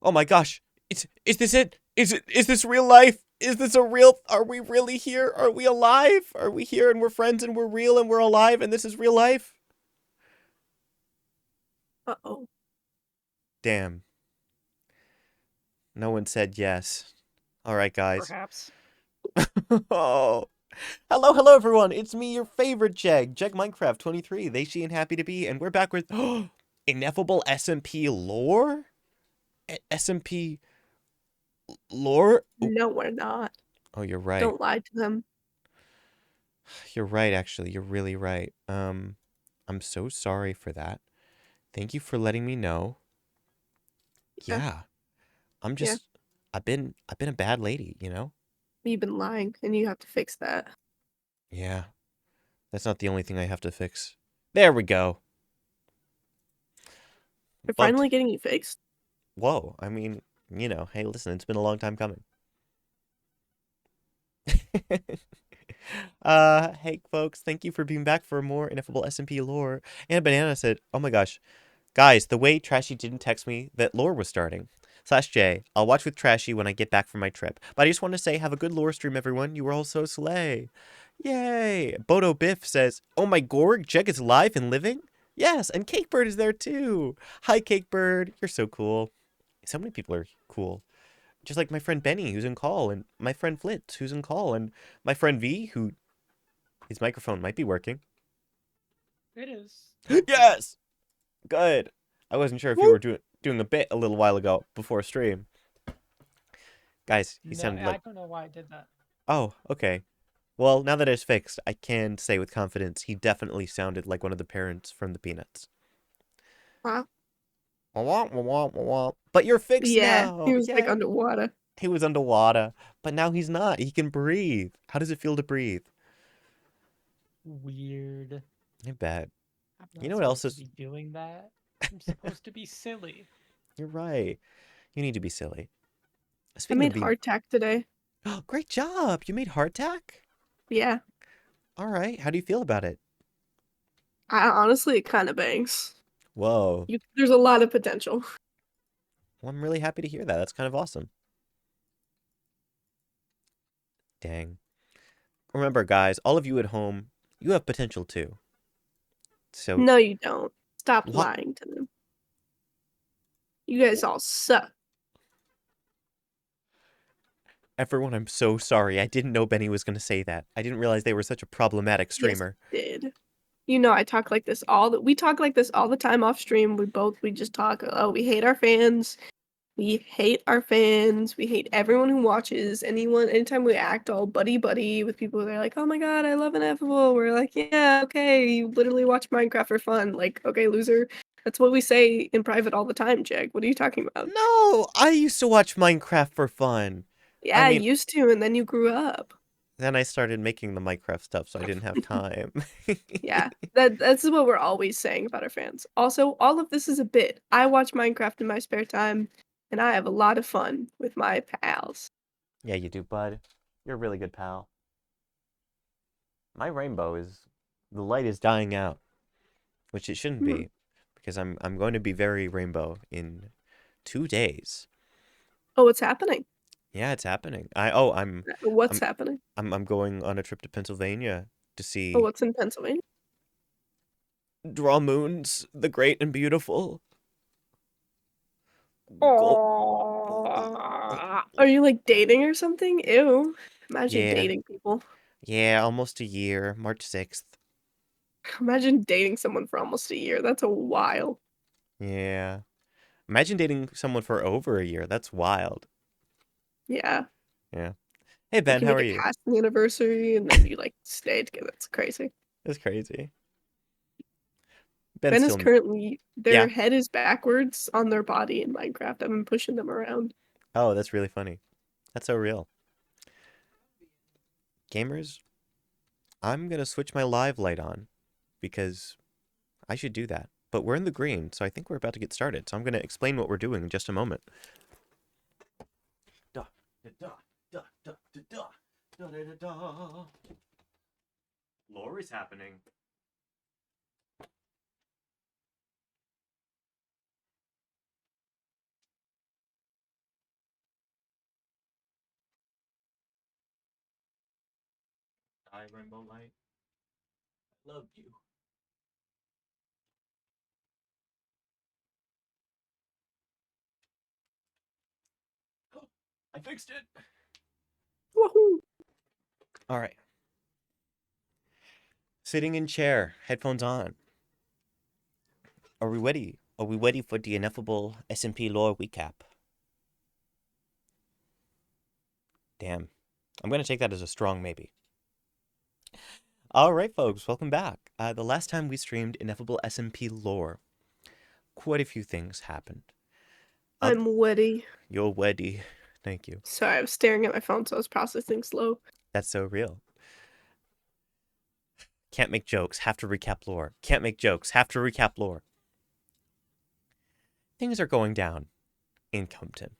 Oh my gosh. Is this it? Is this real life? Is this a real are we really here? Are we alive? Are we here and we're friends and we're real and we're alive and this is real life? Uh-oh. Damn. No one said yes. All right, guys. Perhaps. Oh. Hello everyone. It's me, your favorite Jeg Minecraft 23. They, she, and happy to be, and we're back with Ineffable SMP lore? SMP lore? Oh, No, we're not. oh, you're right. Don't lie to them. You're right, actually. You're really right. I'm so sorry for that. Thank you for letting me know. Yeah, Yeah. I'm yeah. just I've been a bad lady, you know? You've been lying, and you have to fix that. Yeah. That's not the only thing I have to fix. There we go. They're But finally getting you fixed. whoa, I mean, hey, listen, it's been a long time coming. Hey folks, thank you for being back for more Ineffable SMP lore. And Banana said, "Oh my gosh, guys, the way Trashy didn't text me that lore was starting. Slash J, I'll watch with Trashy when I get back from my trip. But I just want to say, have a good lore stream, everyone. You were all so slay. Yay! Bodo Biff says, oh my gorg, Jeg is alive and living? Yes, and Cakebird is there too. Hi, Cakebird. You're so cool. So many people are cool. Just like my friend Benny, who's in call, and my friend Flitz, who's in call, and my friend V, who his microphone might be working. It is. Hopefully. Yes! Good. I wasn't sure if you Woo! were doing a bit a little while ago before stream. Guys, he No, sounded I like, don't know why I did that. oh, okay. Well, now that it's fixed, I can say with confidence he definitely sounded like one of the parents from the Peanuts. Wow. Wah, wah, wah, wah, wah. But you're fixed Yeah, he now. was like Yeah. underwater. He was underwater, but now he's not. He can breathe. How does it feel to breathe? Weird. I bet. I'm You not know what else supposed to is? be doing that. I'm supposed to be silly. You're right. You need to be silly. I Speaking of made being, hardtack today. oh, great job! You made hardtack. Yeah. All right. How do you feel about it? Honestly, it kind of bangs. Whoa. There's a lot of potential. Well, I'm really happy to hear that. That's kind of awesome. Dang. Remember, guys, all of you at home, you have potential too. So No, you don't. Stop what? lying to them. You guys all suck. Everyone, I'm so sorry. I didn't know Benny was going to say that. I didn't realize they were such a problematic Yes, streamer. you did. You know, I talk like this we talk like this all the time off stream. We just talk, oh, we hate our fans. We hate our fans. We hate everyone who watches. Anytime we act all buddy buddy with people, they're like, oh my god, I love Ineffable. We're like, yeah, okay, you literally watch Minecraft for fun. Like, okay, loser. That's what we say in private all the time, Jag. What are you talking about? No, I used to watch Minecraft for fun. I Yeah, I mean, used to, and then you grew up. then I started making the Minecraft stuff, so I didn't have time. Yeah, that's what we're always saying about our fans. Also, all of this is a bit. I watch Minecraft in my spare time, and I have a lot of fun with my pals. Yeah, you do, bud. You're a really good pal. My rainbow is the light is dying out, which it shouldn't Hmm. be, because I'm going to be very rainbow in 2 days. Oh, what's happening? Yeah, it's happening. I'm What's I'm happening? I'm going on a trip to Pennsylvania to Oh, see what's in Pennsylvania? Draw Moons, the Great and Beautiful. Go. Are you like dating or something? Ew. Imagine Yeah, dating people. yeah, almost a year, March 6th. Imagine dating someone for almost a year. That's a while. Yeah. Imagine dating someone for over a year. That's wild. Yeah. Yeah. Hey Like Ben, you how make are a you? casting anniversary and then you like stay together. That's crazy. That's crazy. Ben's Ben is still currently yeah. their head is backwards on their body in Minecraft. I've been pushing them around. Oh, that's really funny. That's so real. Gamers, I'm gonna switch my live light on because I should do that. But we're in the green, so I think we're about to get started. So I'm gonna explain what we're doing in just a moment. Da da da da da da da da da da. Lore is happening. Hi, Rainbow Light. I love you. I fixed it. Woohoo! All right. Sitting in chair, headphones on. Are we ready? Are we ready for the Ineffable SMP lore recap? Damn. I'm going to take that as a strong maybe. All right, folks, welcome back. The last time we streamed Ineffable SMP lore, quite a few things happened. I'm witty. You're ready. Thank you. Sorry, I was staring at my phone, so I was processing slow. That's so real. Can't make jokes, have to recap lore. Can't make jokes, have to recap lore. Things are going down in Cumton.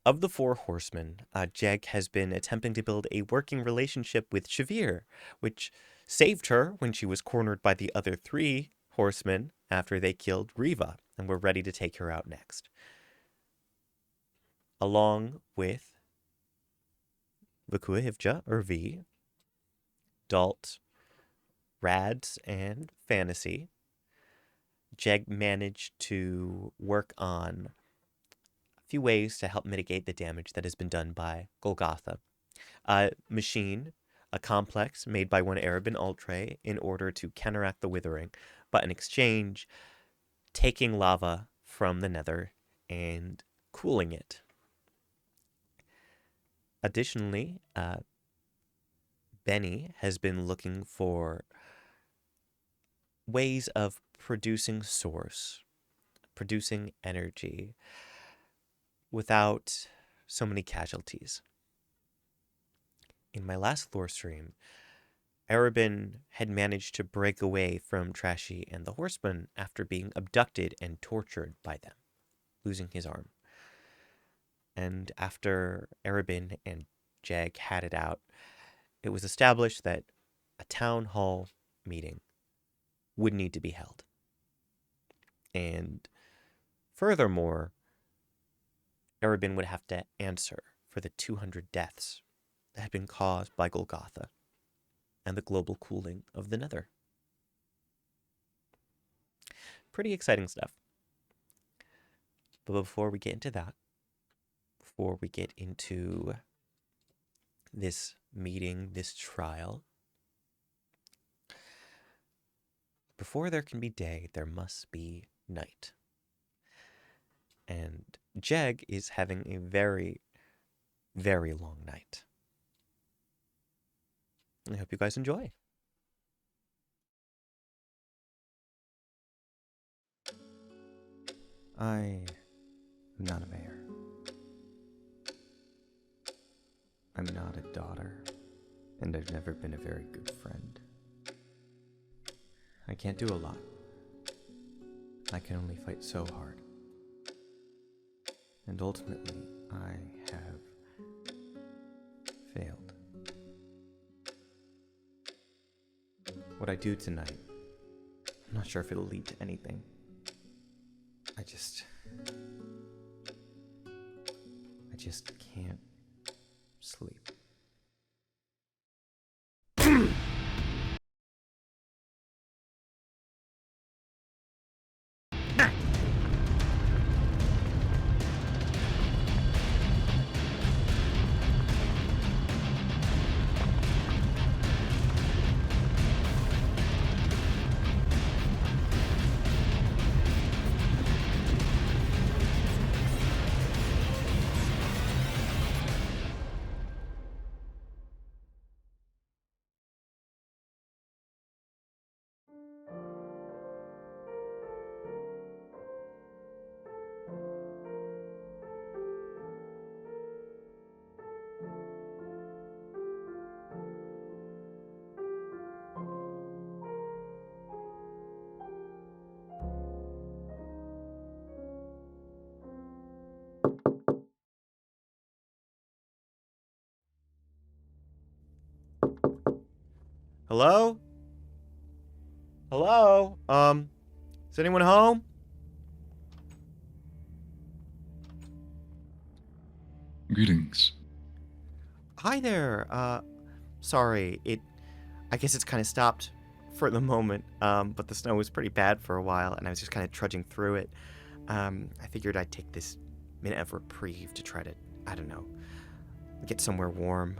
Of the 4 horsemen, Jeg has been attempting to build a working relationship with Shavir, which saved her when she was cornered by the other 3 horsemen after they killed Riva and were ready to take her out next. Along with Vakuhivja, or V, Dalt, Rads, and Fantasy, Jeg managed to work on a few ways to help mitigate the damage that has been done by Golgotha. A machine, a complex made by one Arab and Ultre in order to counteract the withering, but in exchange, taking lava from the nether and cooling it. Additionally, Benny has been looking for ways of producing source, producing energy without so many casualties. In my last lore stream, Arabin had managed to break away from Trashy and the Horsemen after being abducted and tortured by them, losing his arm. And after Arabin and Jag had it out, it was established that a town hall meeting would need to be held. And furthermore, Arabin would have to answer for the 200 deaths that had been caused by Golgotha and the global cooling of the nether. Pretty exciting stuff. But before we get into that, before we get into this meeting, this trial, before there can be day, there must be night. And Jeg is having a very, very long night. I hope you guys enjoy. I am not a mayor. I'm not a daughter, and I've never been a very good friend. I can't do a lot. I can only fight so hard. And ultimately, I have failed. What I do tonight, I'm not sure if it'll lead to anything. I just can't sleep. Hello? Hello? Is anyone home? Greetings. Hi there. sorry. I guess it's kind of stopped for the moment, but the snow was pretty bad for a while, and I was just kind of trudging through it. I figured I'd take this minute of reprieve to try to, I don't know, get somewhere warm.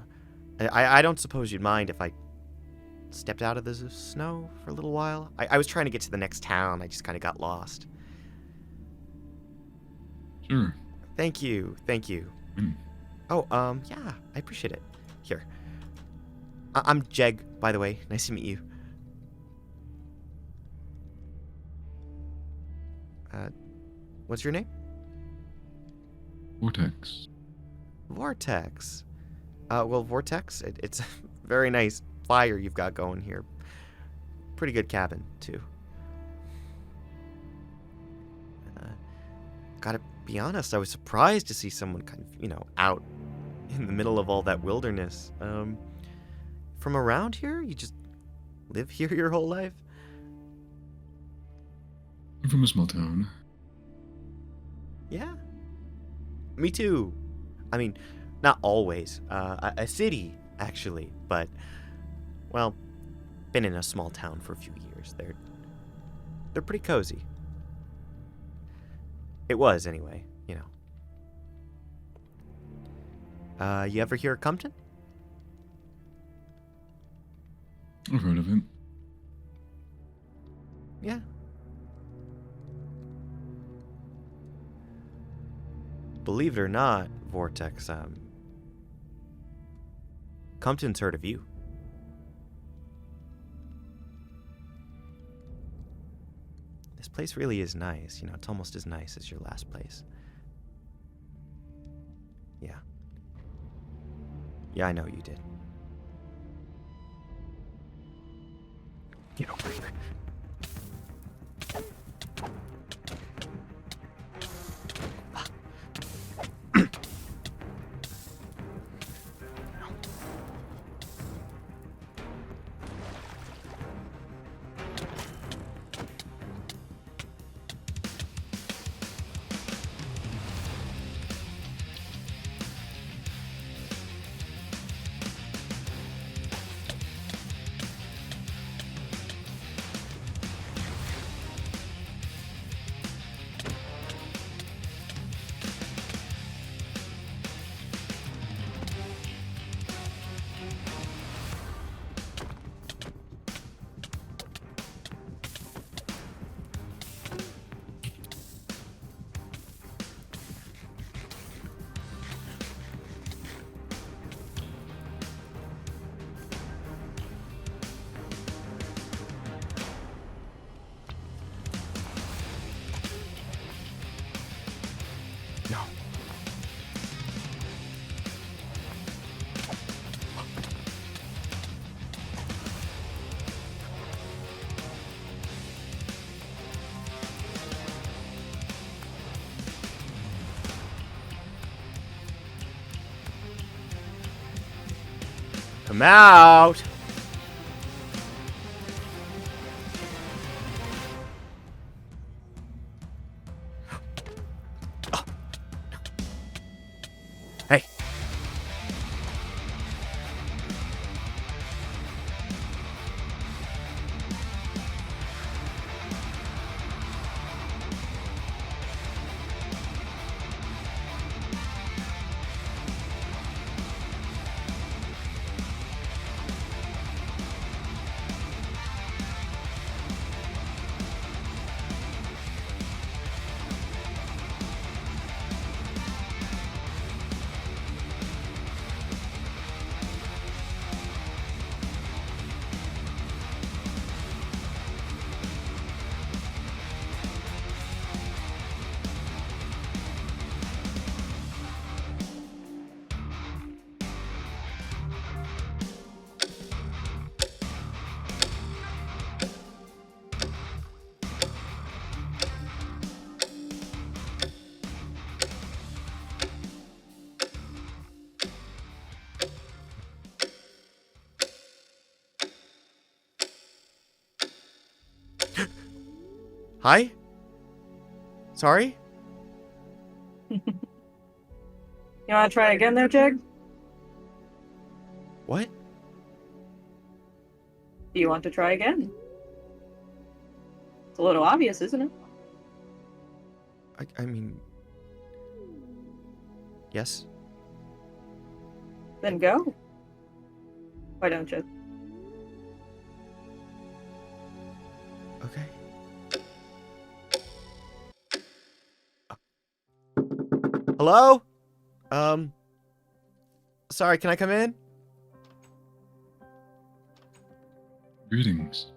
I don't suppose you'd mind if I stepped out of the snow for a little while? I was trying to get to the next town. I just kind of got lost. Sure. Thank you. Mm. Oh, yeah, I appreciate it. Here. I'm Jeg, by the way. Nice to meet you. What's your name? Vortex. Vortex. Well, Vortex, it's a very nice fire you've got going here. Pretty good cabin, too. Gotta be honest, I was surprised to see someone kind of, out in the middle of all that wilderness. From around here? You just live here your whole life? I'm from a small town. Yeah. Me too. I mean, not always. A city, actually, but, well, been in a small town for a few years. They're pretty cozy. It was, anyway, You ever hear of Cumton? I've heard of it. Yeah. Believe it or not, Vortex, Cumton's heard of you. This place really is nice, it's almost as nice as your last place. Yeah. Yeah, I know you did. Get over here. No. Come out! Hey. Hi? Sorry? You want to try again there, Jig? What? Do you want to try again? It's a little obvious, isn't it? I mean... Yes? Then go. Why don't you? Okay. Hello? Sorry, can I come in? Greetings.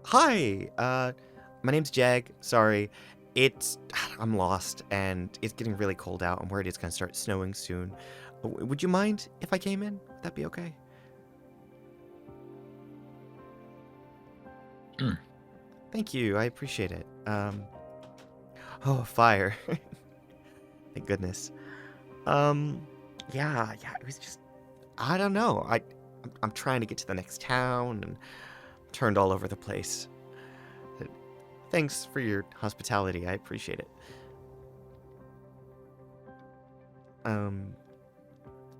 Hi, my name's Jag. Sorry. I'm lost, and it's getting really cold out. I'm worried it's gonna start snowing soon. Would you mind if I came in? Would that be okay? Sure. Thank you, I appreciate it. Oh, fire. Thank goodness. Yeah, it was just, I don't know. I'm trying to get to the next town, and turned all over the place. Thanks for your hospitality. I appreciate it.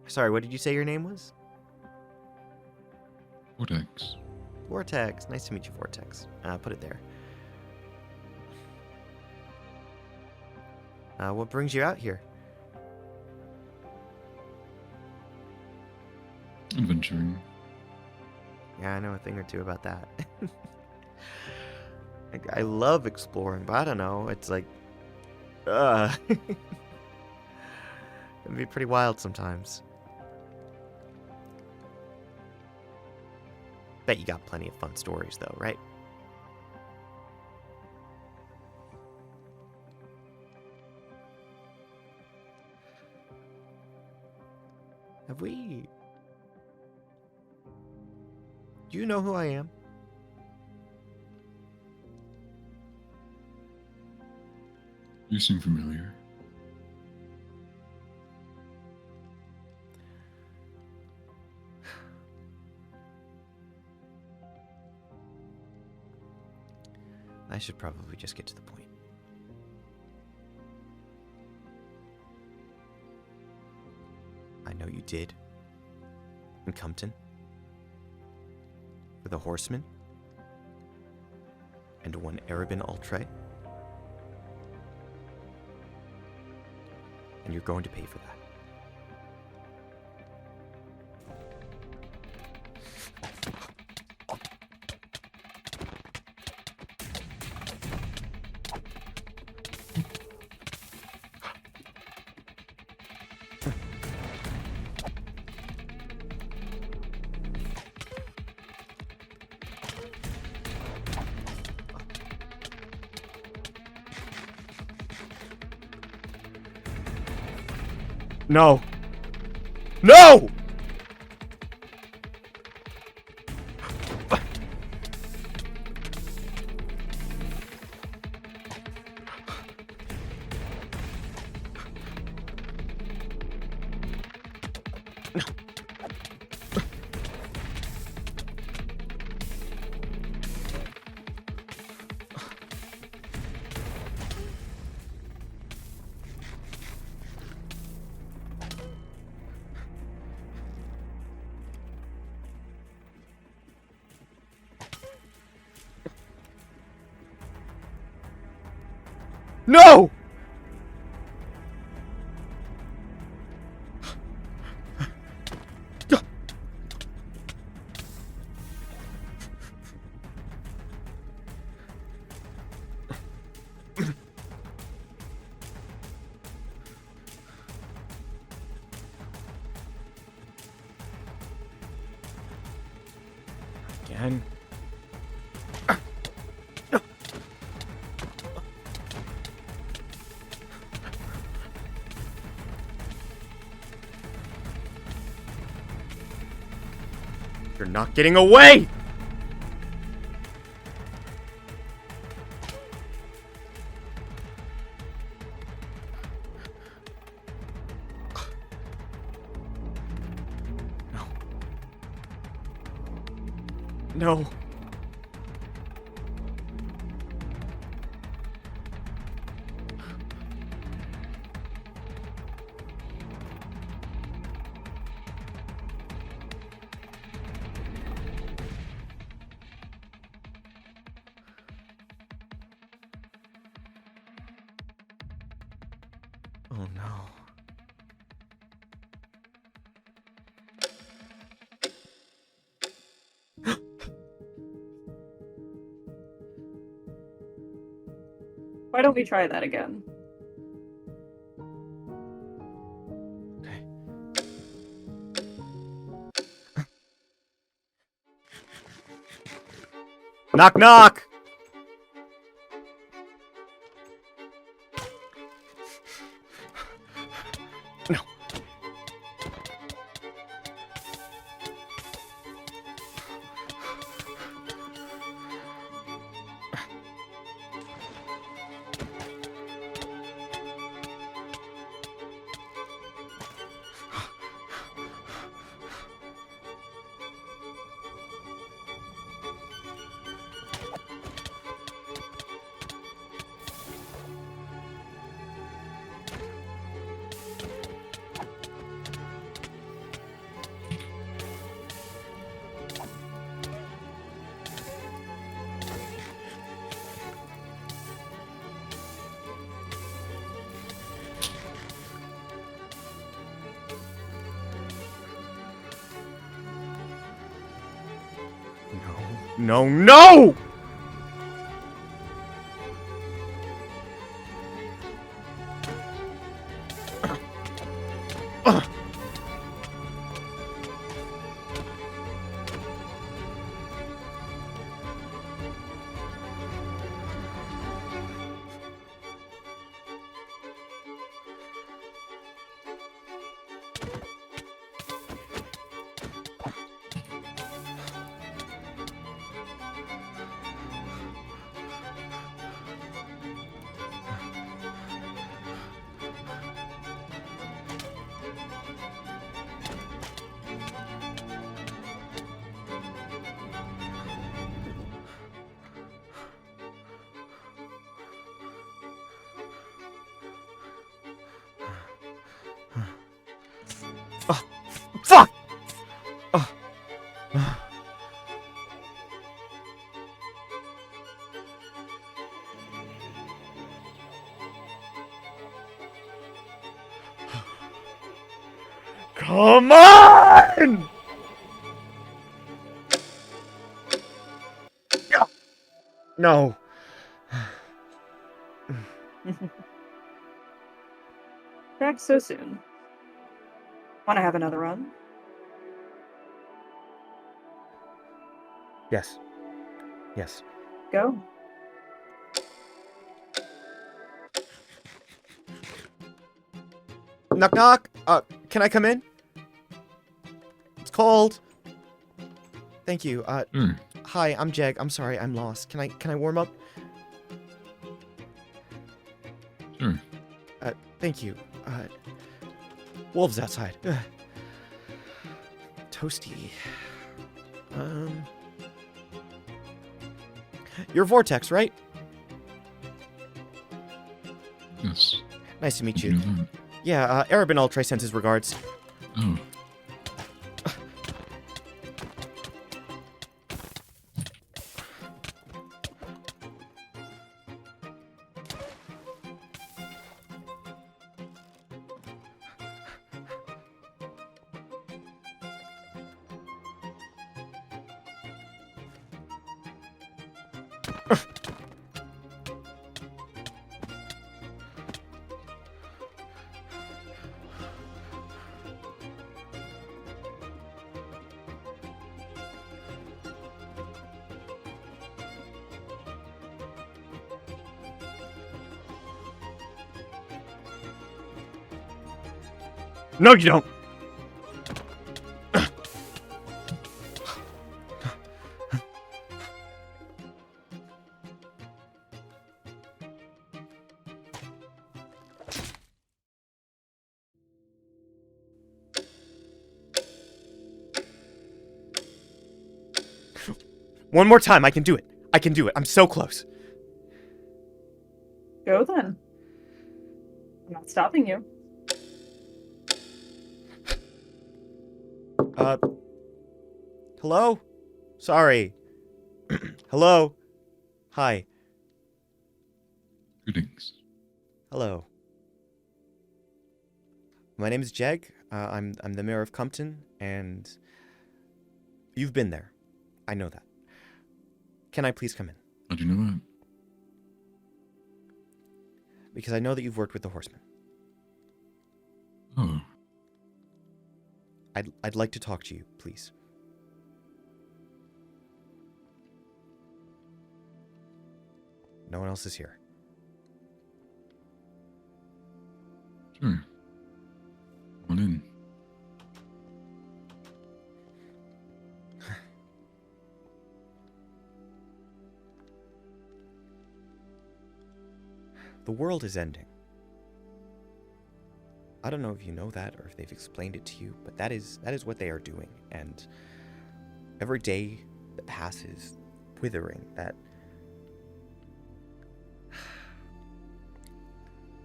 Sorry, what did you say your name was? Vortex. Vortex. Nice to meet you, Vortex. Put it there. What brings you out here? Adventuring. Yeah, I know a thing or two about that. I love exploring, but I don't know. It's like, it can be pretty wild sometimes. Bet you got plenty of fun stories, though, right? Have we... Do you know who I am? You seem familiar. I should probably just get to the point. I know you did. In Cumton. For the Horsemen. And one Arabin Altre. And you're going to pay for that. No! No! No! Again. You're not getting away! No. No. Oh no. Why don't we try that again? Okay. Knock knock! No. No, no! Fuck! Come on! No. Back so soon. Want to have another run? Yes. Yes. Go. Knock knock. Can I come in? It's cold. Thank you. Sure. Hi, I'm Jag. I'm sorry, I'm lost. Can I warm up? Sure. Thank you. Wolves outside. Ugh. Toasty. You're Vortex, right? Yes. Nice to meet Did you. you know that? Yeah, Arabin Ultra sends his regards. Oh. No, you don't. One more time, I can do it. I can do it. I'm so close. Go then. I'm not stopping you. Hello? Sorry. Hello? Hi. Greetings. Hello. My name is Jeg. I'm the mayor of Cumton, and you've been there. I know that. Can I please come in? How do you know that? Because I know that you've worked with the Horsemen. Oh, I'd like to talk to you, please. No one else is here. sure. Come on in. The world is ending. I don't know if you know that or if they've explained it to you, but that is what they are doing. And every day that passes withering, that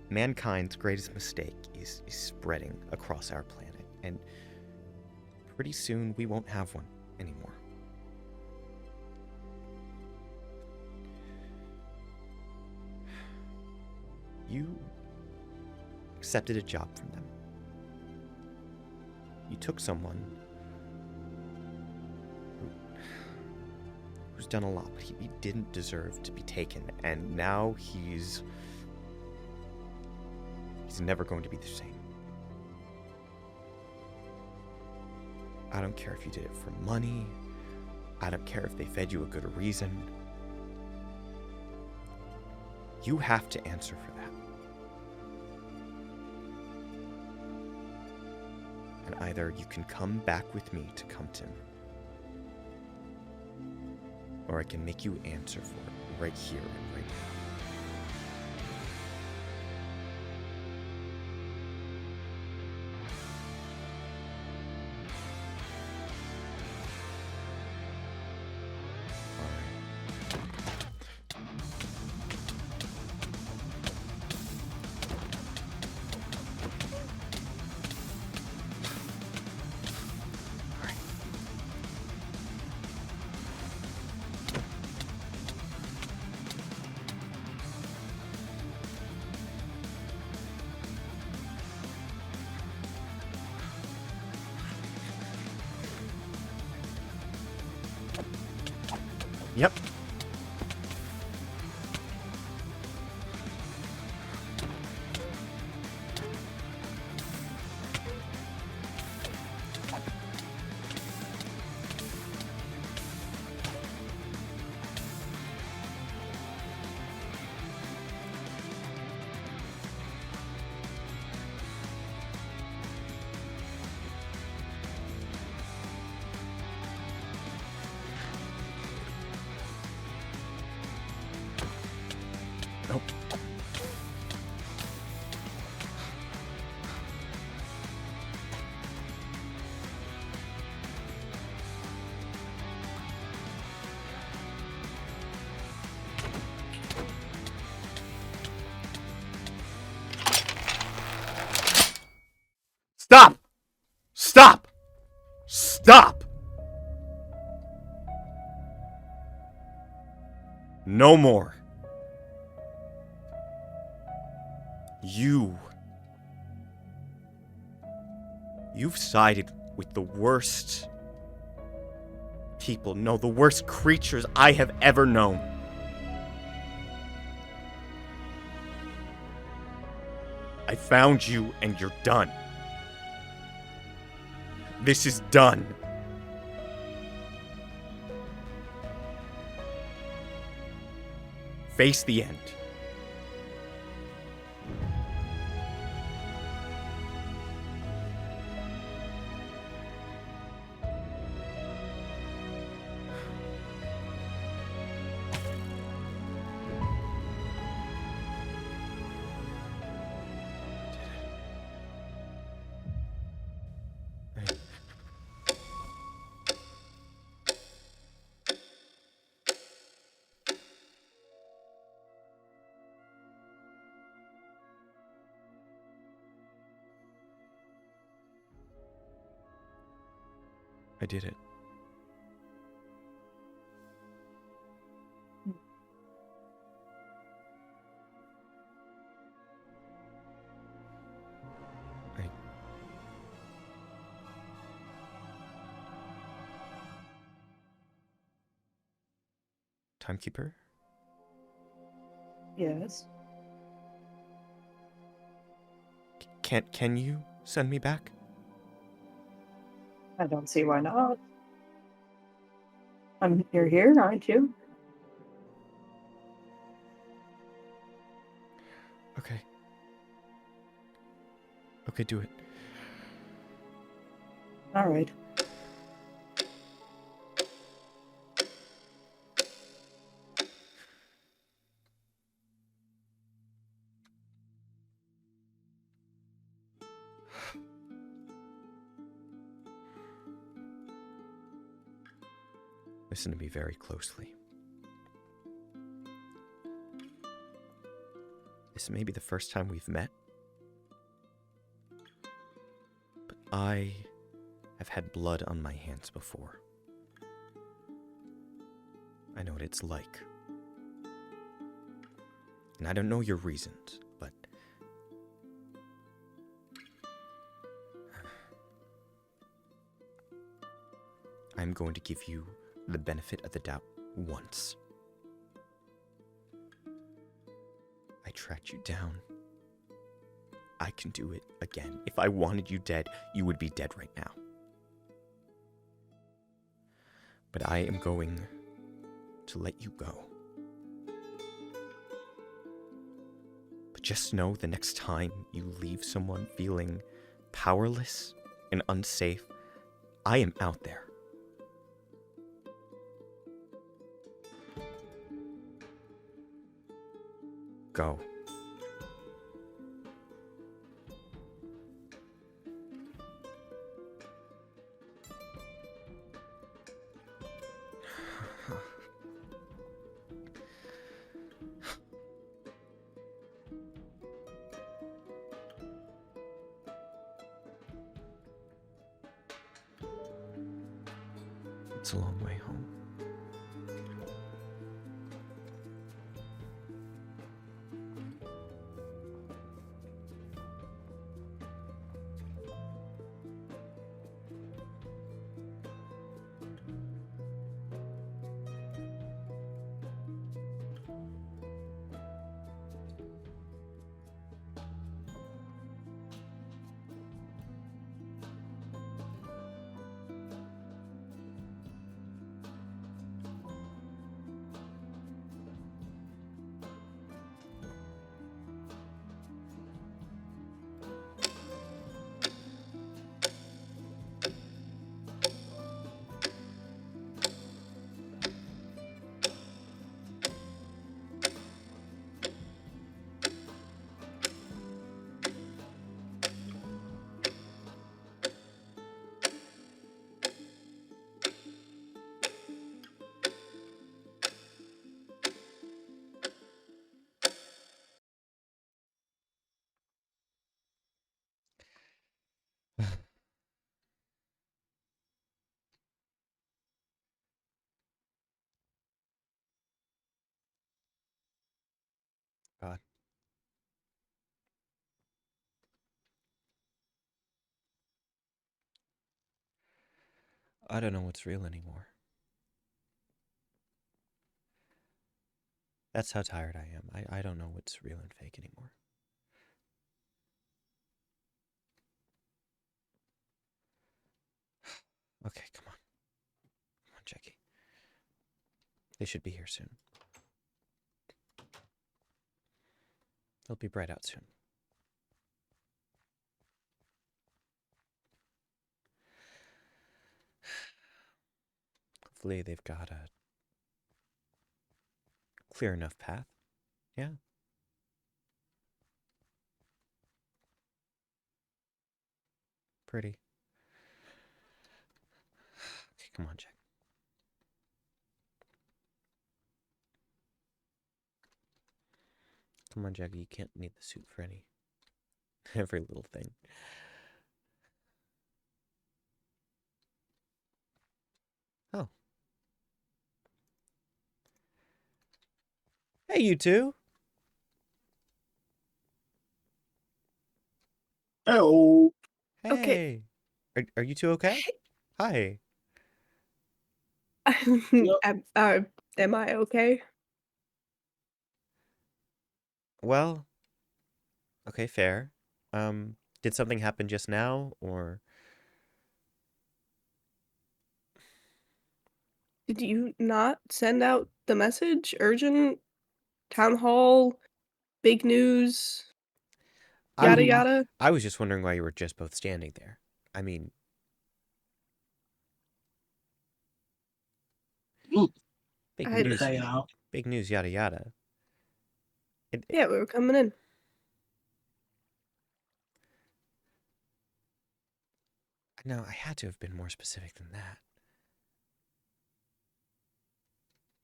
mankind's greatest mistake is spreading across our planet. And pretty soon we won't have one anymore. You accepted a job from them. You took someone who's done a lot, but he didn't deserve to be taken, and now he's never going to be the same. I don't care if you did it for money. I don't care if they fed you a good reason. You have to answer for that. And either you can come back with me to Cumton, or I can make you answer for it right here and right now. Yep. Nope. Stop! Stop! Stop! No more. You've sided with the worst people, no, the worst creatures I have ever known. I found you and you're done. This is done. Face the end. I did it. Timekeeper? Yes. Can you send me back? I don't see why not. You're here, aren't you? Okay. Okay, do it. All right. Listen to me very closely. This may be the first time we've met, but I have had blood on my hands before. I know what it's like. And I don't know your reasons, but I'm going to give you the benefit of the doubt once. I tracked you down. I can do it again. If I wanted you dead, you would be dead right now. But I am going to let you go. But just know the next time you leave someone feeling powerless and unsafe, I am out there. Go. It's a long way home. God. I don't know what's real anymore. That's how tired I am. I don't know what's real and fake anymore. Okay, come on. Come on, Jackie. They should be here soon. They'll be bright out soon. Hopefully they've got a clear enough path. Yeah. Pretty. Okay, come on, Jack. Come on, Jackie. You can't need the suit for every little thing. Oh. Hey, you two. Oh, Hey. Okay. Are you two okay? Hi. Um, Am I okay? Well, okay, fair. Did something happen just now, or Did you not send out the message? Urgent town hall, big news, I yada w- yada. I was just wondering why you were just both standing there. I mean, big I news, Say out. big news, yada yada. yeah, we were coming in. No, I had to have been more specific than that.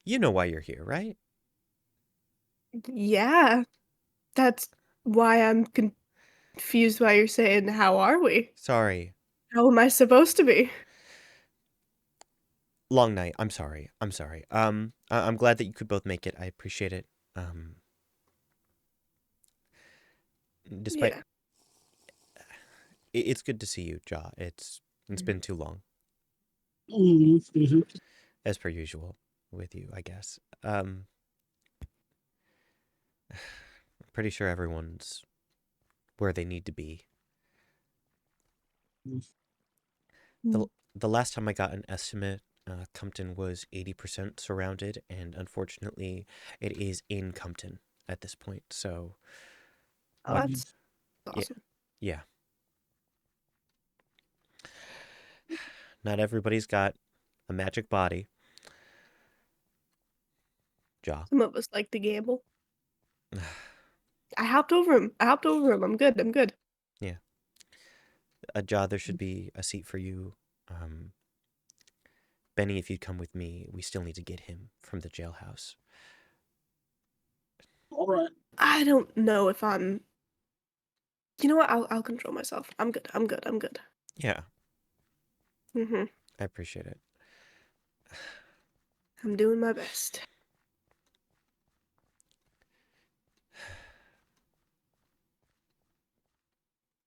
You know why you're here, right? Yeah, that's why I'm confused why you're saying, "How are we?" Sorry. How am I supposed to be? Long night. I'm sorry. I'm sorry. I'm glad that you could both make it. I appreciate it. Despite Yeah. it's good to see you, Ja. It's been too long, Mhm. as per usual with you, I guess. Pretty sure everyone's where they need to be. The last time I got an estimate, Cumton was 80% surrounded, and unfortunately, it is in Cumton at this point. So, Oh, what? that's Yeah, awesome. yeah. Not everybody's got a magic body. Ja. Some of us like to gamble. I hopped over him. I'm good. I'm good. Yeah. Ja, there should be a seat for you. Benny, if you'd come with me, we still need to get him from the jailhouse. All right. I don't know if I'm. You know what? I'll control myself. I'm good. I'm good. I'm good. Yeah, Mm-hmm. I appreciate it. I'm doing my best.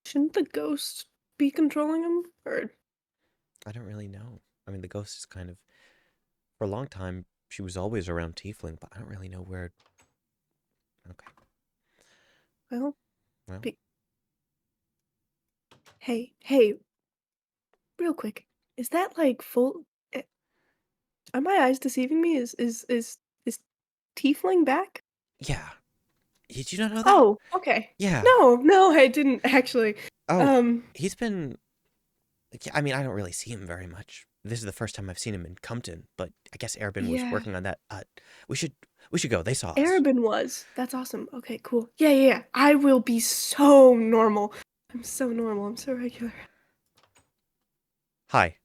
Shouldn't the ghost be controlling him? Or I don't really know. I mean, the ghost is kind of, for a long time, she was always around Tiefling, but I don't really know where. Okay. well, Well, be- hey, real quick. Is that like full? eh, Are my eyes deceiving me? Is Tiefling back? yeah. Did you not know that? Oh, okay. Yeah. No, I didn't actually. Oh, Um, he's been. I mean, I don't really see him very much. This is the first time I've seen him in Cumton, but I guess Erbin was yeah. working on that. We should go. They saw us. Arabin was. That's awesome. Okay, cool. Yeah. I will be so normal. I'm so normal. I'm so regular. Hi.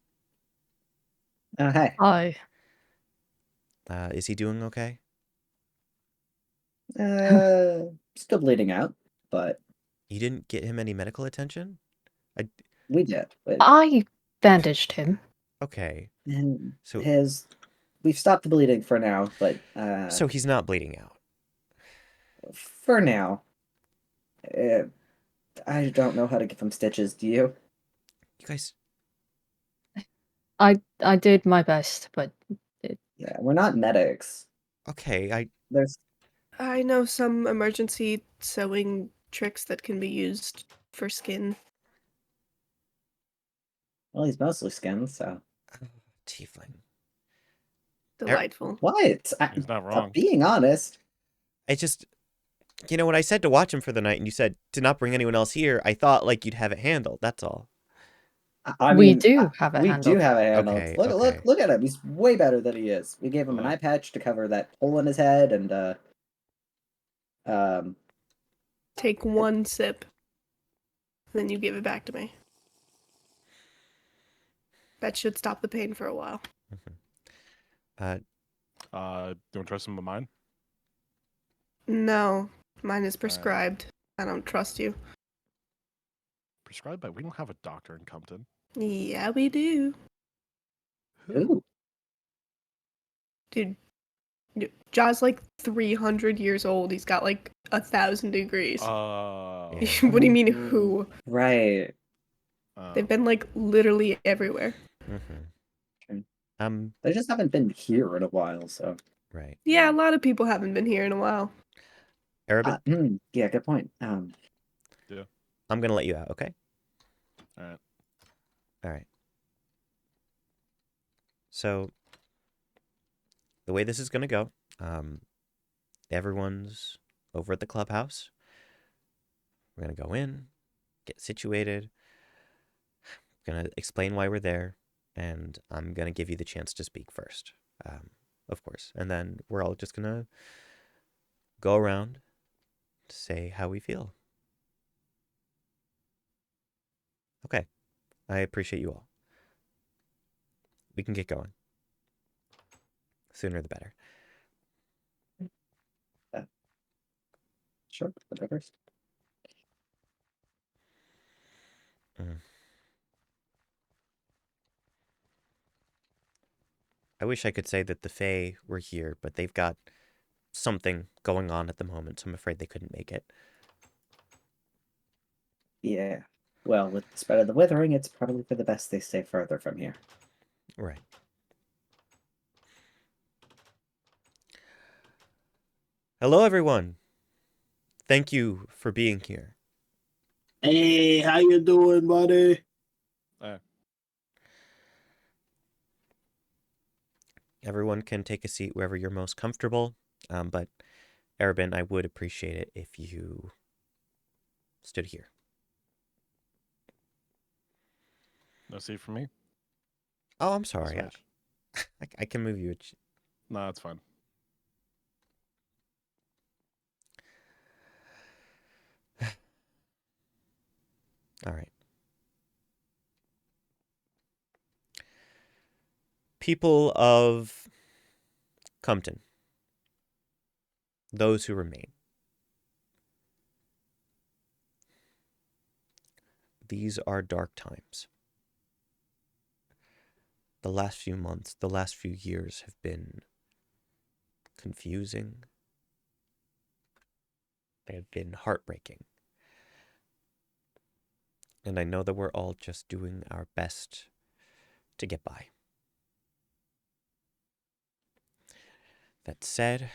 Hi. Hi. Is he doing okay? Still bleeding out, but You didn't get him any medical attention? we did. But I bandaged him. Okay. and So we've stopped the bleeding for now, but so he's not bleeding out. for now, I don't know how to give him stitches. Do you? You guys. I did my best, but Yeah, we're not medics. Okay. There's I know some emergency sewing tricks that can be used for skin. well, he's mostly skin, so Tiefling. Delightful. what? He's not I'm wrong. being honest. I just. When I said to watch him for the night and you said to not bring anyone else here, I thought like you'd have it handled. That's all. I we mean, do have it we handled. do have it handled. Okay, Look, okay. look at him. He's way better than he is. We gave him an eye patch to cover that hole in his head, and Take one sip, then you give it back to me. That should stop the pain for a while. Uh, You want to try some of mine? No, mine is prescribed. I don't trust you. Prescribed by. We don't have a doctor in Cumton. Yeah, we do. ooh, Dude, Jaw's like 300 years old. He's got like 1,000 degrees. Oh. What do you mean, who? right. They've been like literally everywhere. mhm. Okay. Um. They just haven't been here in a while, so Right. Yeah, a lot of people haven't been here in a while. Arabin, Yeah, good point. I'm gonna let you out, okay? All right. All right. So the way this is gonna go, everyone's over at the clubhouse. We're gonna go in, get situated, gonna explain why we're there, and I'm gonna give you the chance to speak first, of course. And then we're all just gonna go around to say how we feel. Okay. I appreciate you all. We can get going. Sooner the better. Sure, whatever. Mm. I wish I could say that the Fae were here, but they've got something going on at the moment, so I'm afraid they couldn't make it. Yeah. Well, with the spread of the withering, it's probably for the best they stay further from here. Right. Hello, everyone. Thank you for being here. Hey, how you doing, buddy? Everyone can take a seat wherever you're most comfortable, but Arabin, I would appreciate it if you stood here. No seat for me. Oh, I'm I'll sorry. switch. I can move you. No, that's fine. All right. People of Cumton, those who remain. These are dark times. The last few months, the last few years have been confusing. They have been heartbreaking. And I know that we're all just doing our best to get by. That said,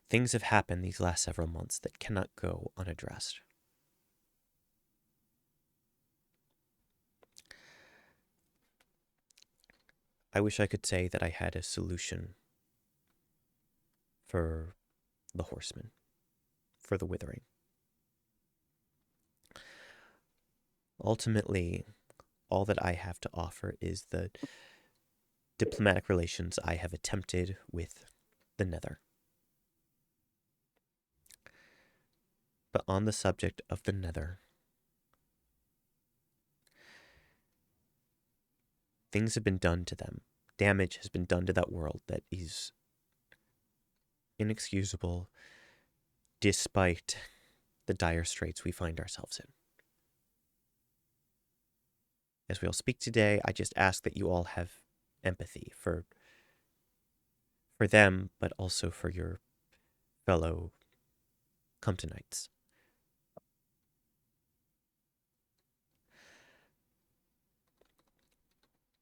things have happened these last several months that cannot go unaddressed. I wish I could say that I had a solution for the horsemen, for the withering. Ultimately, all that I have to offer is the diplomatic relations I have attempted with the Nether. But on the subject of the Nether, things have been done to them. Damage has been done to that world that is inexcusable despite the dire straits we find ourselves in. As we all speak today, I just ask that you all have empathy for them, but also for your fellow Comptonites.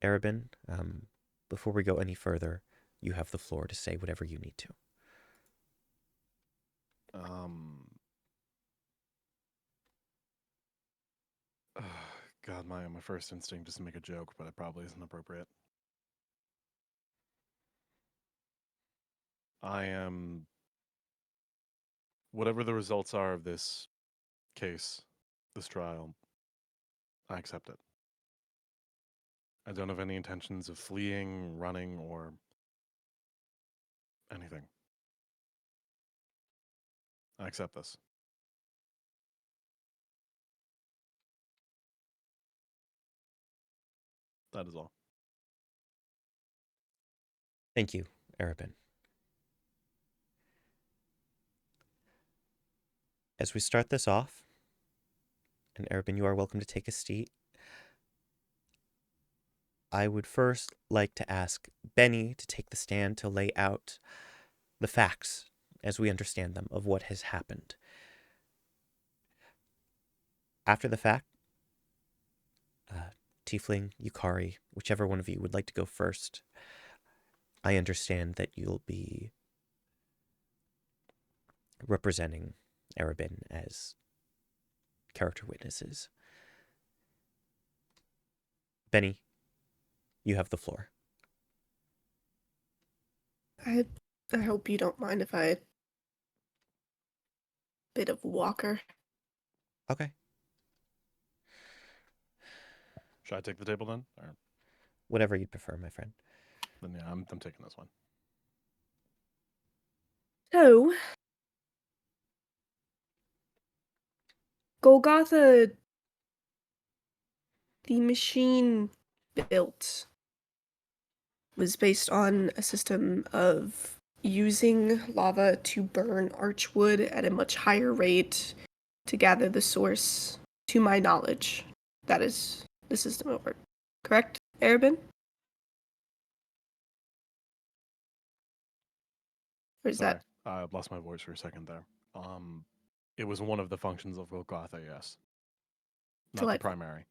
Arabin, before we go any further, you have the floor to say whatever you need to. God, my first instinct is to make a joke, but it probably isn't appropriate. I am. Whatever the results are of this case, this trial, I accept it. I don't have any intentions of fleeing, running, or anything. I accept this. That is all. Thank you, Arabin. As we start this off, and Arabin, you are welcome to take a seat, I would first like to ask Benny to take the stand to lay out the facts as we understand them of what has happened. After the fact, Tiefling, Yukari, whichever one of you would like to go first, I understand that you'll be representing Arabin as character witnesses. Benny, you have the floor. I hope you don't mind if I bit of Walker. Okay. Should I take the table then? Or Whatever you prefer, my friend. then yeah, I'm taking this one. So, Golgotha, the machine built, was based on a system of using lava to burn archwood at a much higher rate to gather the source, to my knowledge. That is the system it worked. Correct, Arabin? Or is Sorry, that I lost my voice for a second there. It was one of the functions of Golgotha, yes. Not the Delightful. primary.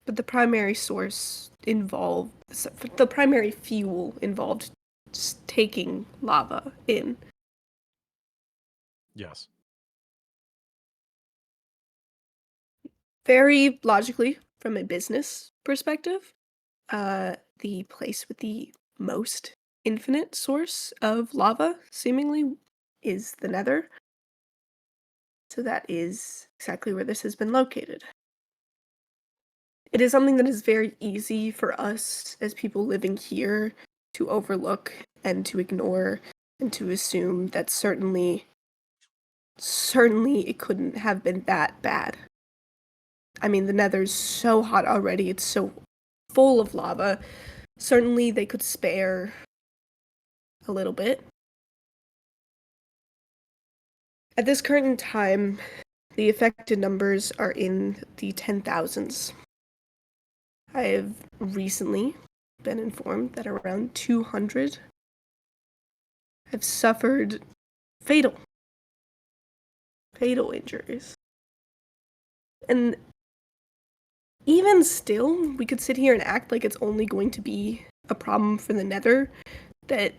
But the primary source involved, the primary fuel involved taking lava in. Yes. Very logically, from a business perspective, the place with the most infinite source of lava, seemingly, is the Nether. So that is exactly where this has been located. It is something that is very easy for us as people living here to overlook and to ignore and to assume that certainly it couldn't have been that bad. I mean, the Nether's so hot already, it's so full of lava. Certainly they could spare a little bit. At this current time, the affected numbers are in the 10,000s. I have recently been informed that around 200 have suffered fatal injuries. And even still, we could sit here and act like it's only going to be a problem for the Nether, that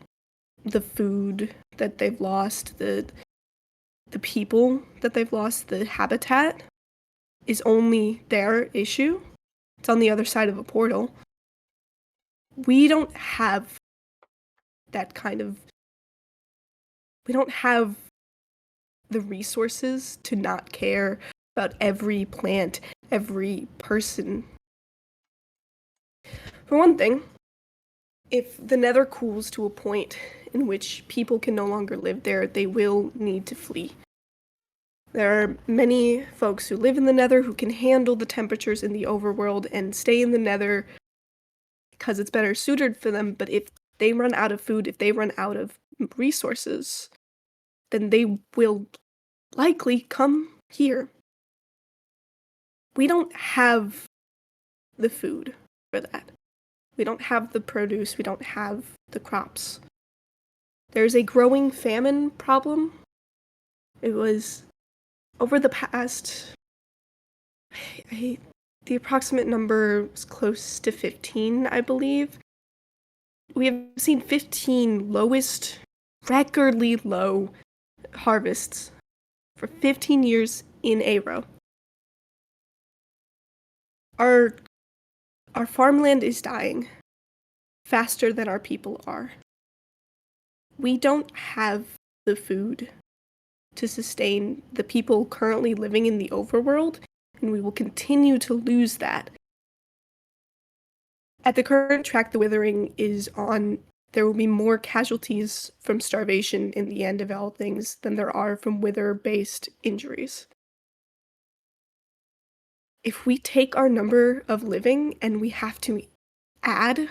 the food that they've lost, the people that they've lost, the habitat is only their issue. It's on the other side of a portal. We don't have that kind of... We don't have the resources to not care about every plant, every person. For one thing, if the Nether cools to a point in which people can no longer live there, they will need to flee. There are many folks who live in the Nether who can handle the temperatures in the overworld and stay in the Nether because it's better suited for them, but if they run out of food, if they run out of resources, then they will likely come here. We don't have the food for that. We don't have the produce, we don't have the crops. There's a growing famine problem. It was over the past... the approximate number was close to 15, I believe. We have seen 15 lowest, recordly low harvests for 15 years in a row. Our farmland is dying faster than our people are. We don't have the food to sustain the people currently living in the overworld, and we will continue to lose that. At the current track the Withering is on, there will be more casualties from starvation in the end of all things than there are from Wither-based injuries. If we take our number of living and we have to add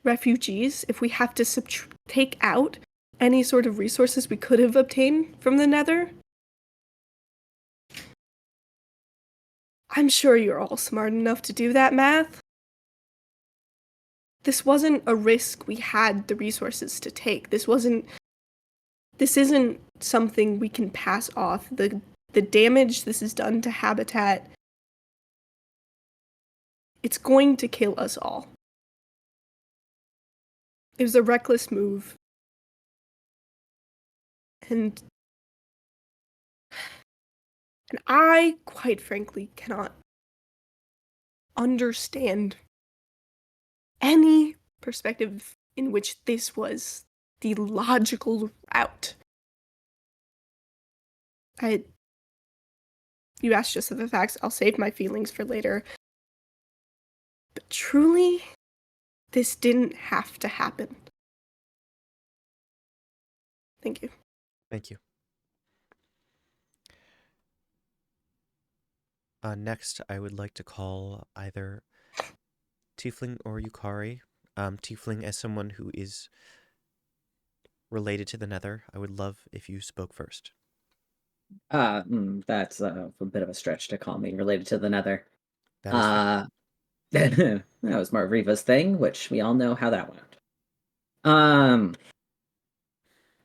refugees, if we have to take out any sort of resources we could have obtained from the Nether, I'm sure you're all smart enough to do that math. This wasn't a risk we had the resources to take. This isn't something we can pass off. The damage this has done to habitat, it's going to kill us all. It was a reckless move. And I, quite frankly, cannot understand any perspective in which this was the logical route. You asked just the facts, I'll save my feelings for later. But truly, this didn't have to happen. Thank you. Thank you. Next, I would like to call either Tiefling or Yukari. Tiefling, as someone who is related to the Nether, I would love if you spoke first. That's a bit of a stretch to call me related to the Nether. That is fair. That was Marviva's thing, which we all know how that went.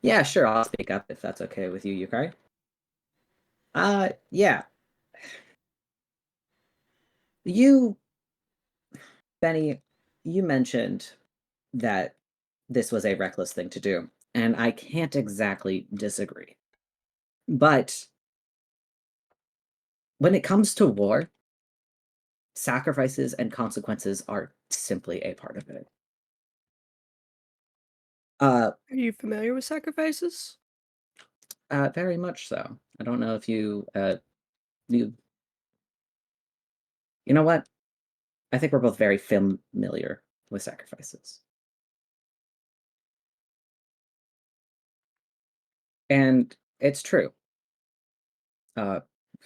Yeah, sure, I'll speak up if that's okay with you, Yukari. Yeah. You, Benny, you mentioned that this was a reckless thing to do, and I can't exactly disagree. But when it comes to war, sacrifices and consequences are simply a part of it. Are you familiar with sacrifices? Very much so. I don't know if you know what? I think we're both very familiar with sacrifices. And it's true.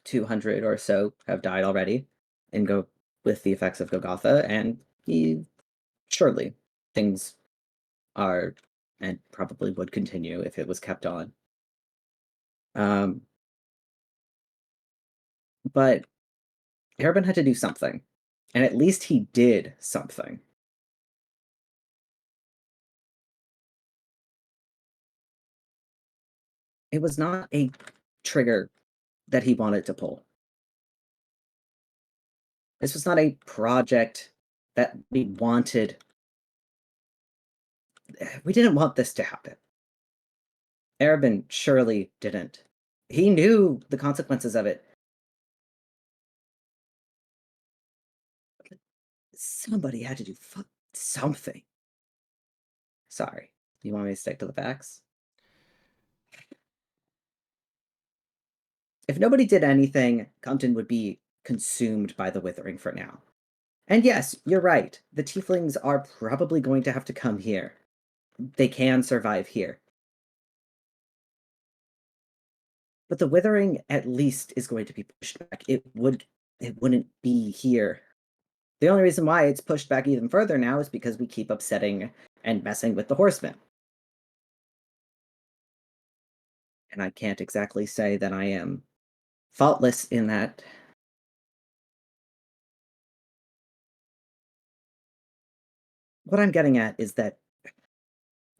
200 or so have died already and go with the effects of Golgotha, and surely things are and probably would continue if it was kept on. But Harbin had to do something, and at least he did something. It was not a trigger that he wanted to pull. This was not a project that we wanted. We didn't want this to happen. Arabin surely didn't. He knew the consequences of it. Somebody had to do something. Sorry. You want me to stick to the facts? If nobody did anything, Cumton would be consumed by the withering for now. And yes, you're right. The tieflings are probably going to have to come here. They can survive here. But the withering at least is going to be pushed back. It wouldn't be here. The only reason why it's pushed back even further now is because we keep upsetting and messing with the horsemen. And I can't exactly say that I am faultless in that. What I'm getting at is that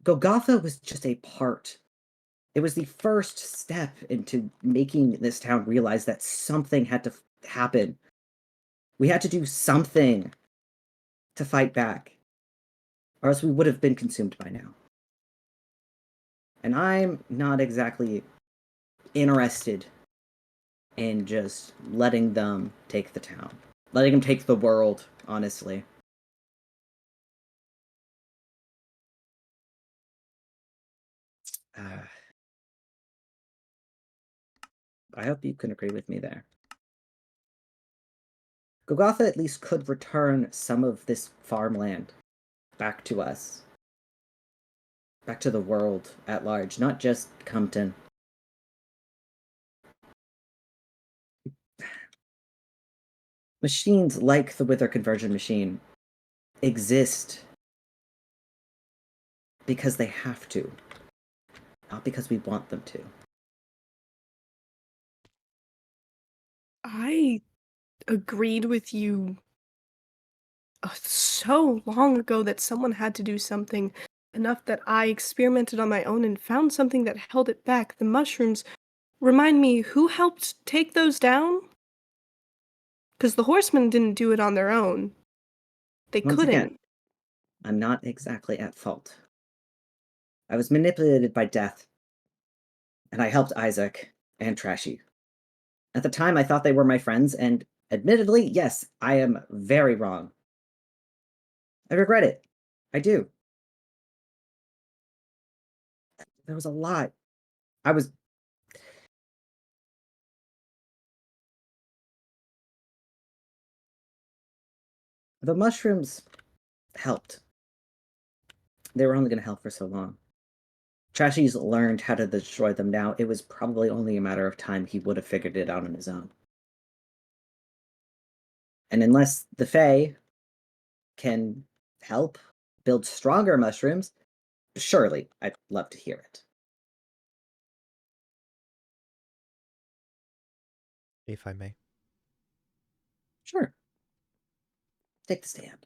Golgotha was just a part. It was the first step into making this town realize that something had to happen. We had to do something to fight back, or else we would have been consumed by now. And I'm not exactly interested in just letting them take the town, letting them take the world, honestly. I hope you can agree with me there. Golgotha at least could return some of this farmland back to us. Back to the world at large, not just Cumton. Machines like the Wither conversion machine exist because they have to, not because we want them to. I agreed with you so long ago that someone had to do something, enough that I experimented on my own and found something that held it back. The mushrooms. Remind me, who helped take those down? Because the horsemen didn't do it on their own. They Once couldn't. again, I'm not exactly at fault. I was manipulated by death, and I helped Isaac and Trashy. At the time, I thought they were my friends, and admittedly, yes, I am very wrong. I regret it. I do. There was a lot. I was. The mushrooms helped. They were only going to help for so long. Trashy's learned how to destroy them now. It was probably only a matter of time he would have figured it out on his own. And unless the Fae can help build stronger mushrooms, surely I'd love to hear it. If I may. Sure. Take the stand.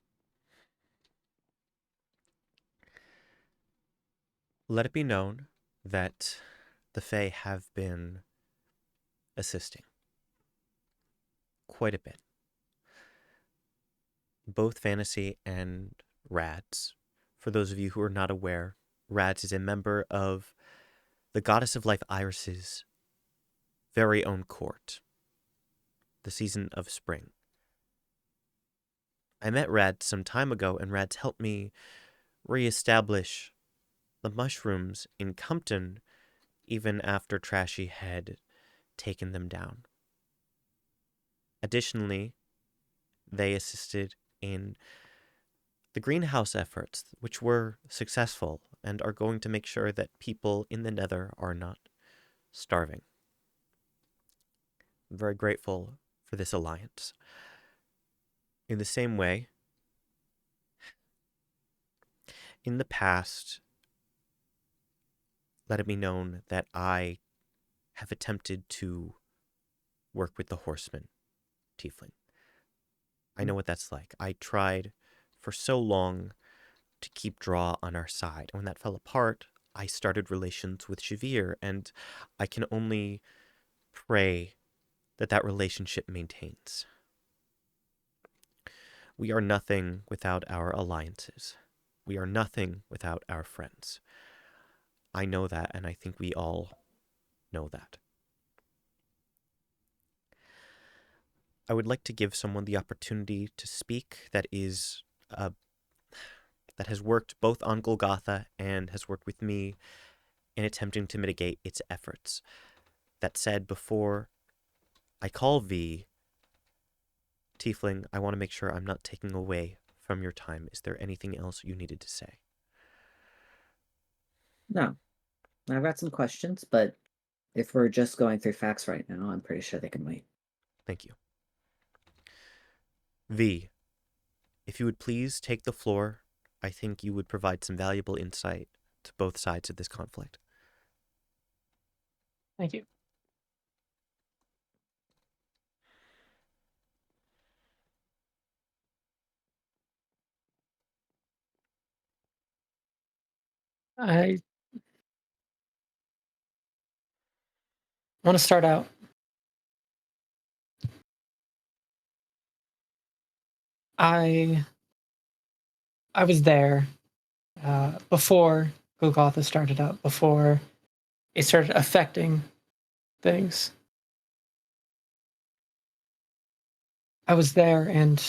Let it be known that the Fae have been assisting quite a bit. Both Fantasy and Rads. For those of you who are not aware, Rads is a member of the Goddess of Life Iris's very own court, the season of spring. I met Rads some time ago, and Rads helped me reestablish the mushrooms in Cumton even after Trashy had taken them down. Additionally, they assisted in the greenhouse efforts, which were successful and are going to make sure that people in the Nether are not starving. I'm very grateful for this alliance. In the same way, in the past, let it be known that I have attempted to work with the Horseman Tiefling. I know what that's like. I tried for so long to keep Draw on our side. And when that fell apart, I started relations with Shavir, and I can only pray that that relationship maintains. We are nothing without our alliances. We are nothing without our friends. I know that, and I think we all know that. I would like to give someone the opportunity to speak that has worked both on Golgotha and has worked with me in attempting to mitigate its efforts. That said, before I call V, Tiefling, I want to make sure I'm not taking away from your time. Is there anything else you needed to say? No. I've got some questions, but if we're just going through facts right now, I'm pretty sure they can wait. Thank you. V, if you would please take the floor, I think you would provide some valuable insight to both sides of this conflict. Thank you. I want to start out. I was there before Golgotha started up, before it started affecting things. I was there and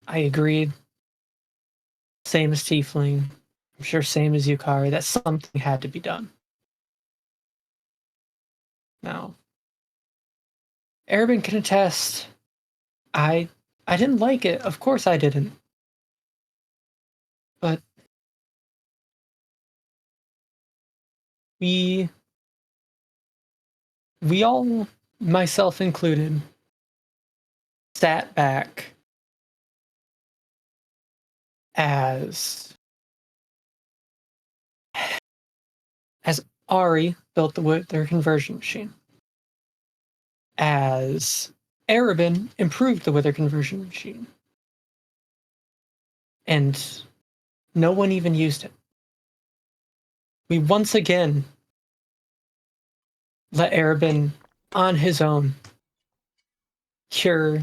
I agreed. Same as Tiefling. I'm sure same as Yukari, that something had to be done. Now, Arabin can attest, I didn't like it. Of course I didn't. But we all, myself included, sat back as Ari built their conversion machine, as Arabin improved the wither conversion machine, and no one even used it. We once again let Arabin, on his own, cure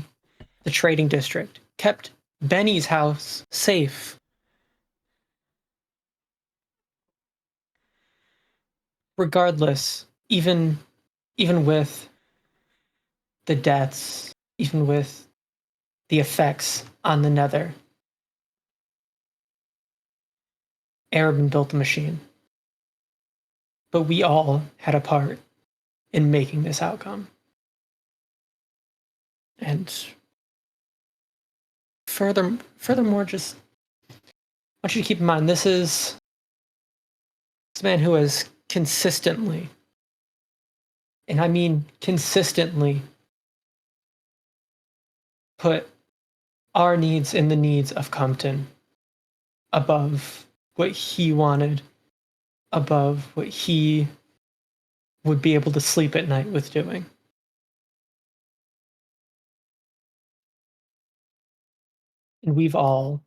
the trading district, kept Benny's house safe. regardless, even with the deaths, even with the effects on the Nether, Arabin built the machine. But we all had a part in making this outcome. And furthermore, just I want you to keep in mind this is a man who has consistently, and I mean consistently, put our needs and the needs of Cumton above what he wanted, above what he would be able to sleep at night with doing. And we've all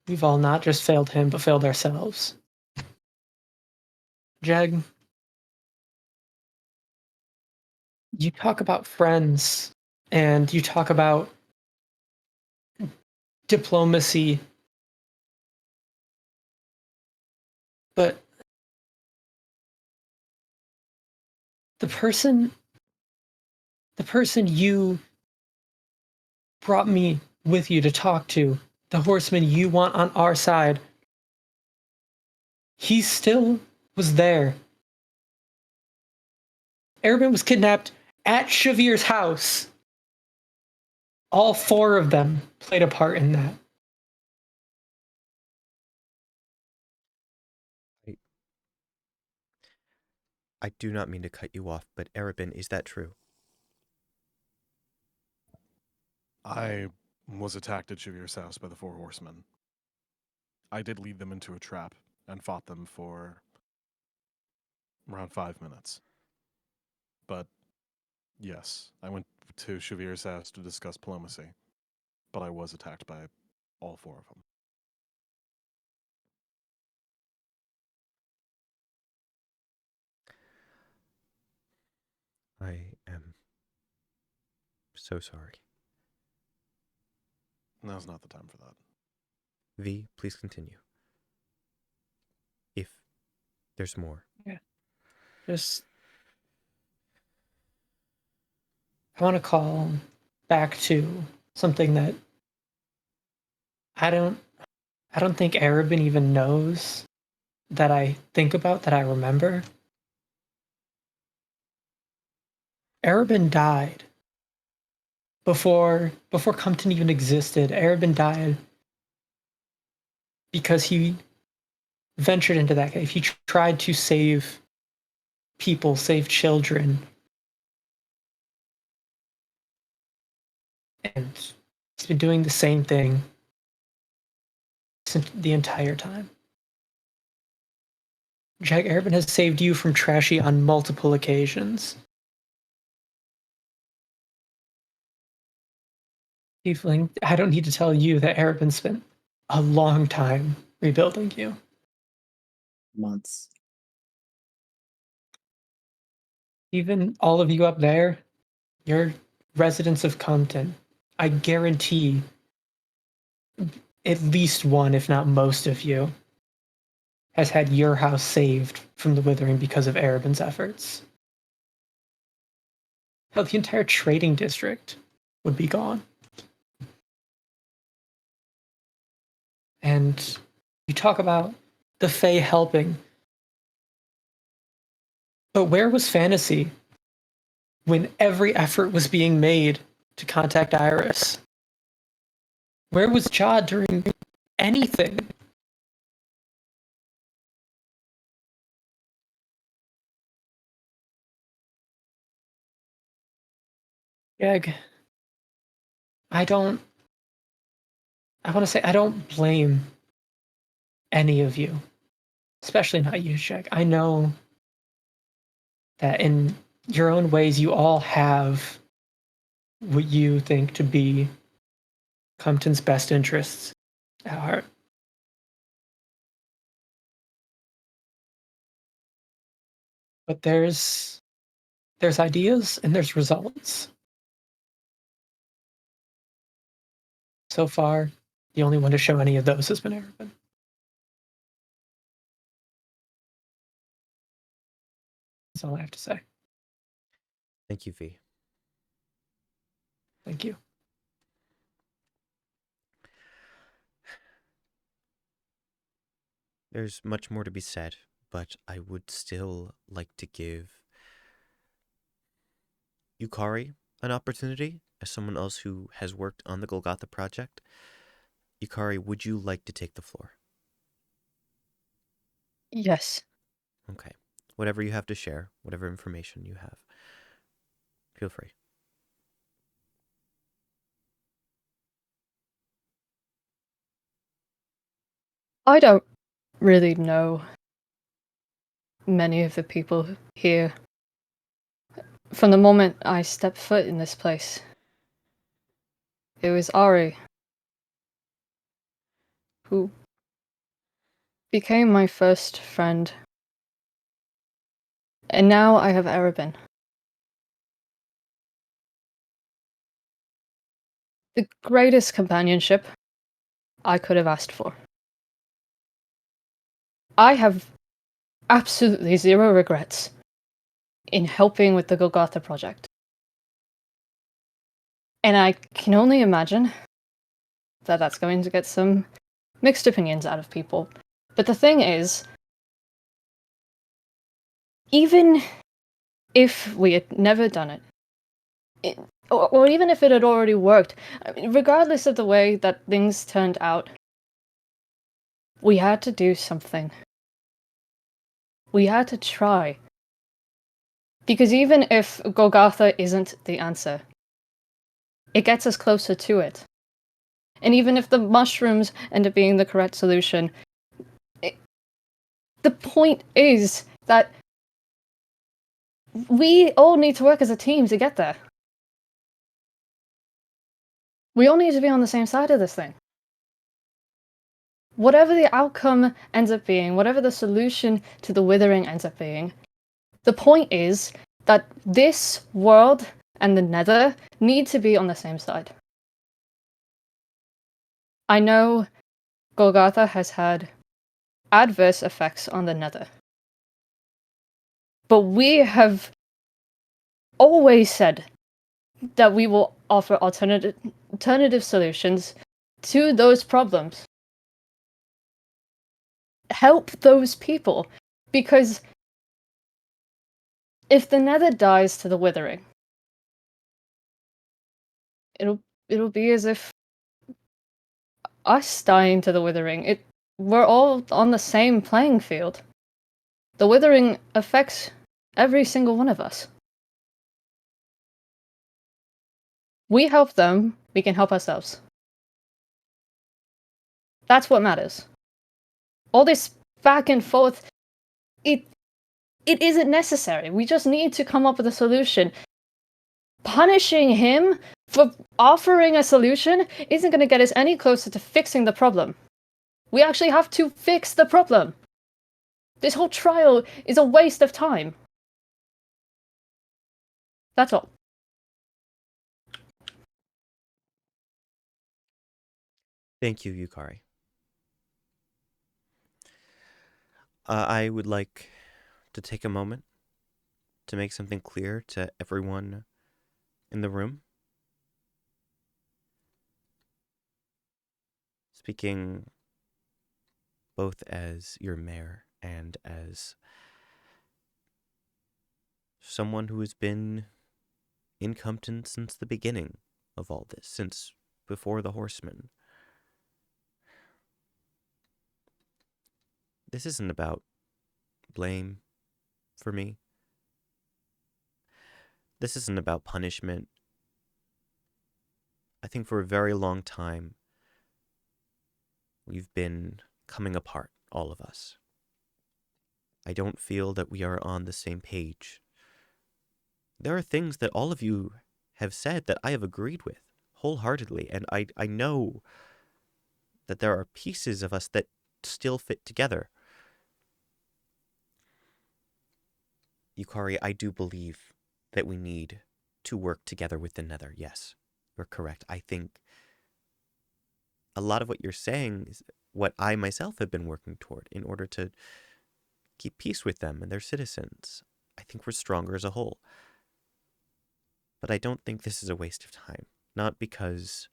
not just failed him, but failed ourselves. Jag, you talk about friends and you talk about diplomacy, but the person you brought me with you to talk to, the horseman you want on our side, he still was there. Arabin was kidnapped at Shavir's house. All 4 of them played a part in that. I do not mean to cut you off, but Arabin, is that true? I was attacked at Shavir's house by the 4 horsemen. I did lead them into a trap and fought them for around 5 minutes. But yes, I went to Shavir's house to discuss diplomacy, but I was attacked by all 4 of them. I am so sorry. Now's not the time for that. V, please continue. If there's more. Yeah. Just I want to call back to something that I don't think Arabin even knows that I think about, that I remember. Arabin died before Cumton even existed. Arabin died because he ventured into that cave. He tried to save people, save children. And he's been doing the same thing since the entire time. Jack Arabin has saved you from Trashy on multiple occasions. Tiefling, I don't need to tell you that Arabin spent a long time rebuilding you. Months. Even all of you up there, you're residents of Compton. I guarantee at least one, if not most of you, has had your house saved from the withering because of Arabin's efforts. Hell, the entire trading district would be gone. And you talk about the Fae helping. But where was Fantasy when every effort was being made to contact Iris? Where was Jod during anything? Jag, I want to say I don't blame any of you, especially not you, Jag. I know that in your own ways, you all have what you think to be Compton's best interests at heart. But there's ideas and there's results. So far, the only one to show any of those has been Arabin. That's all I have to say. Thank you, V. Thank you. There's much more to be said, but I would still like to give Yukari an opportunity as someone else who has worked on the Golgotha project. Yukari, would you like to take the floor? Yes. Okay. Whatever you have to share, whatever information you have, feel free. I don't really know many of the people here. From the moment I stepped foot in this place, it was Ari who became my first friend. And now I have Erebin. The greatest companionship I could have asked for. I have absolutely zero regrets in helping with the Golgotha project. And I can only imagine that that's going to get some mixed opinions out of people. But the thing is, even if we had never done it, or even if it had already worked, regardless of the way that things turned out, we had to do something. We had to try. Because even if Golgotha isn't the answer, it gets us closer to it. And even if the mushrooms end up being the correct solution, the point is that we all need to work as a team to get there. We all need to be on the same side of this thing. Whatever the outcome ends up being, whatever the solution to the withering ends up being, the point is that this world and the Nether need to be on the same side. I know Golgotha has had adverse effects on the Nether, but we have always said that we will offer alternative solutions to those problems. Help those people, because if the Nether dies to the withering, it'll be as if us dying to the withering. We're all on the same playing field. The withering affects every single one of us. We help them, we can help ourselves. That's what matters. All this back and forth, it isn't necessary. We just need to come up with a solution. Punishing him for offering a solution isn't going to get us any closer to fixing the problem. We actually have to fix the problem. This whole trial is a waste of time. That's all. Thank you, Yukari. I would like to take a moment to make something clear to everyone in the room. Speaking both as your mayor and as someone who has been in Cumton since the beginning of all this, since before the Horsemen. This isn't about blame for me. This isn't about punishment. I think for a very long time, we've been coming apart, all of us. I don't feel that we are on the same page. There are things that all of you have said that I have agreed with wholeheartedly, and I know that there are pieces of us that still fit together. Yukari, I do believe that we need to work together with the Nether. Yes, you're correct. I think a lot of what you're saying is what I myself have been working toward in order to keep peace with them and their citizens. I think we're stronger as a whole. But I don't think this is a waste of time. Not because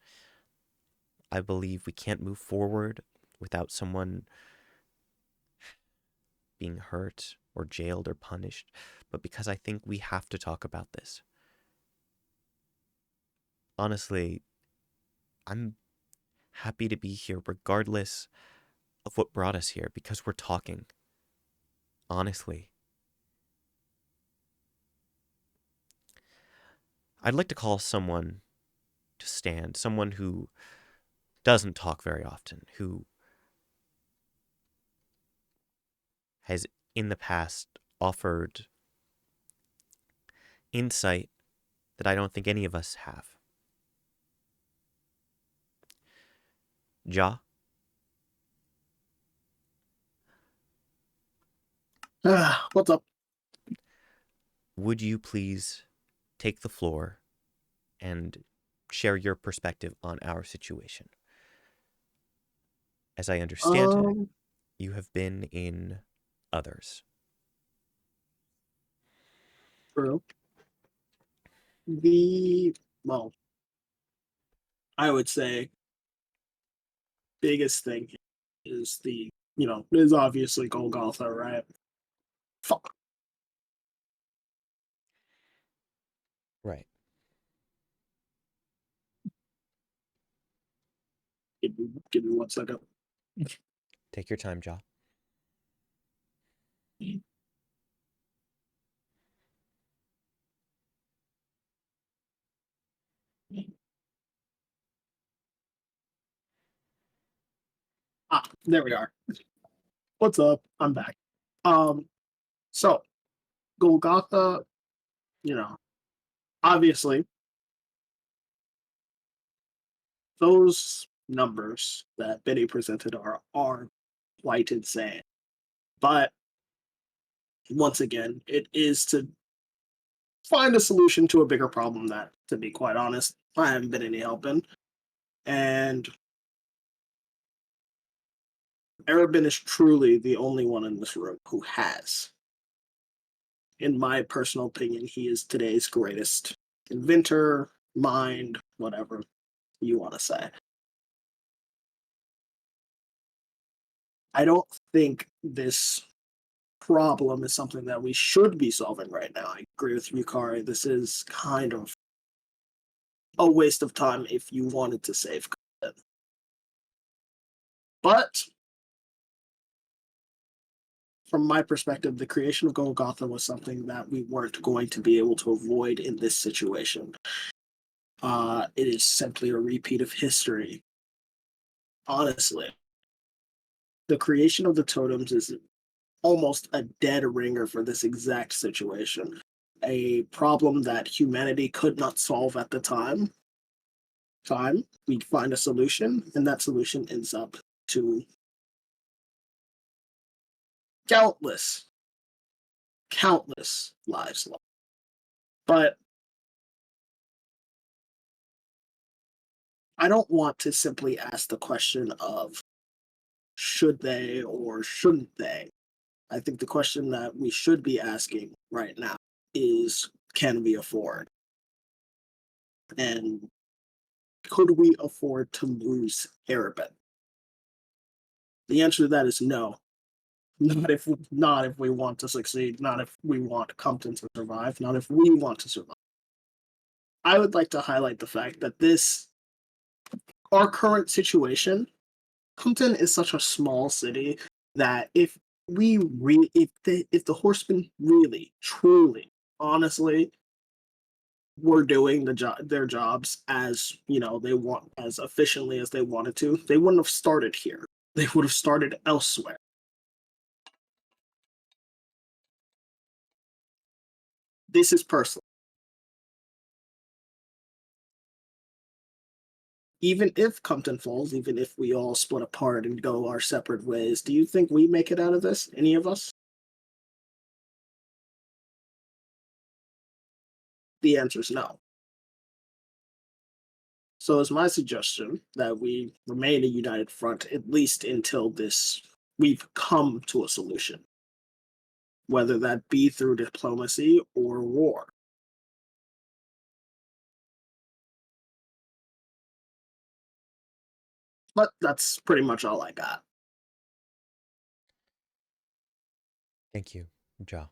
I believe we can't move forward without someone being hurt or jailed or punished, but because I think we have to talk about this. Honestly, I'm happy to be here regardless of what brought us here because we're talking. Honestly. I'd like to call someone to stand, someone who doesn't talk very often, who has in the past offered insight that I don't think any of us have. Ja, What's up? would you please take the floor and share your perspective on our situation? As I understand it, you have been in others. True. Well, I would say biggest thing is is obviously Golgotha, right? Fuck. Right. Give me 1 second. Take your time, Ja. There we are. What's up? I'm back. So Golgotha, obviously those numbers that Benny presented are quite insane. But once again, it is to find a solution to a bigger problem that, to be quite honest, I haven't been any help in. And Arabin is truly the only one in this room who has. In my personal opinion, he is today's greatest inventor, mind, whatever you want to say. I don't think this problem is something that we should be solving right now. I agree with you, Kari. This is kind of a waste of time if you wanted to save it. But from my perspective, the creation of Golgotha was something that we weren't going to be able to avoid in this situation. It is simply a repeat of history. Honestly, the creation of the totems is almost a dead ringer for this exact situation. A problem that humanity could not solve at the time. We find a solution, and that solution ends up to countless lives lost. But I don't want to simply ask the question of should they or shouldn't they. I think the question that we should be asking right now is can we afford? And could we afford to lose Arabin? The answer to that is no. Not if we want to succeed, not if we want Cumton to survive, not if we want to survive. I would like to highlight the fact that our current situation, Cumton is such a small city that if the horsemen really, truly, honestly were doing their jobs as they want as efficiently as they wanted to, they wouldn't have started here. They would have started elsewhere. This is personal. Even if Compton falls, even if we all split apart and go our separate ways, do you think we make it out of this? Any of us? The answer is no. So it's my suggestion that we remain a united front, at least until we've come to a solution. whether that be through diplomacy or war. But that's pretty much all I got. Thank you, Ja.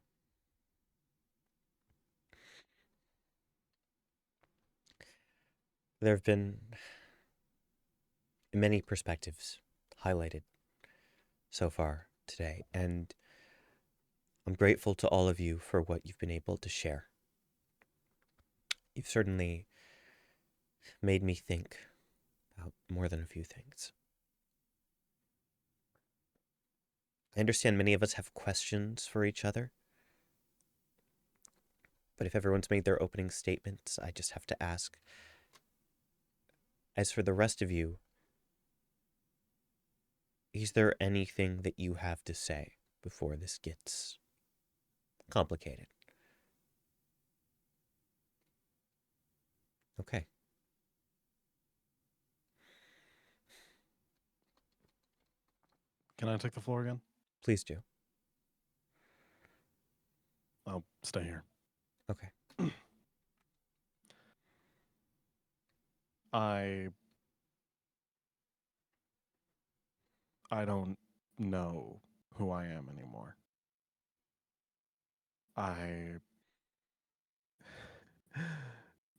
There have been many perspectives highlighted so far today, and I'm grateful to all of you for what you've been able to share. You've certainly made me think about more than a few things. I understand many of us have questions for each other, but if everyone's made their opening statements, I just have to ask, as for the rest of you, is there anything that you have to say before this gets complicated? Okay. Can I take the floor again? Please do. I'll stay here. Okay. I don't know who I am anymore.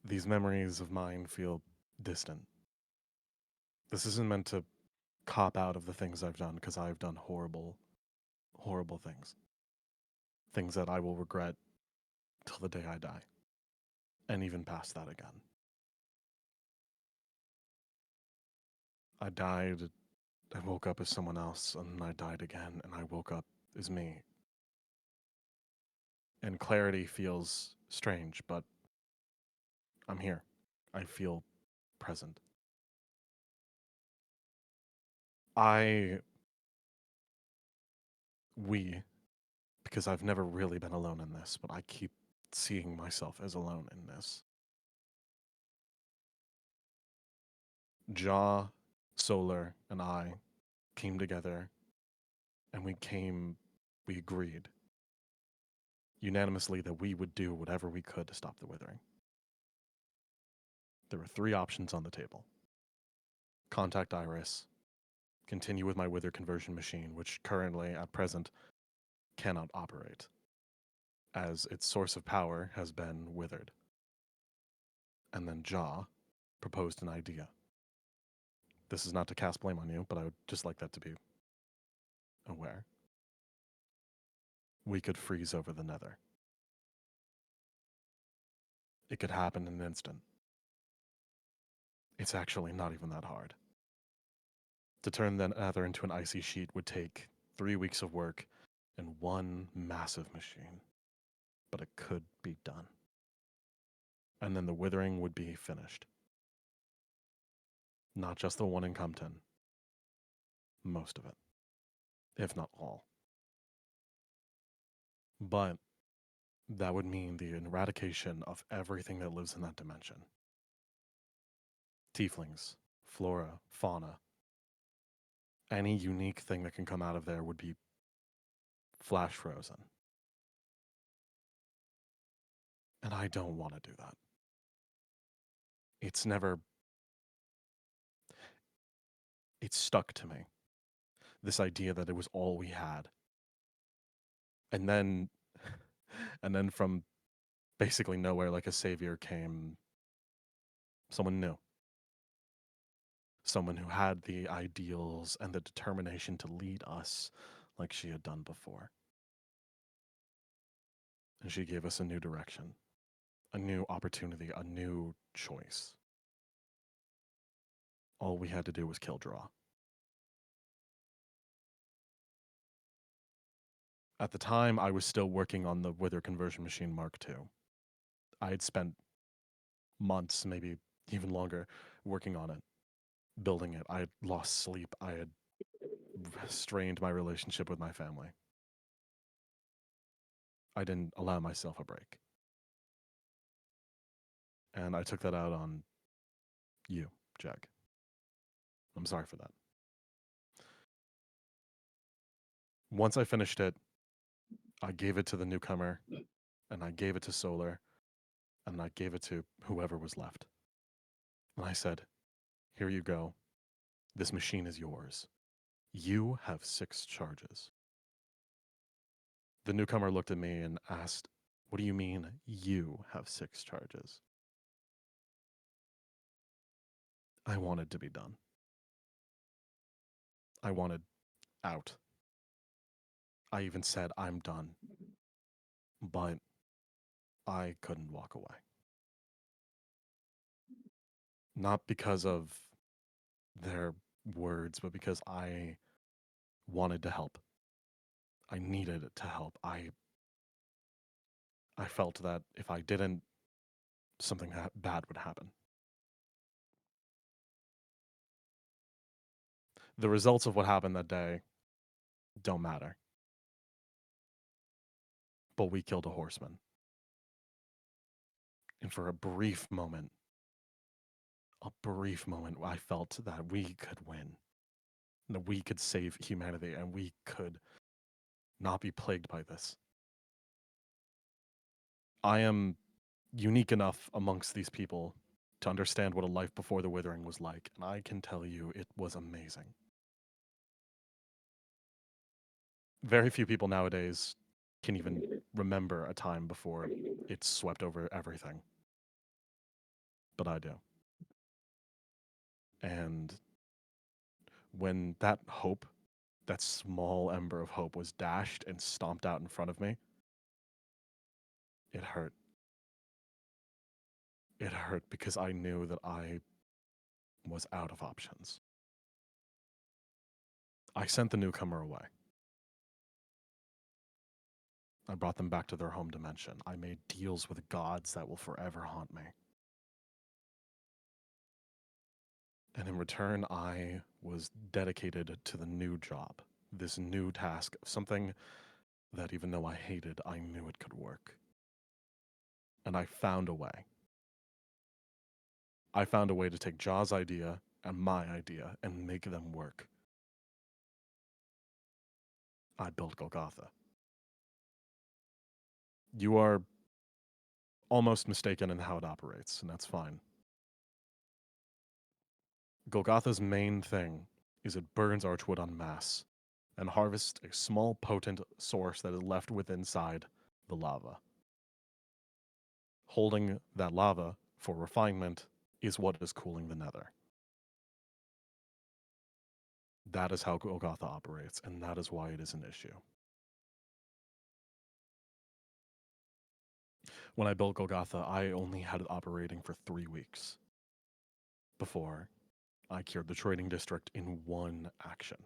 These memories of mine feel distant. This isn't meant to cop out of the things I've done, because I've done horrible, horrible things. Things that I will regret till the day I die. And even past that again. I died, I woke up as someone else, and I died again, and I woke up as me. And clarity feels strange, but I'm here. I feel present. We, because I've never really been alone in this, but I keep seeing myself as alone in this. Jaw, Solar, and I came together, and we agreed unanimously that we would do whatever we could to stop the withering. There were 3 options on the table. Contact Iris, continue with my wither conversion machine, which currently, at present, cannot operate, as its source of power has been withered. And then Jaw proposed an idea. This is not to cast blame on you, but I would just like that to be aware. We could freeze over the nether. It could happen in an instant. It's actually not even that hard. To turn the nether into an icy sheet would take 3 weeks of work and 1 massive machine. But it could be done. And then the withering would be finished. Not just the one in Cumton. Most of it. If not all. But that would mean the eradication of everything that lives in that dimension. Tieflings, flora, fauna. Any unique thing that can come out of there would be flash frozen. And I don't want to do that. It's stuck to me. This idea that it was all we had. And then from basically nowhere, like a savior, came someone new. Someone who had the ideals and the determination to lead us like she had done before. And she gave us a new direction, a new opportunity, a new choice. All we had to do was kill Draw. At the time, I was still working on the Wither Conversion Machine Mark II. I had spent months, maybe even longer, working on it, building it. I had lost sleep. I had strained my relationship with my family. I didn't allow myself a break. And I took that out on you, Jag. I'm sorry for that. Once I finished it, I gave it to the newcomer, and I gave it to Solar, and I gave it to whoever was left. And I said, here you go. This machine is yours. You have 6 charges. The newcomer looked at me and asked, what do you mean you have 6 charges? I wanted to be done. I wanted out. I even said, I'm done. But I couldn't walk away. Not because of their words, but because I wanted to help. I needed to help. I felt that if I didn't, something bad would happen. The results of what happened that day don't matter. But we killed a horseman. And for a brief moment, I felt that we could win. That we could save humanity and we could not be plagued by this. I am unique enough amongst these people to understand what a life before the Withering was like, and I can tell you it was amazing. Very few people nowadays can even remember a time before it swept over everything. But I do. And when that hope, that small ember of hope, was dashed and stomped out in front of me, it hurt. It hurt because I knew that I was out of options. I sent the newcomer away. I brought them back to their home dimension. I made deals with gods that will forever haunt me. And in return, I was dedicated to the new job, this new task, something that even though I hated, I knew it could work. And I found a way. I found a way to take Jaw's idea and my idea and make them work. I built Golgotha. You are almost mistaken in how it operates, and that's fine. Golgotha's main thing is it burns archwood en masse and harvests a small potent source that is left within inside the lava. Holding that lava for refinement is what is cooling the nether. That is how Golgotha operates, and that is why it is an issue. When I built Golgotha, I only had it operating for 3 weeks before I cured the trading district in one action.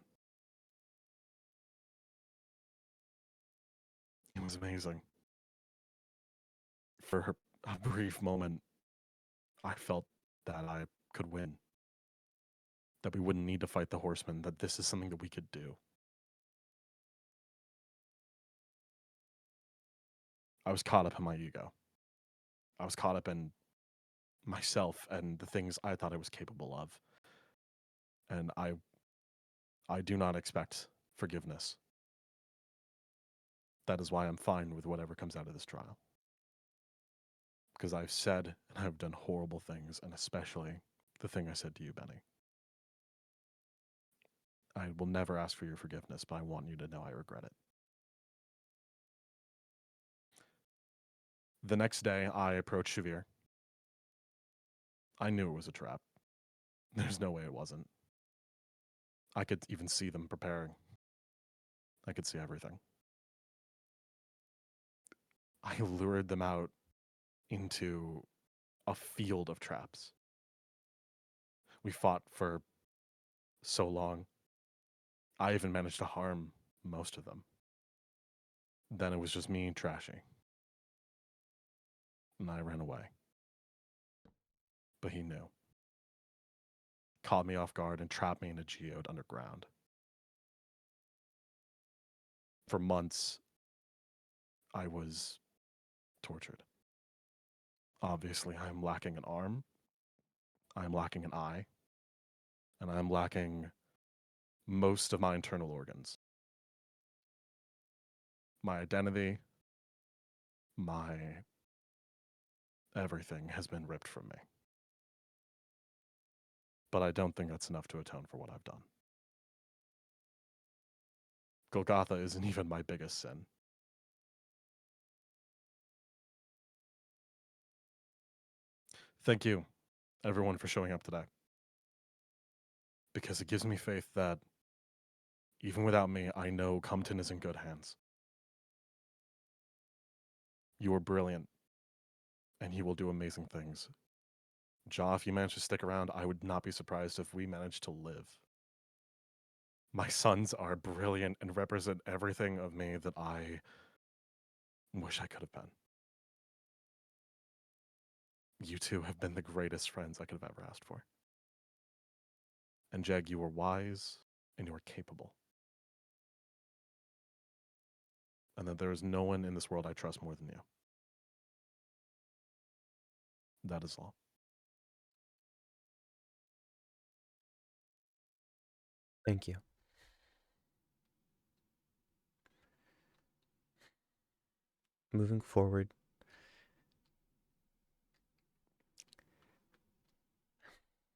It was amazing. For a brief moment, I felt that I could win. That we wouldn't need to fight the horsemen, that this is something that we could do. I was caught up in my ego. I was caught up in myself and the things I thought I was capable of. And I do not expect forgiveness. That is why I'm fine with whatever comes out of this trial. Because I've said and I've done horrible things, and especially the thing I said to you, Benny. I will never ask for your forgiveness, but I want you to know I regret it. The next day, I approached Shavir. I knew it was a trap. There's no way it wasn't. I could even see them preparing. I could see everything. I lured them out into a field of traps. We fought for so long. I even managed to harm most of them. Then it was just me and Trashy. And I ran away. But he knew. Caught me off guard and trapped me in a geode underground. For months, I was tortured. Obviously, I am lacking an arm. I am lacking an eye. And I am lacking most of my internal organs. my identity, my everything has been ripped from me. But I don't think that's enough to atone for what I've done. Golgotha isn't even my biggest sin. Thank you, everyone, for showing up today. Because it gives me faith that even without me, I know Cumton is in good hands. You are brilliant, and he will do amazing things. Ja, if you manage to stick around, I would not be surprised if we manage to live. My sons are brilliant and represent everything of me that I wish I could have been. You two have been the greatest friends I could have ever asked for. And Jeg, you are wise and you are capable. And that there is no one in this world I trust more than you. That is all. Thank you. Moving forward,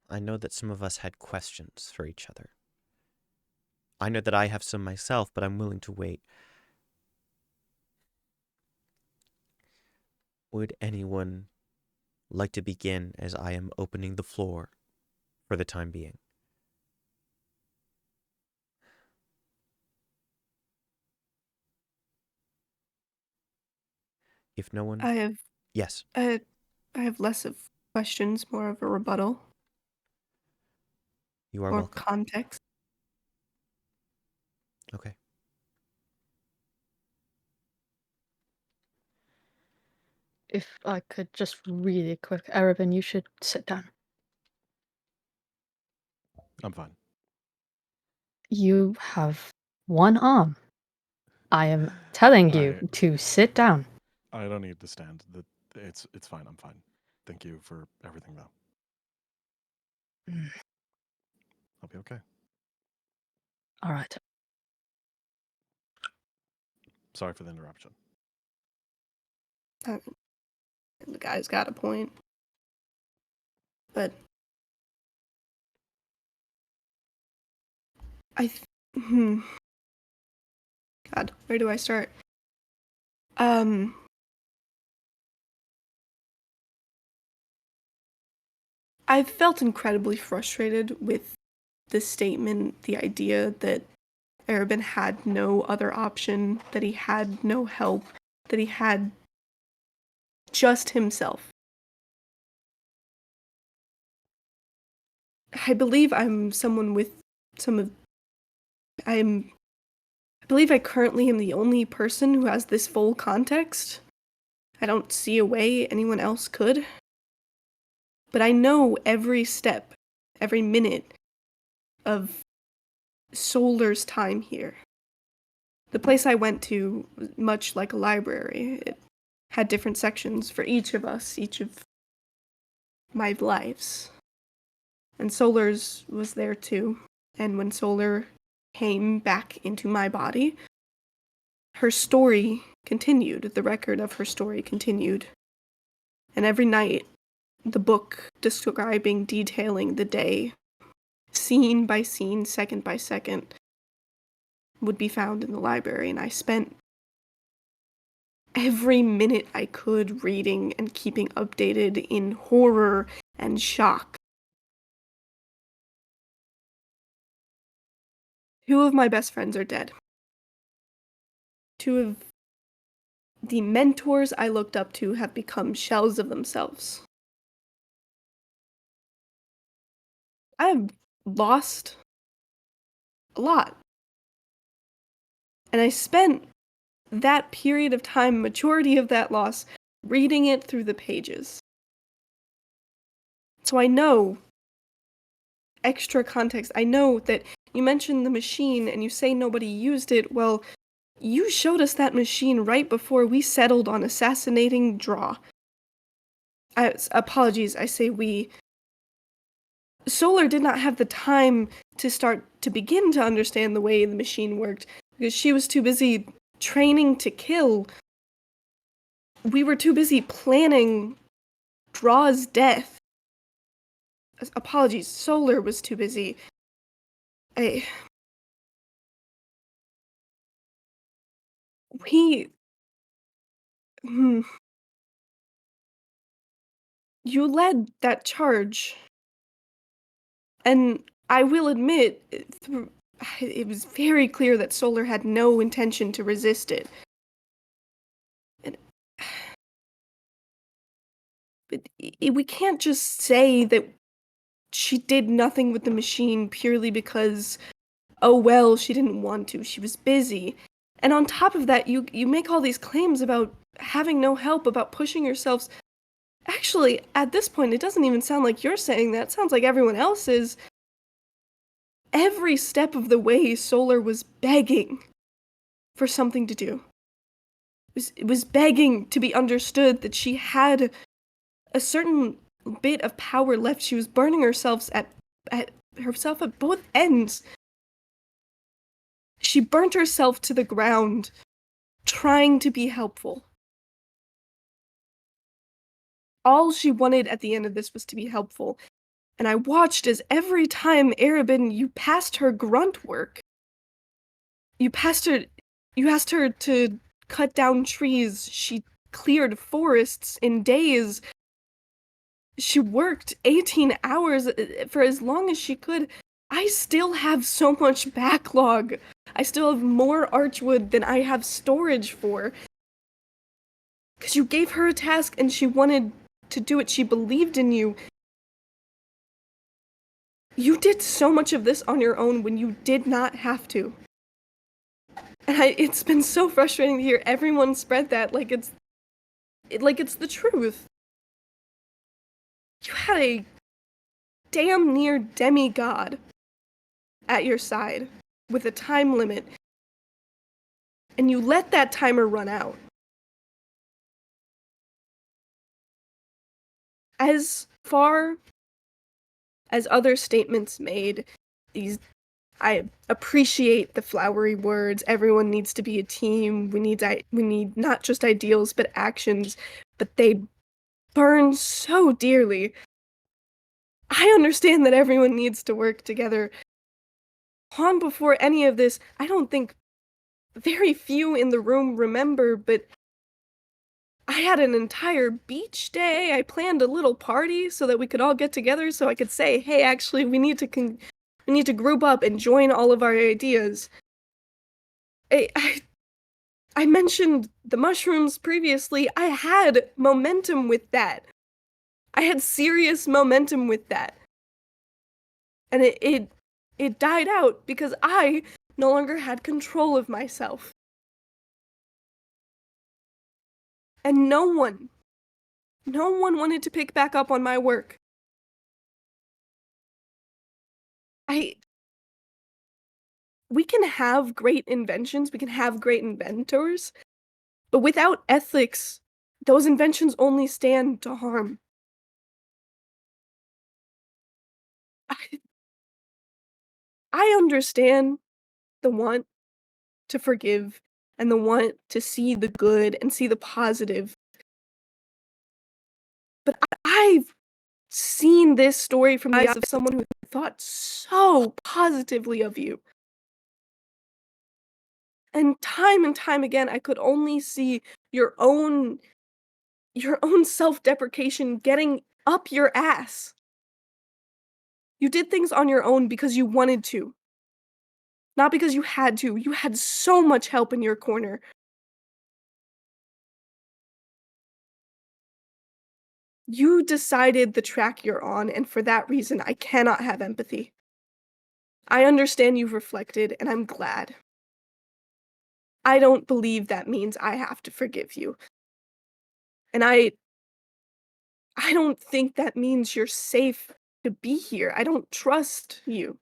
I know that some of us had questions for each other. I know that I have some myself, but I'm willing to wait. Would anyone like to begin as I am opening the floor for the time being? If no one... Yes. I have less of questions, more of a rebuttal. You are or welcome. context. Okay. If I could just really quick, Arabin, you should sit down. I'm fine. You have one arm. I am telling you to sit down. I don't need to stand. It's fine. I'm fine. Thank you for everything, though. I'll be okay. All right. Sorry for the interruption. The guy's got a point. But God, where do I start? I felt incredibly frustrated with the statement, the idea that Arabin had no other option, that he had no help, that he had just himself. I believe I'm someone with I believe I currently am the only person who has this full context. I don't see a way anyone else could. But I know every step, every minute of Solar's time here. The place I went to, much like a library, it had different sections for each of us, each of my lives. And Solar's was there too. And when Solar came back into my body, her story continued. The record of her story continued. And every night, the book describing, detailing the day, scene by scene, second by second, would be found in the library, and I spent every minute I could reading and keeping updated in horror and shock. Two of my best friends are dead. Two of the mentors I looked up to have become shells of themselves. I've lost a lot. And I spent that period of time, majority of that loss, reading it through the pages. So I know extra context. I know that you mentioned the machine and you say nobody used it. Well, you showed us that machine right before we settled on assassinating Draw. Apologies, I say we. Solar did not have the time to begin to understand the way the machine worked because she was too busy training to kill. We were too busy planning Draw's death. Apologies, Solar was too busy. You led that charge. And I will admit, it was very clear that Solar had no intention to resist it. But we can't just say that she did nothing with the machine purely because, oh well, she didn't want to, she was busy. And on top of that, you make all these claims about having no help, about pushing yourselves. Actually, at this point, it doesn't even sound like you're saying that. It sounds like everyone else is. Every step of the way, Solar was begging for something to do. It was begging to be understood that she had a certain bit of power left. She was burning herself at both ends. She burnt herself to the ground, trying to be helpful. All she wanted at the end of this was to be helpful. And I watched as every time, Arabin, you passed her grunt work. You asked her to cut down trees. She cleared forests in days. She worked 18 hours for as long as she could. I still have so much backlog. I still have more archwood than I have storage for. Because you gave her a task and she wanted to do it. She believed in you. You did so much of this on your own when you did not have to. And it's been so frustrating to hear everyone spread that like it's the truth. You had a damn near demigod at your side with a time limit, and you let that timer run out. As far as other statements made, I appreciate the flowery words. Everyone needs to be a team. We need not just ideals but actions, but they burn so dearly. I understand that everyone needs to work together. Long before any of this, I don't think very few in the room remember, but I had an entire beach day. I planned a little party so that we could all get together so I could say, hey, actually, we need to group up and join all of our ideas. I mentioned the mushrooms previously. I had momentum with that. I had serious momentum with that. And it died out because I no longer had control of myself. And no one wanted to pick back up on my work. We can have great inventions, we can have great inventors, but without ethics, those inventions only stand to harm. I understand the want to forgive and the want to see the good and see the positive. But I've seen this story from the eyes of someone who thought so positively of you. And time again, I could only see your own self-deprecation getting up your ass. You did things on your own because you wanted to. Not because you had to. You had so much help in your corner. You decided the track you're on, and for that reason, I cannot have empathy. I understand you've reflected, and I'm glad. I don't believe that means I have to forgive you. And I don't think that means you're safe to be here. I don't trust you.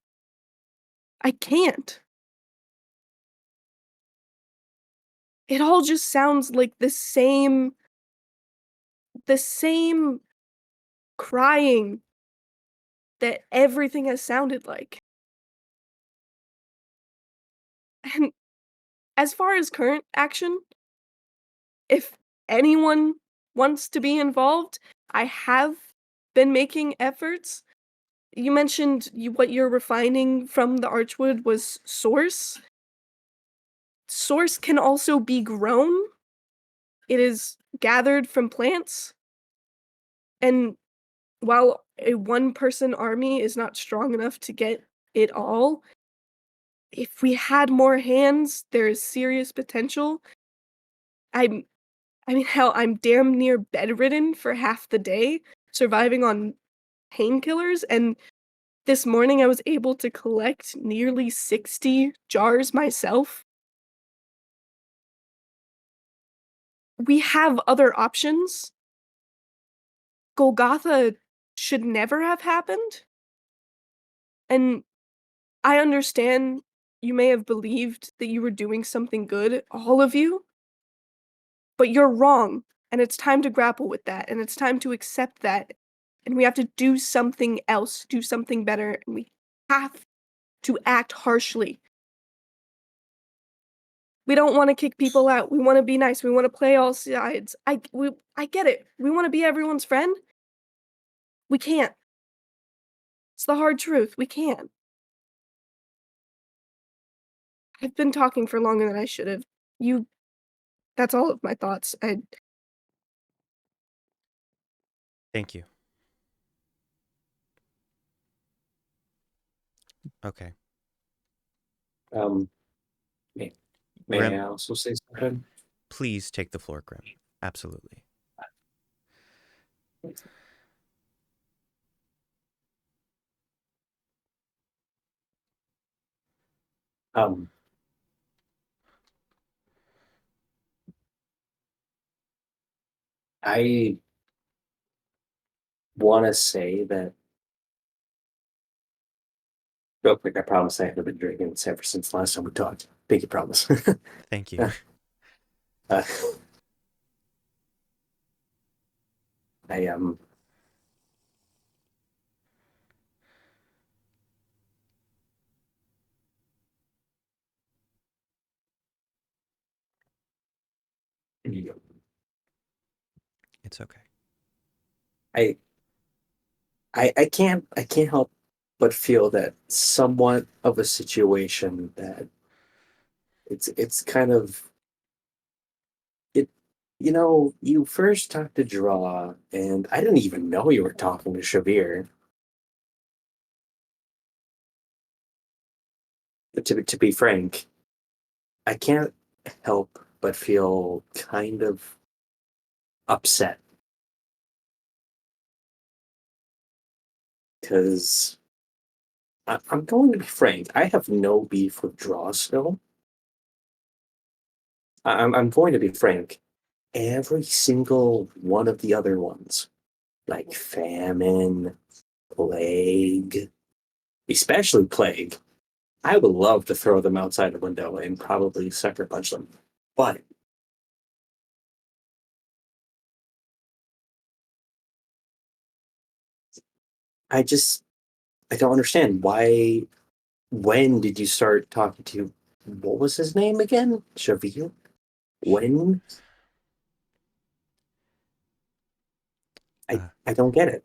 I can't. It all just sounds like the same crying that everything has sounded like. And as far as current action, if anyone wants to be involved, I have been making efforts. You mentioned what you're refining from the Archwood was source. Source can also be grown. It is gathered from plants. And while a one-person army is not strong enough to get it all, if we had more hands, there is serious potential. I mean, hell, I'm damn near bedridden for half the day, surviving on painkillers, and this morning I was able to collect nearly 60 jars myself. We have other options. Golgotha should never have happened. And I understand you may have believed that you were doing something good, all of you, but you're wrong. And it's time to grapple with that. And it's time to accept that. And we have to do something else, do something better. And we have to act harshly. We don't want to kick people out. We want to be nice. We want to play all sides. I get it. We want to be everyone's friend. We can't. It's the hard truth. We can't. I've been talking for longer than I should have. That's all of my thoughts. Thank you. Okay. May Grim, I also say something? please take the floor, Grim. Absolutely. Um, I want to say that real quick. I promise I haven't been drinking ever since last time we talked. Pinky promise. Thank you. uh, I It's okay. I I can't help but feel that somewhat of a situation that it's kind of it. You first talked to Draw, and I didn't even know you were talking to Shavir. But to be frank, I can't help but feel kind of upset because I'm going to be frank. I have no beef with Draw still. I'm going to be frank. Every single one of the other ones, like famine, plague, especially plague, I would love to throw them outside the window and probably sucker punch them. But I just I don't understand why. When did you start talking to what was his name again? Shavir? When? Uh, I don't get it.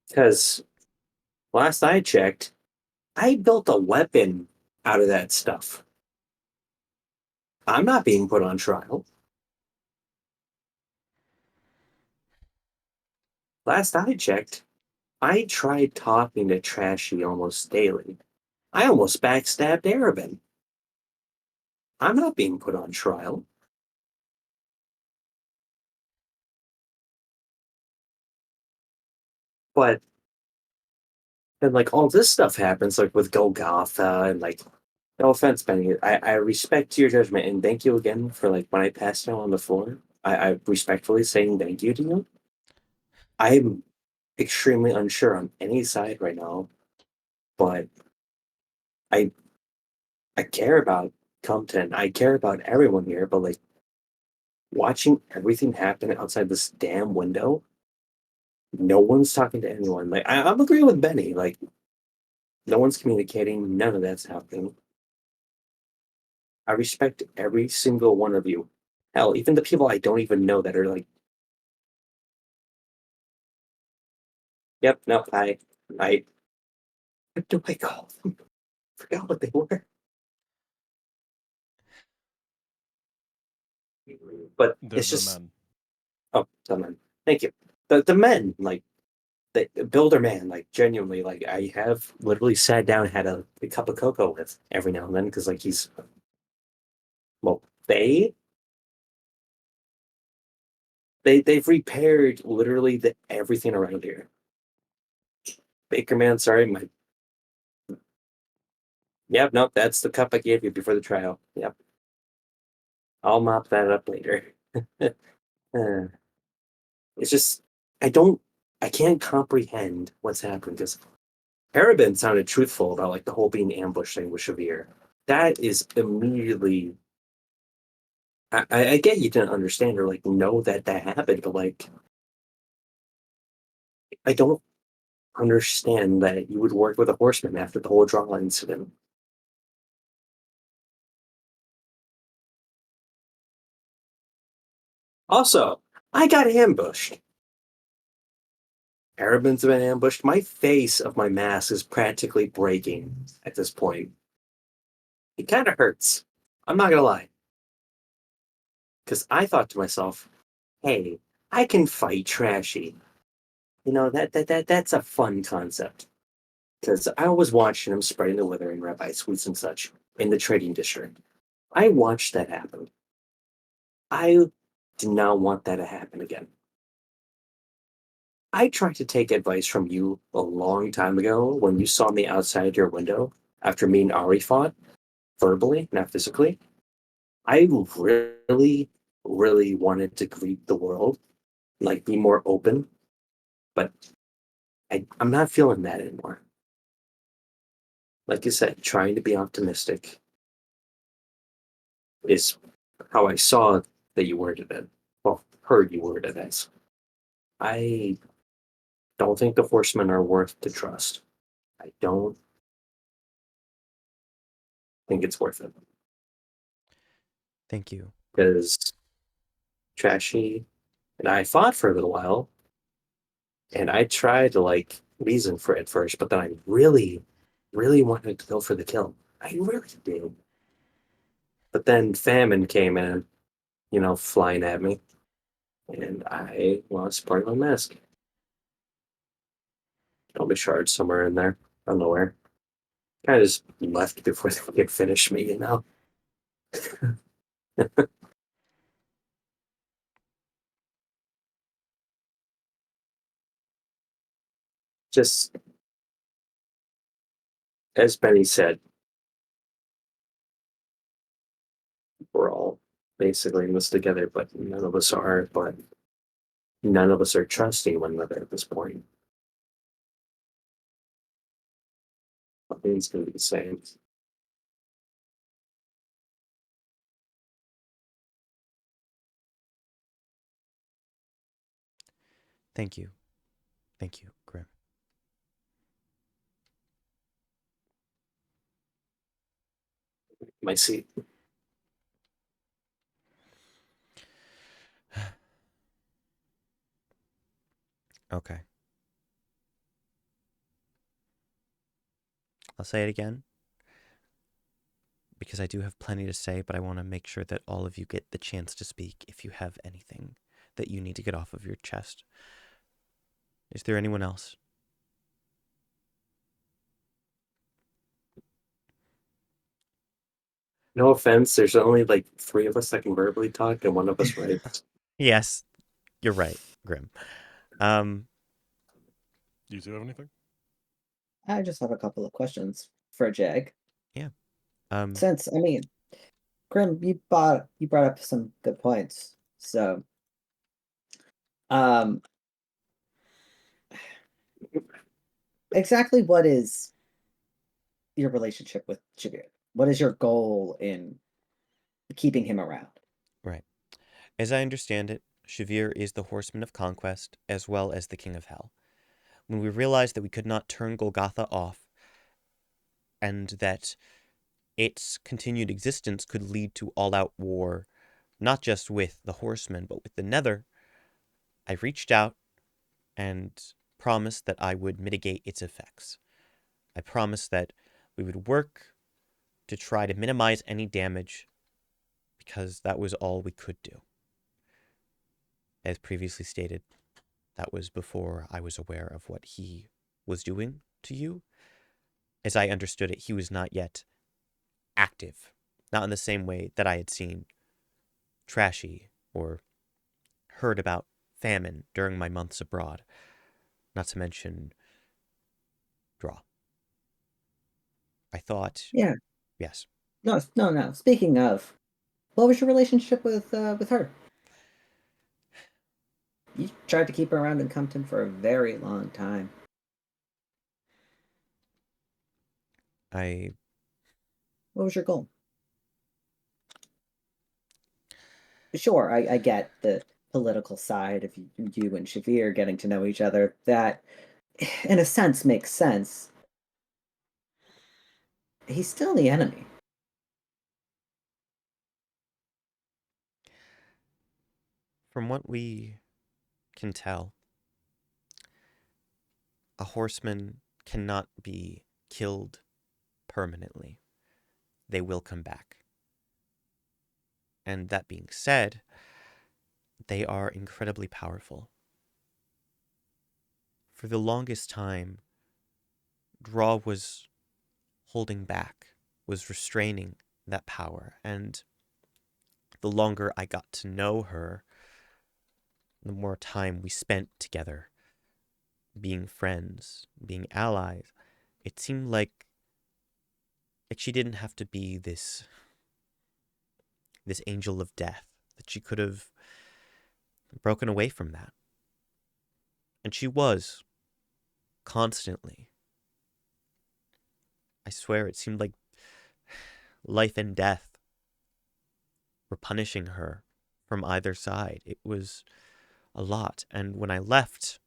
Because last I checked, I built a weapon out of that stuff. I'm not being put on trial. Last I checked, I tried talking to Trashy almost daily. I almost backstabbed Arabin. I'm not being put on trial. But then, like, all this stuff happens, like, with Golgotha, and, like, no offense, Benny. I respect your judgment, and thank you again for, like, when I passed out on the floor. I respectfully saying thank you to you. I'm extremely unsure on any side right now, but I I care about Cumton. I care about everyone here, but like watching everything happen outside this damn window, no one's talking to anyone. Like I'm agreeing with Benny. Like No one's communicating. None of that's happening. I respect every single one of you. Hell, even the people I don't even know that are like, yep, no, what do I call them? Forgot what they were. But They're it's the just, men. oh, the men. Thank you. The men, like, the builder man, like, genuinely, like, I have literally sat down and had a cup of cocoa with every now and then because, like, well, they've repaired literally everything around here. Baker man, sorry, yep, nope, that's the cup I gave you before the trial. Yep. I'll mop that up later. Uh, it's just I can't comprehend what's happened because Parabin sounded truthful about like the whole being ambushed thing with Shavir. That is immediately I get you didn't understand or like know that happened, but like I don't understand that you would work with a horseman after the whole draw incident. Also, I got ambushed. Arabin's been ambushed. My face of my mask is practically breaking at this point. It kind of hurts. I'm not gonna lie. Because I thought to myself, hey, I can fight Trashy. You know, that's a fun concept. Because I was watching him spreading the withering rabbi sweets and such in the trading district. I watched that happen. I did not want that to happen again. I tried to take advice from you a long time ago when you saw me outside your window after me and Ari fought, verbally, not physically. I really, really wanted to greet the world, like be more open, but I'm not feeling that anymore. Like you said, trying to be optimistic is how I saw that you worded it. Well, heard you worded it as. I don't think the horsemen are worth to trust. I don't think it's worth it. Thank you. Because Trashy and I fought for a little while, and I tried to like reason for it first, but then I really, really wanted to go for the kill. I really did. But then famine came in, flying at me, and I lost part of my mask. Probably shard somewhere in there. I don't know where. Kind of just left before they could finish me. Just as Benny said, we're all basically in this together, but none of us are. But none of us are trusting one another at this point. Nothing's going to be the same. Thank you. Thank you, Grim. My seat. Okay. I'll say it again because I do have plenty to say, but I want to make sure that all of you get the chance to speak if you have anything that you need to get off of your chest. Is there anyone else? No offense, there's only like 3 of us that can verbally talk, and one of us writes. Yes, you're right, Grim. You two have anything? I just have a couple of questions for Jag. Yeah. Since Grim, you brought up some good points. So, um, exactly what is your relationship with Javier? What is your goal in keeping him around? Right. As I understand it, Shavir is the horseman of conquest as well as the king of hell. When we realized that we could not turn Golgotha off, and that its continued existence could lead to all-out war, not just with the Horsemen, but with the Nether, I reached out and promised that I would mitigate its effects. I promised that we would work to try to minimize any damage, because that was all we could do. As previously stated, that was before I was aware of what he was doing to you. As I understood it, he was not yet active, not in the same way that I had seen Trashy or heard about famine during my months abroad, not to mention Draw. I thought, Yeah. yes, No. Speaking of, what was your relationship with her? You tried to keep her around in Cumton for a very long time. I What was your goal? Sure, I get the political side of you and Shavir getting to know each other. That, in a sense, makes sense. He's still the enemy. from what we can tell, a horseman cannot be killed permanently. They will come back. And that being said, they are incredibly powerful. For the longest time, Draw was holding back, was restraining that power, and the longer I got to know her, the more time we spent together, being friends, being allies, it seemed like she didn't have to be this angel of death, that she could have broken away from that. And she was, constantly. I swear it seemed like life and death were punishing her from either side. It was a lot. And when I left,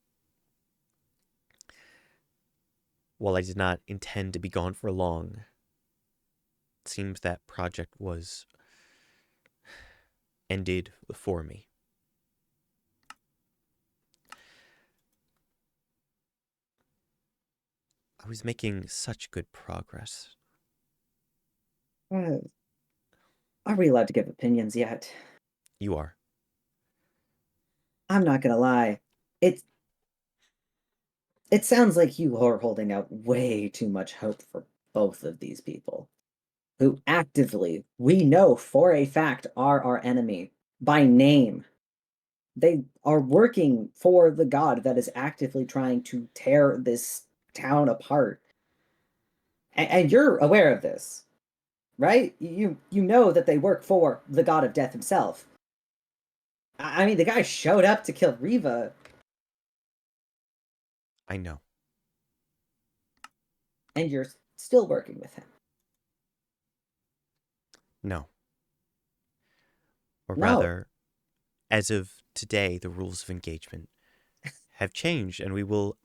while I did not intend to be gone for long, it seems that project was ended for me. I was making such good progress. Are we allowed to give opinions yet? You are. I'm not gonna lie. It sounds like you are holding out way too much hope for both of these people, who actively, we know for a fact, are our enemy by name. They are working for the god that is actively trying to tear this town apart. And you're aware of this, right? You know that they work for the god of death himself. I mean, the guy showed up to kill Riva. I know. And you're still working with him. No. Or No. rather, as of today, the rules of engagement have changed, and we will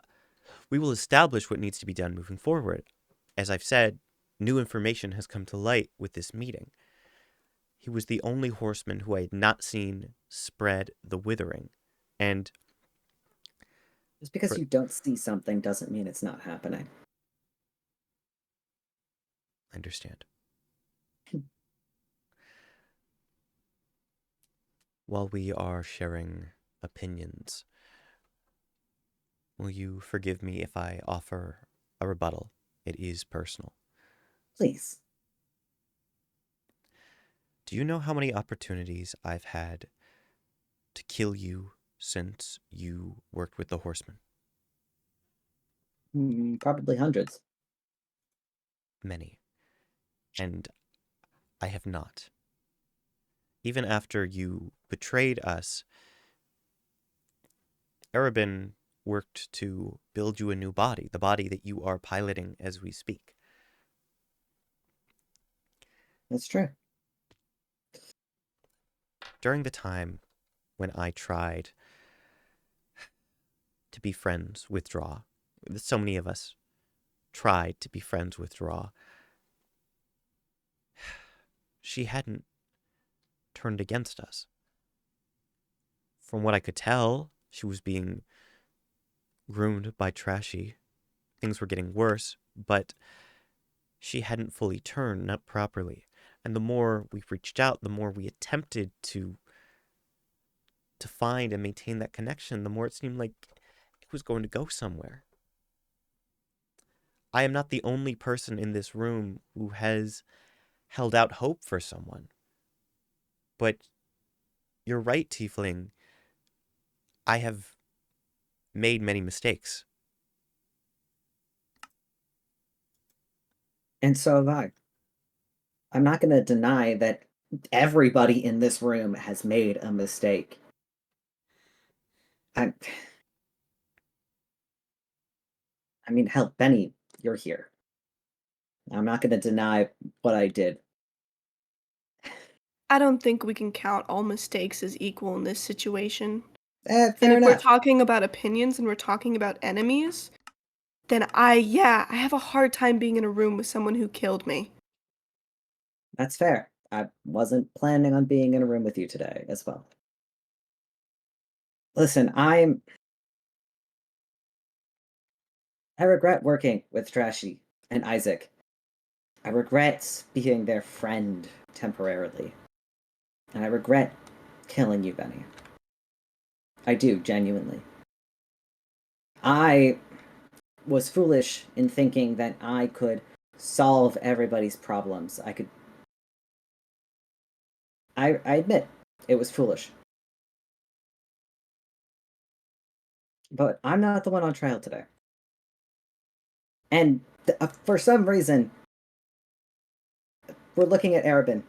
establish what needs to be done moving forward. As I've said, new information has come to light with this meeting. He was the only horseman who I had not seen spread the withering. And Just because you don't see something doesn't mean it's not happening. I understand. While we are sharing opinions, will you forgive me if I offer a rebuttal? It is personal. Please. Do you know how many opportunities I've had to kill you since you worked with the Horsemen? Probably hundreds. Many. And I have not. Even after you betrayed us, Erebin worked to build you a new body, the body that you are piloting as we speak. That's true. During the time when I tried to be friends with Draw, so many of us tried to be friends with Draw, she hadn't turned against us. From what I could tell, she was being groomed by Trashy. Things were getting worse, but she hadn't fully turned, not properly. And the more we reached out, the more we attempted to find and maintain that connection, the more it seemed like it was going to go somewhere. I am not the only person in this room who has held out hope for someone. But you're right, Tiefling. I have made many mistakes. And so have I. I'm not going to deny that everybody in this room has made a mistake. I mean, hell, Benny, you're here. I'm not going to deny what I did. I don't think we can count all mistakes as equal in this situation. Fair And if we're enough. talking about opinions and we're talking about enemies, then I have a hard time being in a room with someone who killed me. That's fair. I wasn't planning on being in a room with you today as well. Listen, I regret working with Trashy and Isaac. I regret being their friend temporarily. And I regret killing you, Benny. I do, genuinely. I was foolish in thinking that I could solve everybody's problems. I admit, it was foolish. But I'm not the one on trial today. And for some reason, we're looking at Arabin.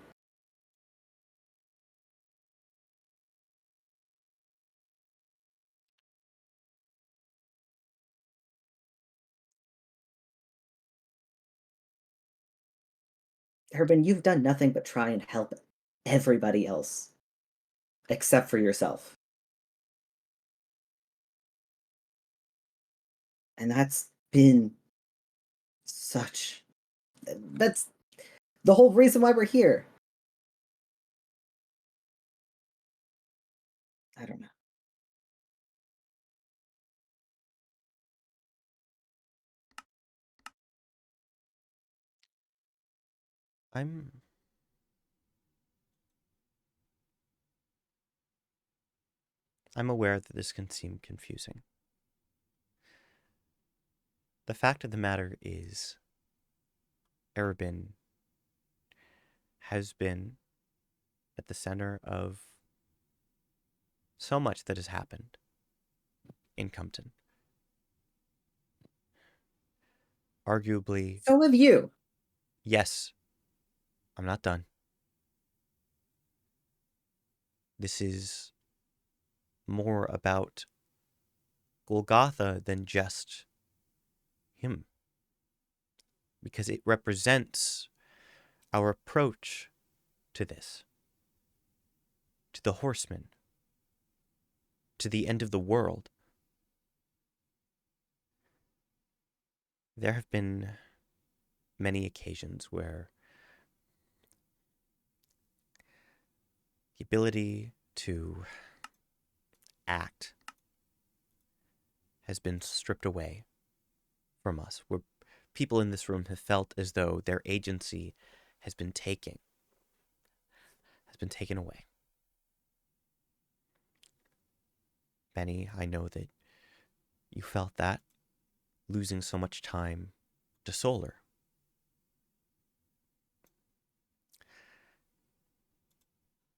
Arabin, you've done nothing but try and help everybody else. Except for yourself. And that's been such... That's the whole reason why we're here. I don't know. I'm aware that this can seem confusing. The fact of the matter is, Arabin has been at the center of so much that has happened in Cumton. Arguably, So have you. yes, I'm not done. This is more about Golgotha than just him, because it represents our approach to this, to the horsemen, to the end of the world. There have been many occasions where the ability to act has been stripped away from us, where people in this room have felt as though their agency has been taken away. Benny, I know that you felt that, losing so much time to Solar.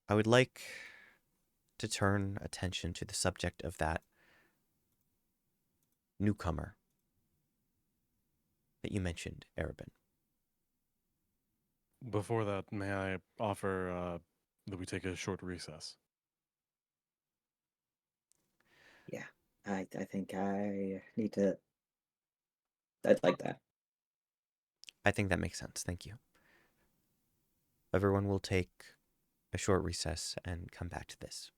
I would like to turn attention to the subject of that newcomer that you mentioned, Arabin. Before that, may I offer that we take a short recess? Yeah, I think I need to... I'd like that. I think that makes sense. Thank you. Everyone will take a short recess and come back to this.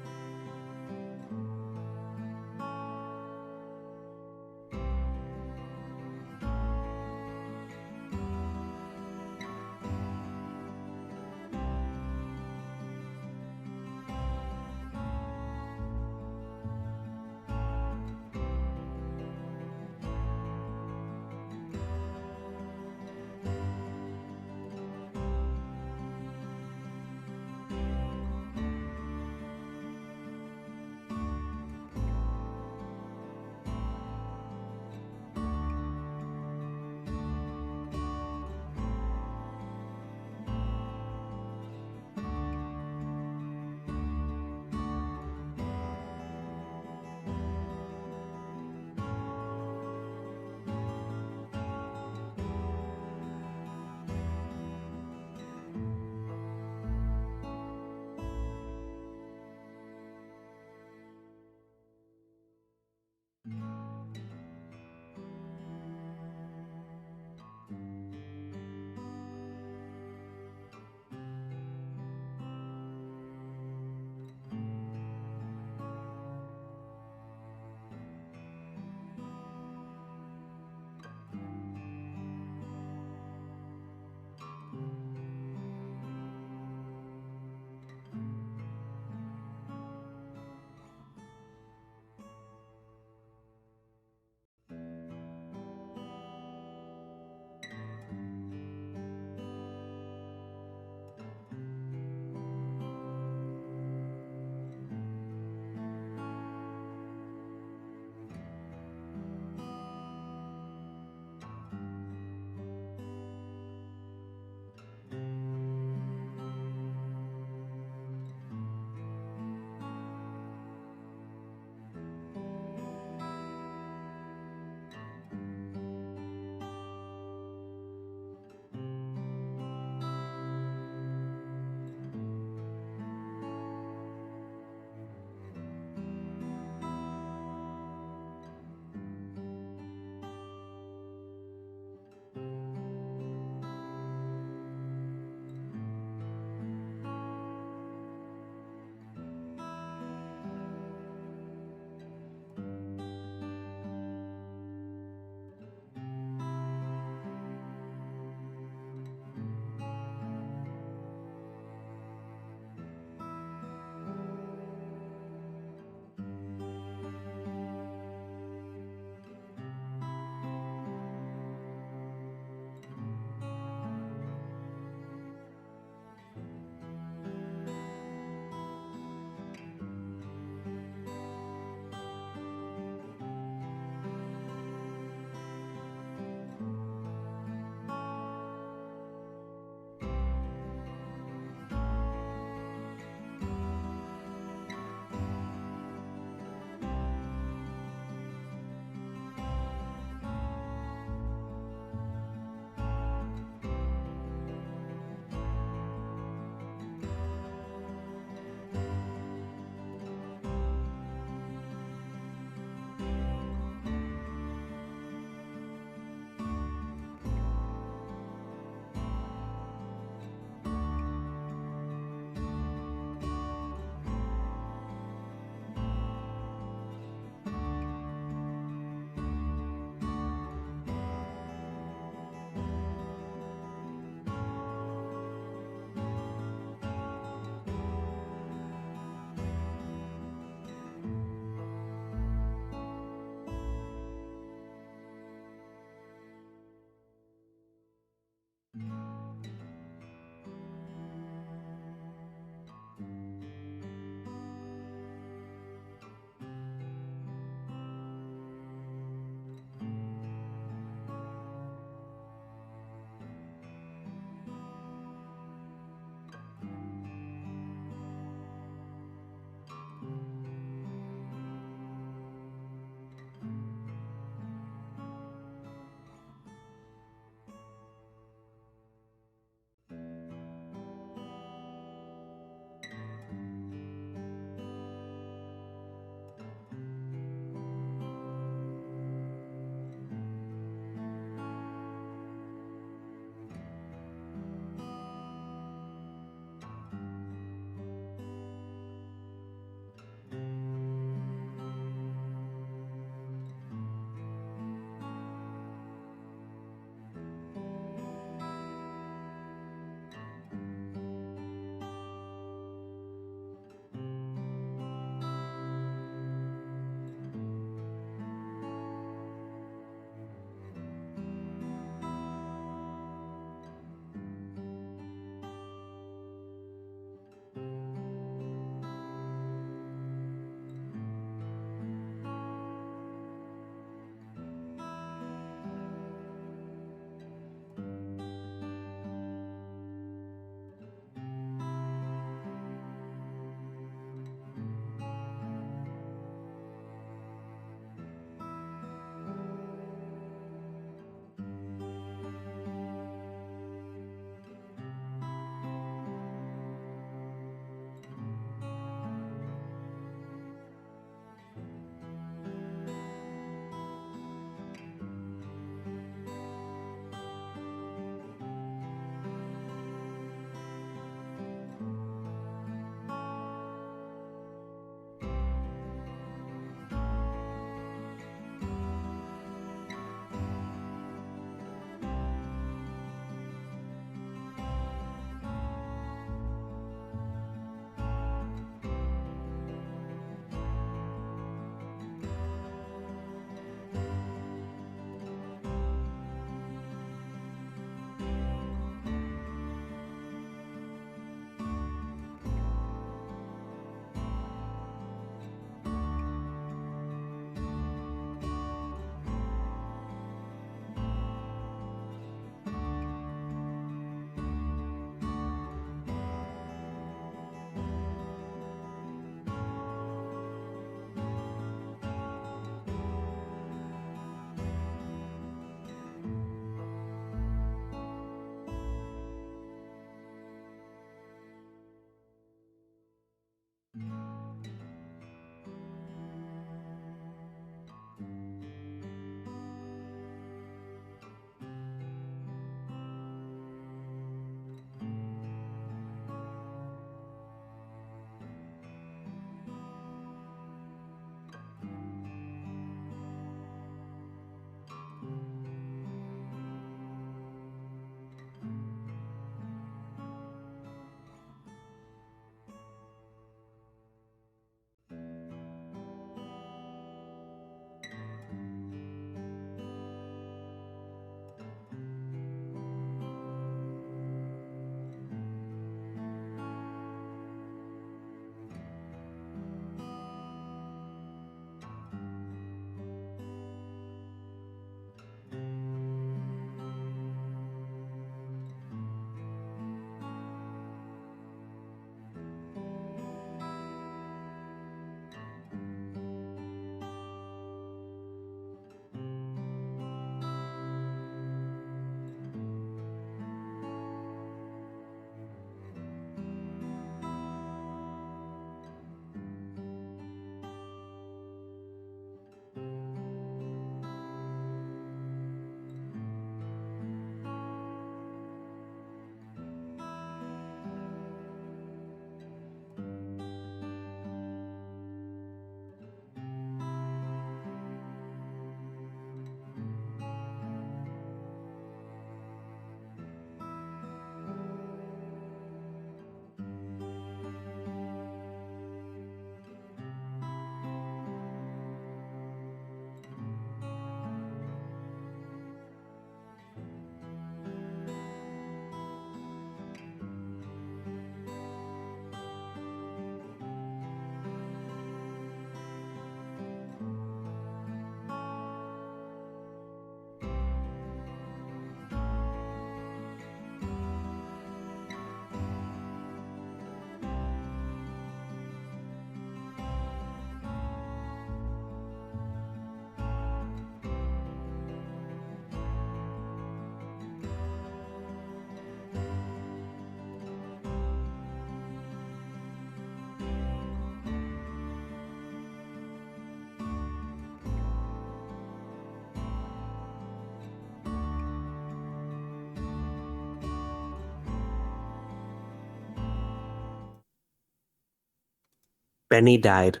Benny died.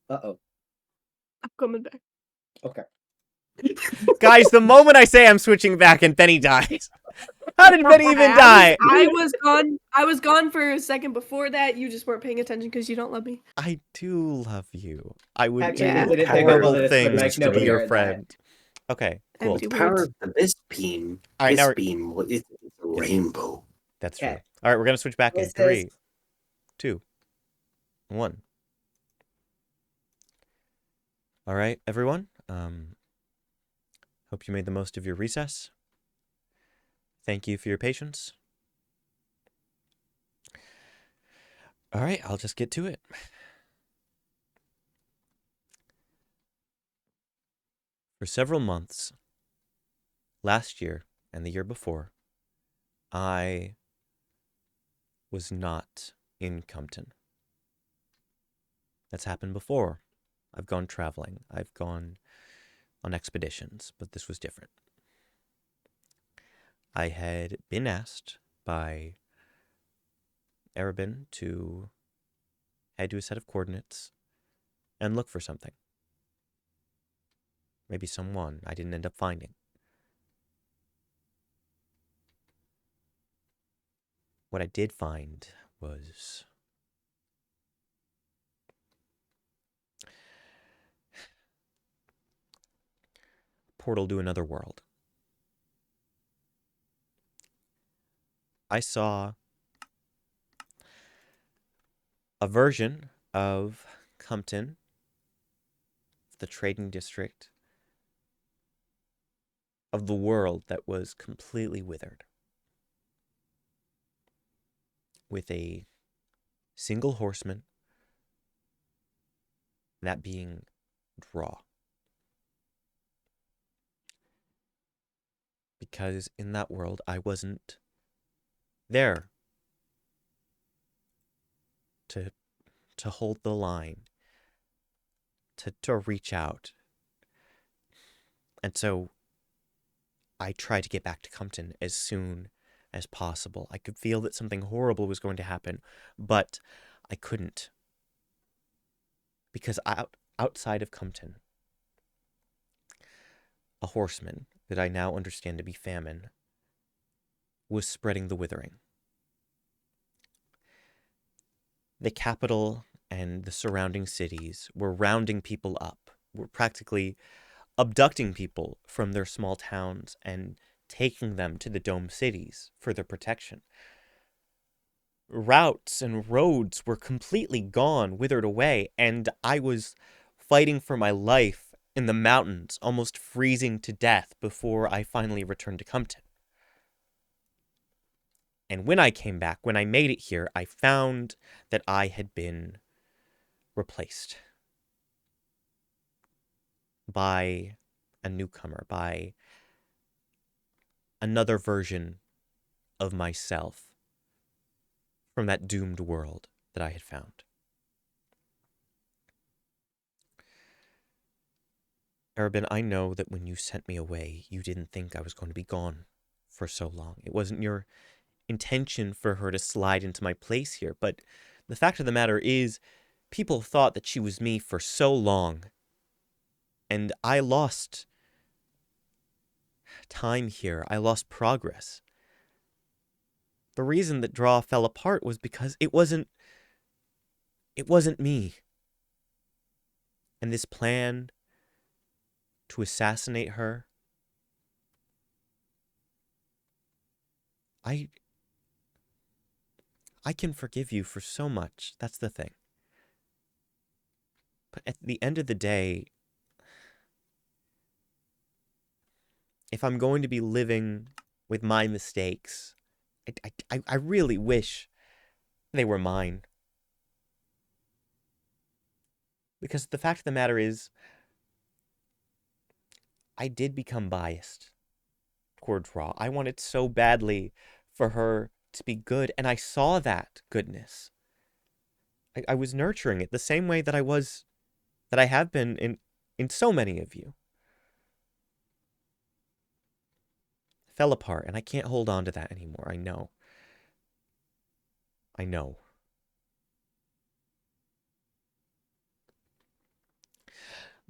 Uh-oh. I'm coming back. Okay. Guys, the moment I say I'm switching back and Benny dies. How did Benny even die? I was gone for a second before that. You just weren't paying attention because you don't love me. I do love you. I would Actually, Yeah. do didn't take a horrible minute, but things like, to no, be we your heard that. friend. Okay, cool. Empty Power words. of the mist beam. All right, now Mist beam is a rainbow. that's true. Okay. All right, we're gonna switch back in This is- 3, 2, 1. All right, everyone. Hope you made the most of your recess. Thank you for your patience. All right, I'll just get to it. For several months, last year and the year before, I was not in Cumton. That's happened before. I've gone traveling. I've gone on expeditions, but this was different. I had been asked by Arabin to head to a set of coordinates and look for something. Maybe someone I didn't end up finding. What I did find was a portal to another world. I saw a version of Cumton, the trading district, of the world that was completely withered, with a single horseman, that being Draw. Because in that world, I wasn't there to hold the line, to reach out. And so I tried to get back to Cumton as soon as possible. I could feel that something horrible was going to happen, but I couldn't. Because outside of Cumton, a horseman that I now understand to be Famine was spreading the withering. The capital and the surrounding cities were rounding people up, were practically abducting people from their small towns and taking them to the dome cities for their protection. Routes and roads were completely gone, withered away, and I was fighting for my life in the mountains, almost freezing to death before I finally returned to Cumton. And when I came back, when I made it here, I found that I had been replaced by a newcomer, by another version of myself from that doomed world that I had found. Arabin, I know that when you sent me away, you didn't think I was going to be gone for so long. It wasn't your intention for her to slide into my place here, but the fact of the matter is, people thought that she was me for so long, and I lost time here. I lost progress. The reason that Draw fell apart was because it wasn't me. And this plan to assassinate her, I can forgive you for so much. That's the thing. But at the end of the day, if I'm going to be living with my mistakes, I really wish they were mine. Because the fact of the matter is, I did become biased towards Raw. I wanted so badly for her to be good, and I saw that goodness. I was nurturing it the same way that I have been in so many of you. Fell apart, and I can't hold on to that anymore. I know.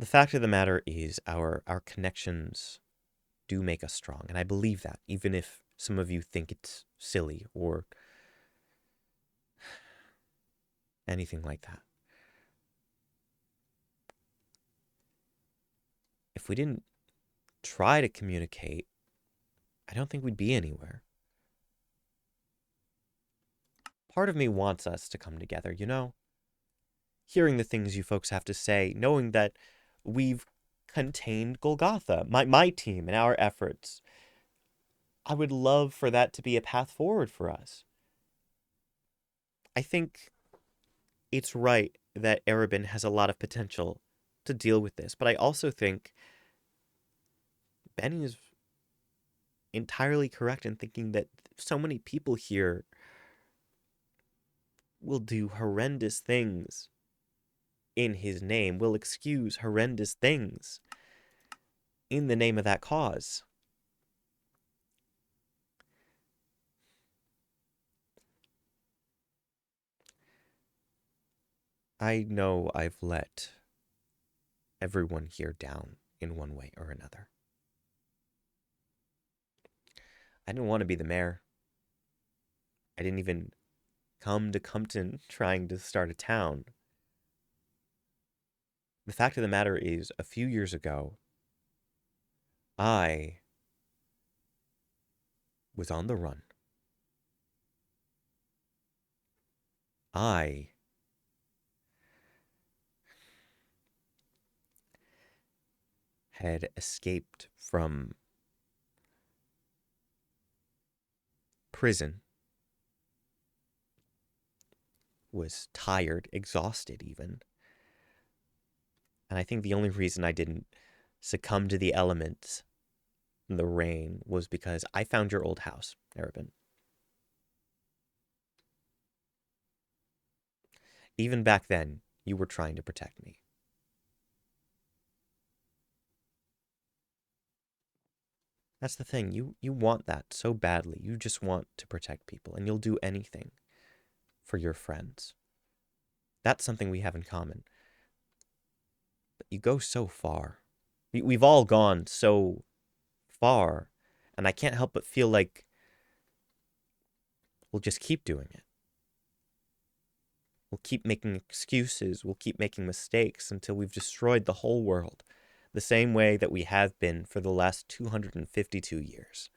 The fact of the matter is our connections do make us strong, and I believe that, even if some of you think it's silly or anything like that. If we didn't try to communicate, I don't think we'd be anywhere. Part of me wants us to come together, you know? Hearing the things you folks have to say, knowing that we've contained Golgotha, my team and our efforts. I would love for that to be a path forward for us. I think it's right that Erebin has a lot of potential to deal with this, but I also think Benny is entirely correct in thinking that so many people here will do horrendous things in his name, will excuse horrendous things in the name of that cause. I know I've let everyone here down in one way or another. I didn't want to be the mayor. I didn't even come to Cumton trying to start a town. The fact of the matter is, a few years ago, I was on the run. I had escaped from prison, was tired, exhausted even. And I think the only reason I didn't succumb to the elements and the rain was because I found your old house, Erebin. Even back then, you were trying to protect me. That's the thing. You want that so badly. You just want to protect people, and you'll do anything for your friends. That's something we have in common. But you go so far. We've all gone so far, and I can't help but feel like we'll just keep doing it. We'll keep making excuses. We'll keep making mistakes until we've destroyed the whole world, the same way that we have been for the last 252 years.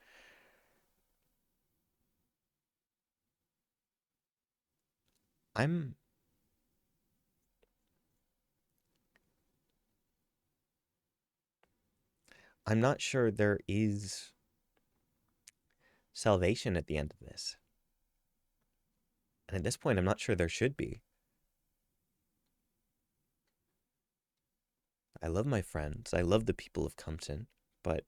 I'm not sure there is salvation at the end of this. And at this point, I'm not sure there should be. I love my friends. I love the people of Cumton, but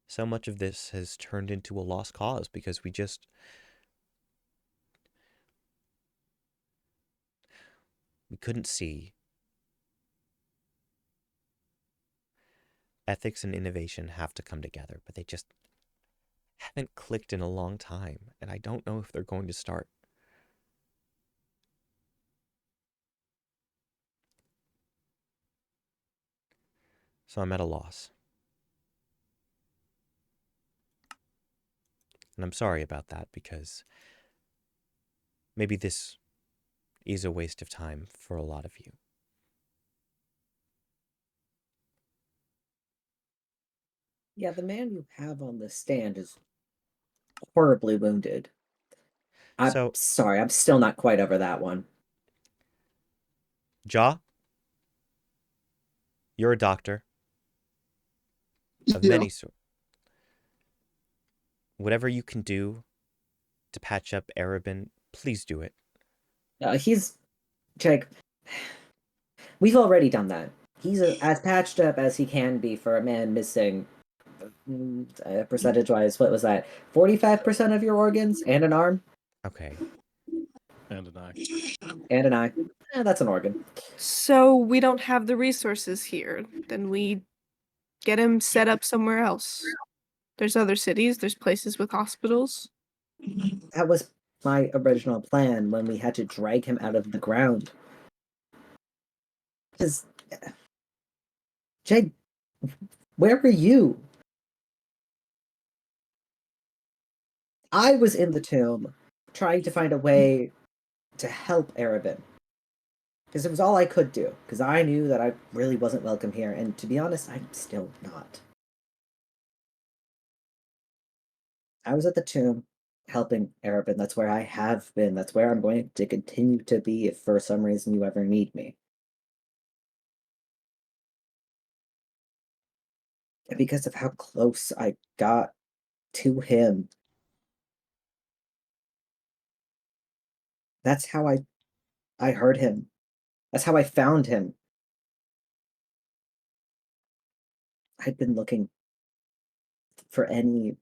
so much of this has turned into a lost cause because we couldn't see. Ethics and innovation have to come together, but they just haven't clicked in a long time, and I don't know if they're going to start. So I'm at a loss. And I'm sorry about that, because maybe this is a waste of time for a lot of you. Yeah, the man you have on the stand is horribly wounded. I'm So, sorry, I'm still not quite over that one. Ja, you're a doctor of Yeah. many sorts. Whatever you can do to patch up Erebin, please do it. Jake, we've already done that. He's as patched up as he can be for a man missing, percentage-wise, what was that? 45% of your organs and an arm? Okay. And an eye. And an eye. That's an organ. So we don't have the resources here. Then we get him set up somewhere else. There's other cities, there's places with hospitals. That was my original plan when we had to drag him out of the ground. Because, Jay, where were you? I was in the tomb trying to find a way to help Arabin. Because it was all I could do. Because I knew that I really wasn't welcome here. And to be honest, I'm still not. I was at the tomb helping Arabin. That's where I have been. That's where I'm going to continue to be if for some reason you ever need me. And because of how close I got to him, that's how I heard him. That's how I found him. I'd been looking for any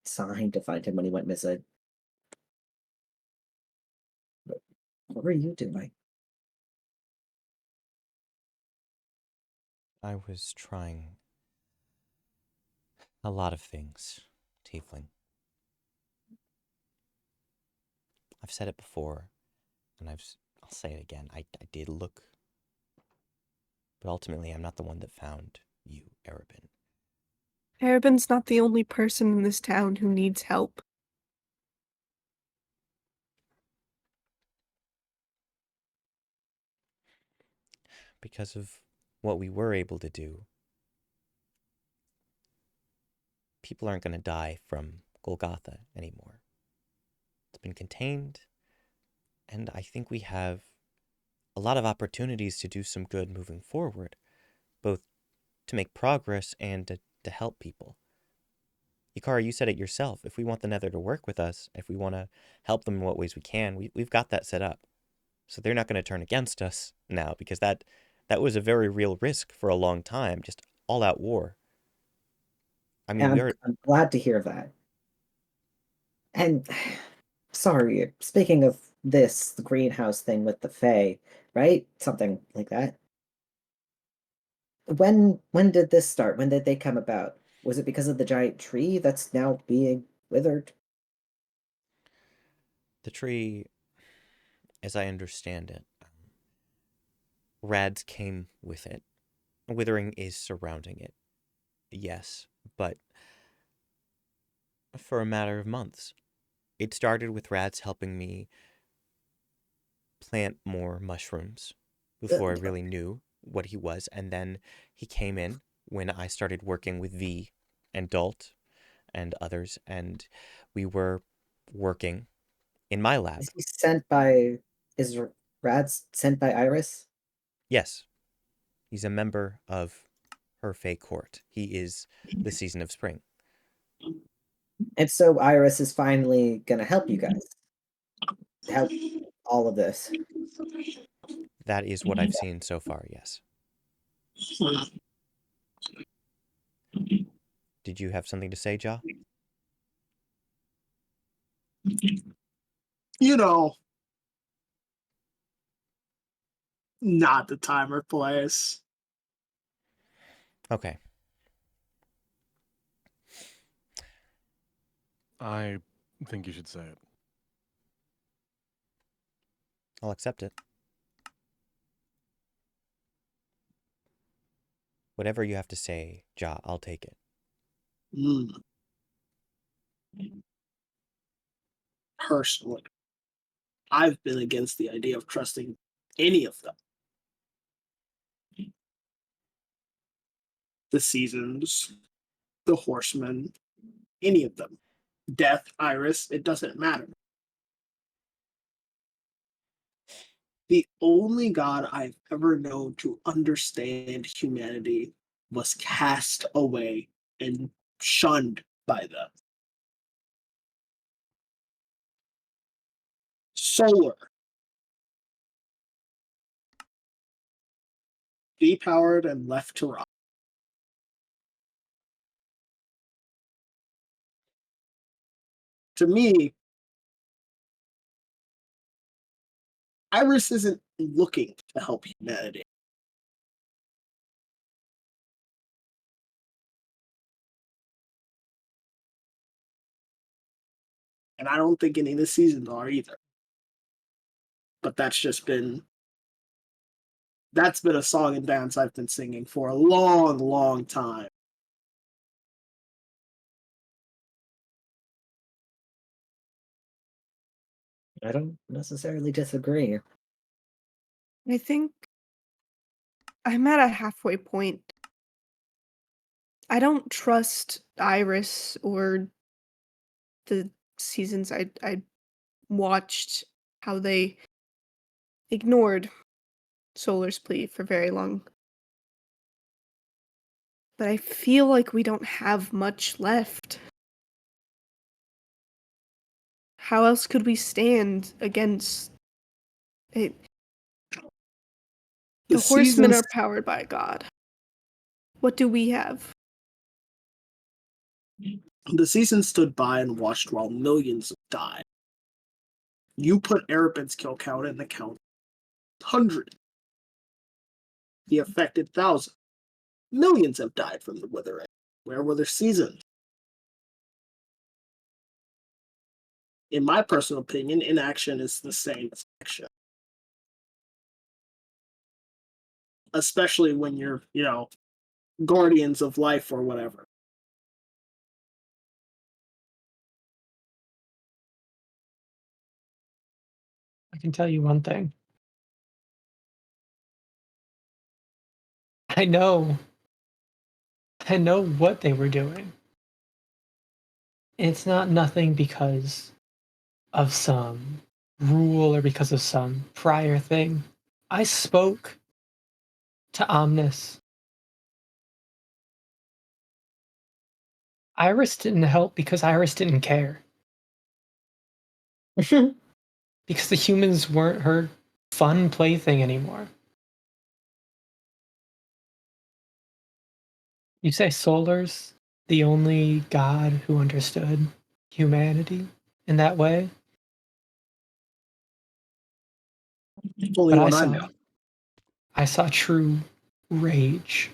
sign to find him when he went missing. But what were you doing? I was trying a lot of things, Tiefling. I've said it before, and I'll say it again. I did look, but ultimately I'm not the one that found you, Arabin. Arabin's not the only person in this town who needs help. Because of what we were able to do, people aren't going to die from Golgotha anymore. It's been contained, and I think we have a lot of opportunities to do some good moving forward, both to make progress and to help people. Yukara, you said it yourself. If we want the Nether to work with us, if we want to help them in what ways we can, we've got that set up. So they're not going to turn against us now, because that was a very real risk for a long time, just all-out war. I mean, And I'm glad to hear that. And sorry, speaking of this, the greenhouse thing with the Fae, right? Something like that. When did this start? When did they come about? Was it because of the giant tree that's now being withered? The tree, as I understand it, Rads came with it. Withering is surrounding it, yes, but for a matter of months. It started with Rads helping me plant more mushrooms before I really knew what he was, and then he came in when I started working with V and Dalt and others, and we were working in my lab. Is he sent by? Is Rad's sent by Iris? Yes, he's a member of her Fae court. He is the season of spring. And so Iris is finally gonna help you guys. Help all of this. That is what I've seen so far, yes. Did you have something to say, Ja? You know, not the time or place. Okay. I think you should say it. I'll accept it. Whatever you have to say, Ja, I'll take it. Personally, I've been against the idea of trusting any of them. The seasons, the horsemen, any of them. Death, Iris, it doesn't matter. The only god I've ever known to understand humanity was cast away and shunned by them. Solar. Depowered and left to rot. To me, Iris isn't looking to help humanity. And I don't think any of the seasons are either. But that's just been That's been a song and dance I've been singing for a long, long time. I don't necessarily disagree. I think I'm at a halfway point. I don't trust Iris or the seasons I watched how they ignored Solar's plea for very long. But I feel like we don't have much left. How else could we stand against it? The horsemen seasons are powered by God. What do we have? the season stood by and watched while millions died. You put Erebin's kill count in the count 100. He affected thousands. Millions have died from the withering. Where were their seasons? In my personal opinion, inaction is the same as action. Especially when you're, guardians of life or whatever. I can tell you one thing. I know what they were doing. It's not nothing because of some rule or because of some prior thing. I spoke to Omnis. Iris didn't help because Iris didn't care. Because the humans weren't her fun plaything anymore. You say Solar's the only god who understood humanity in that way? Only But one I know. I saw true rage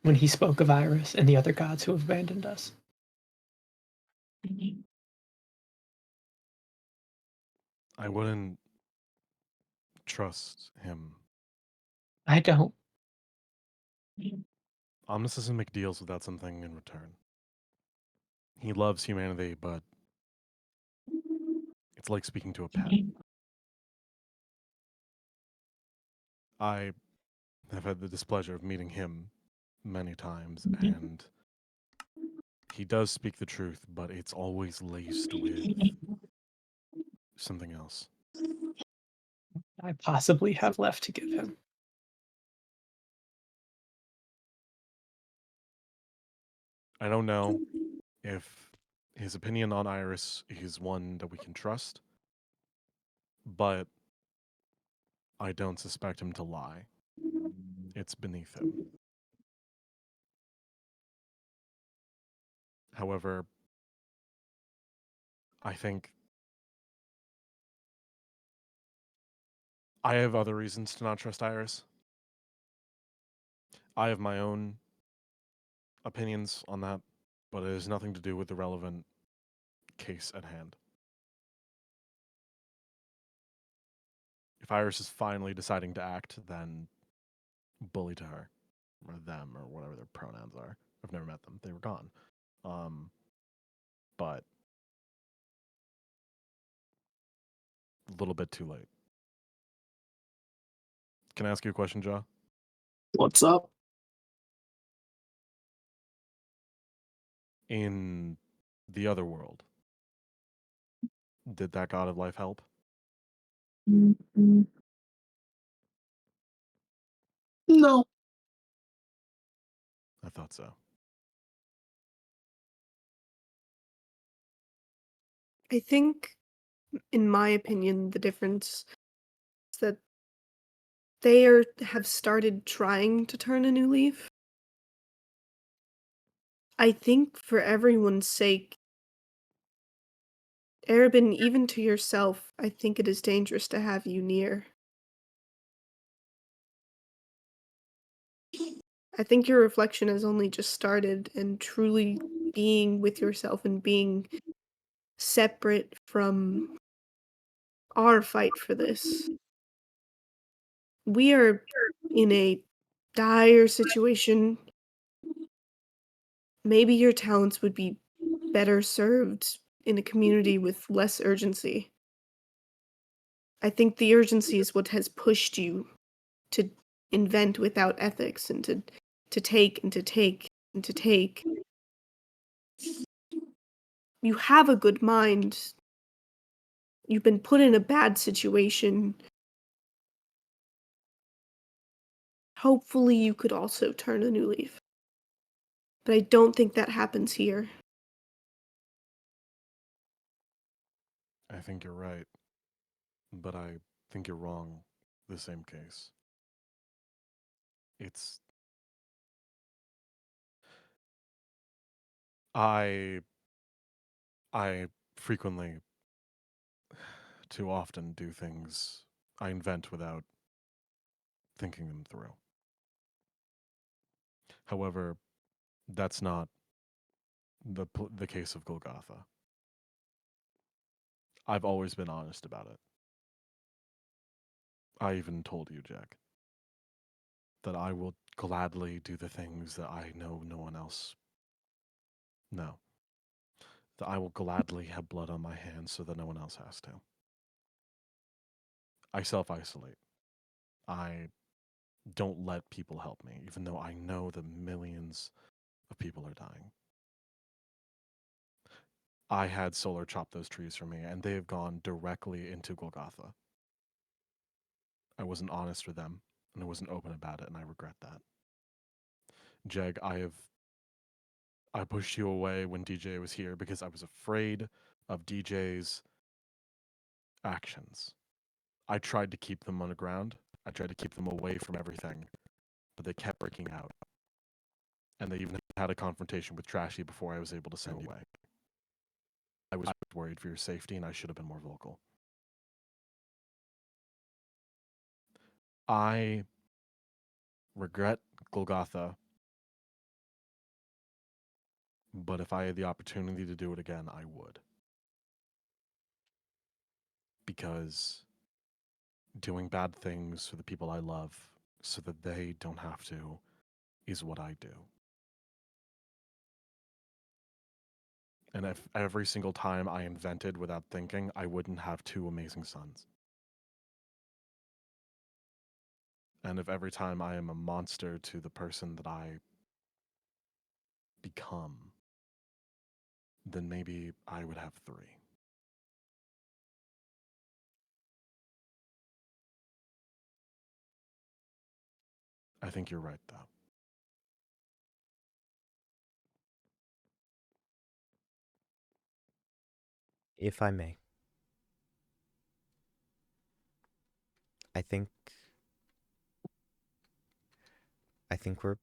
when he spoke of Iris and the other gods who have abandoned us. I wouldn't trust him. I don't. Omnis doesn't make deals without something in return. He loves humanity, but it's like speaking to a pet. I have had the displeasure of meeting him many times, and he does speak the truth, but it's always laced with something else. I possibly have left to give him. I don't know if his opinion on Iris is one that we can trust, but I don't suspect him to lie. It's beneath him. However, I think I have other reasons to not trust Iris. I have my own opinions on that, but it has nothing to do with the relevant case at hand. If Iris is finally deciding to act, then bully to her, or them, or whatever their pronouns are. I've never met them; they were gone. But a little bit too late. Can I ask you a question, Joe? What's up? In the other world, did that god of life help? No. I thought so. I think, in my opinion, the difference is that have started trying to turn a new leaf. I think for everyone's sake, Arabin, even to yourself, I think it is dangerous to have you near. I think your reflection has only just started, and truly being with yourself and being separate from our fight for this. We are in a dire situation, maybe your talents would be better served in a community with less urgency. I think the urgency is what has pushed you to invent without ethics and to take and to take and to take. You have a good mind. You've been put in a bad situation. Hopefully you could also turn a new leaf. But I don't think that happens here. I think you're right, but I think you're wrong. The same case. It's I frequently, too often, do things I invent without thinking them through. However, that's not the case of Golgotha. I've always been honest about it. I even told you, Jack, that I will gladly do the things that I know no one else know. That I will gladly have blood on my hands so that no one else has to. I self-isolate. I don't let people help me, even though I know that millions of people are dying. I had Solar chop those trees for me, and they have gone directly into Golgotha. I wasn't honest with them, and I wasn't open about it, and I regret that. Jeg, I pushed you away when DJ was here because I was afraid of DJ's actions. I tried to keep them underground. I tried to keep them away from everything, but they kept breaking out. And they even had a confrontation with Trashy before I was able to send you away. I was worried for your safety, and I should have been more vocal. I regret Golgotha, but if I had the opportunity to do it again, I would. Because doing bad things for the people I love so that they don't have to is what I do. And if every single time I invented without thinking, I wouldn't have two amazing sons. And if every time I am a monster to the person that I become, then maybe I would have three. I think you're right, though. If I may. I think we're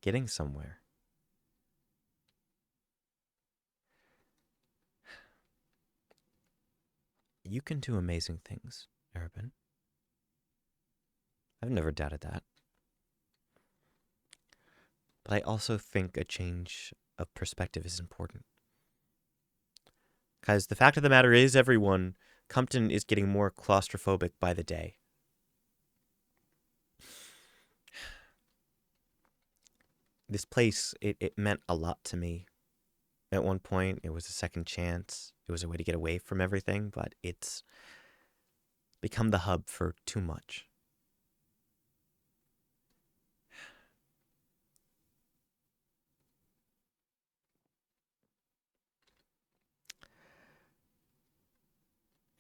getting somewhere. You can do amazing things, Arabin. I've never doubted that. But I also think a change of perspective is important. Because the fact of the matter is, everyone, Cumton is getting more claustrophobic by the day. This place, it meant a lot to me. At one point, it was a second chance. It was a way to get away from everything, but it's become the hub for too much.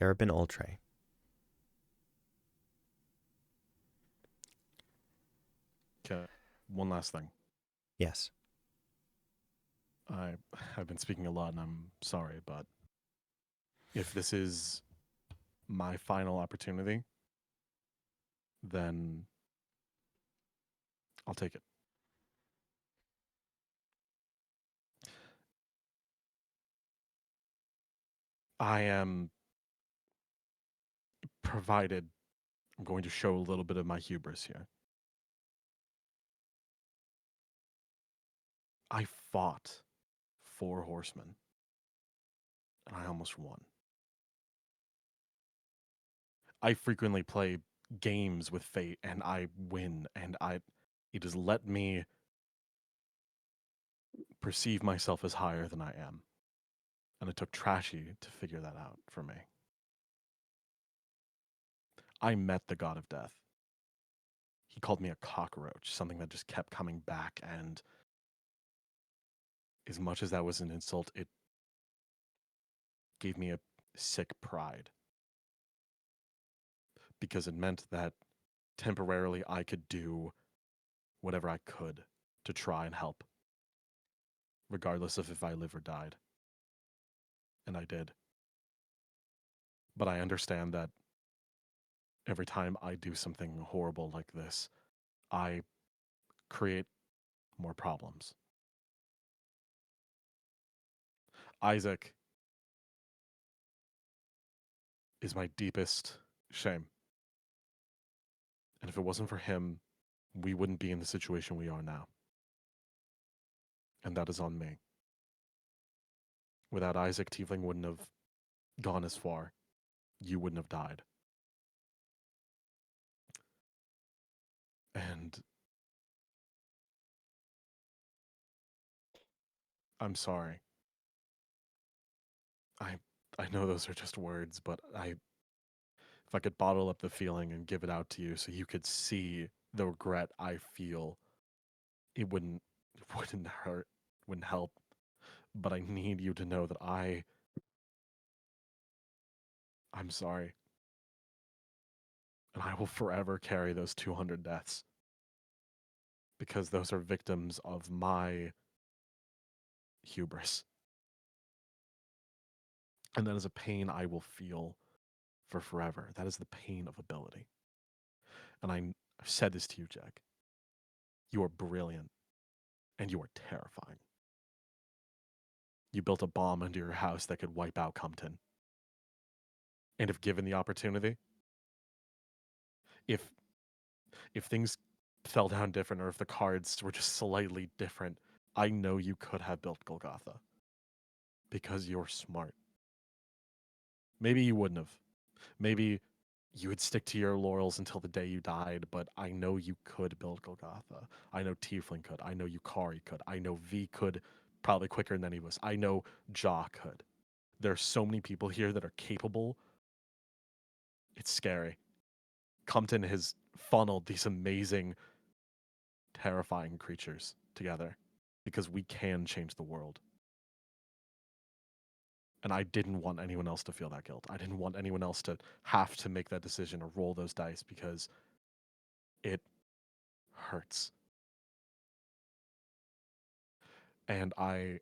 Arabin Ultre. Okay, one last thing. Yes. I've been speaking a lot, and I'm sorry, but if this is my final opportunity, then I'll take it. I am provided, I'm going to show a little bit of my hubris here. I fought 4 horsemen, and I almost won. I frequently play games with fate and I win, and it has let me perceive myself as higher than I am. And it took Trashy to figure that out for me. I met the god of death. He called me a cockroach, something that just kept coming back, and as much as that was an insult, it gave me a sick pride. Because it meant that temporarily I could do whatever I could to try and help, regardless of if I live or died. And I did. But I understand that every time I do something horrible like this, I create more problems. Isaac is my deepest shame. And if it wasn't for him, we wouldn't be in the situation we are now. And that is on me. Without Isaac, Tiefling wouldn't have gone as far. You wouldn't have died. And I'm sorry. I know those are just words, but if I could bottle up the feeling and give it out to you so you could see the regret I feel, it wouldn't hurt, wouldn't help. But I need you to know that I'm sorry. And I will forever carry those 200 deaths. Because those are victims of my hubris. And that is a pain I will feel for forever. That is the pain of ability. And I've said this to you, Jack. You are brilliant. And you are terrifying. You built a bomb under your house that could wipe out Cumton. And if given the opportunity, if things fell down different or if the cards were just slightly different, I know you could have built Golgotha. Because you're smart. Maybe you wouldn't have. Maybe you would stick to your laurels until the day you died, but I know you could build Golgotha. I know Tiefling could. I know Yukari could. I know V could probably quicker than any of us. I know Jaw could. There are so many people here that are capable. It's scary. Cumton has funneled these amazing, terrifying creatures together because we can change the world. And I didn't want anyone else to feel that guilt. I didn't want anyone else to have to make that decision or roll those dice because it hurts. And I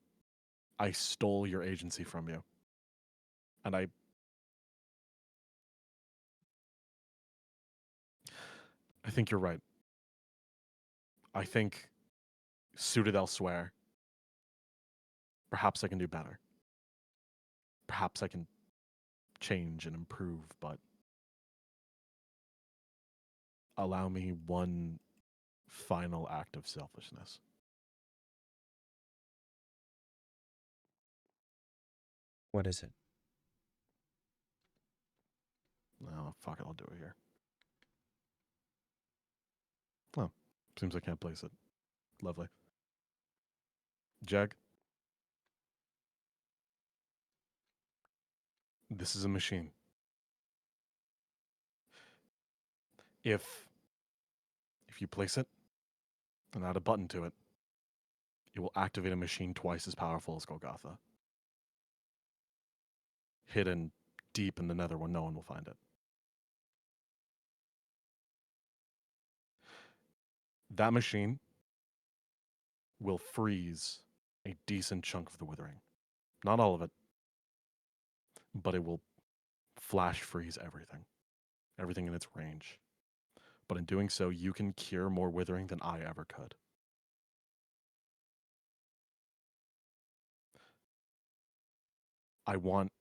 stole your agency from you. And I think you're right. I think suited elsewhere, perhaps I can do better. Perhaps I can change and improve, but allow me one final act of selfishness. What is it? No, fuck it, I'll do it here. Oh, seems I can't place it. Lovely. Jag, this is a machine. If you place it and add a button to it, it will activate a machine twice as powerful as Golgotha. Hidden deep in the nether where no one will find it. That machine will freeze a decent chunk of the withering. Not all of it, but it will flash freeze everything. Everything in its range. But in doing so, you can cure more withering than I ever could. I want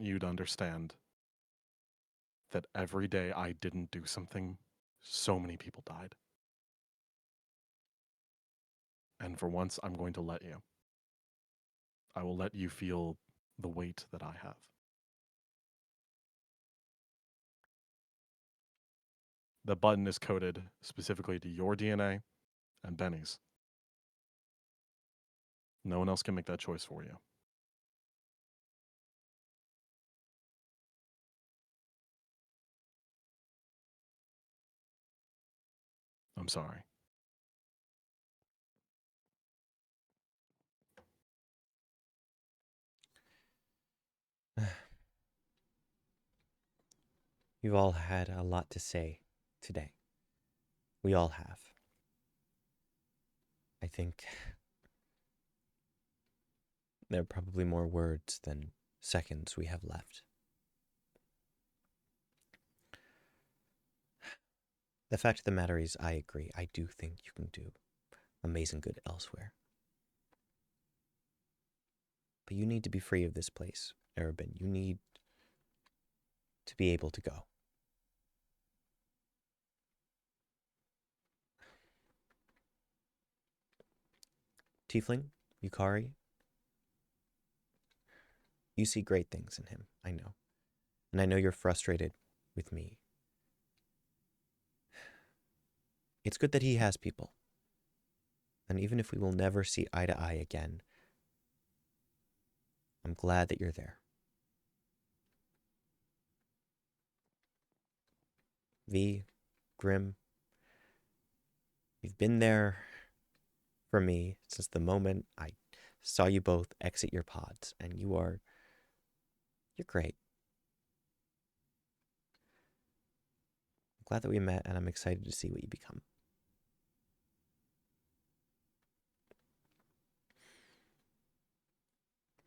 you to understand that every day I didn't do something, so many people died. And for once, I'm going to let you. I will let you feel the weight that I have. The button is coded specifically to your DNA and Benny's. No one else can make that choice for you. I'm sorry. You've all had a lot to say today. We all have. I think there are probably more words than seconds we have left. The fact of the matter is, I agree. I do think you can do amazing good elsewhere. But you need to be free of this place, Arabin. You need to be able to go. Tiefling, Yukari, you see great things in him, I know. And I know you're frustrated with me. It's good that he has people. And even if we will never see eye to eye again, I'm glad that you're there. V, Grim, you've been there for me since the moment I saw you both exit your pods, and you're great. I'm glad that we met, and I'm excited to see what you become.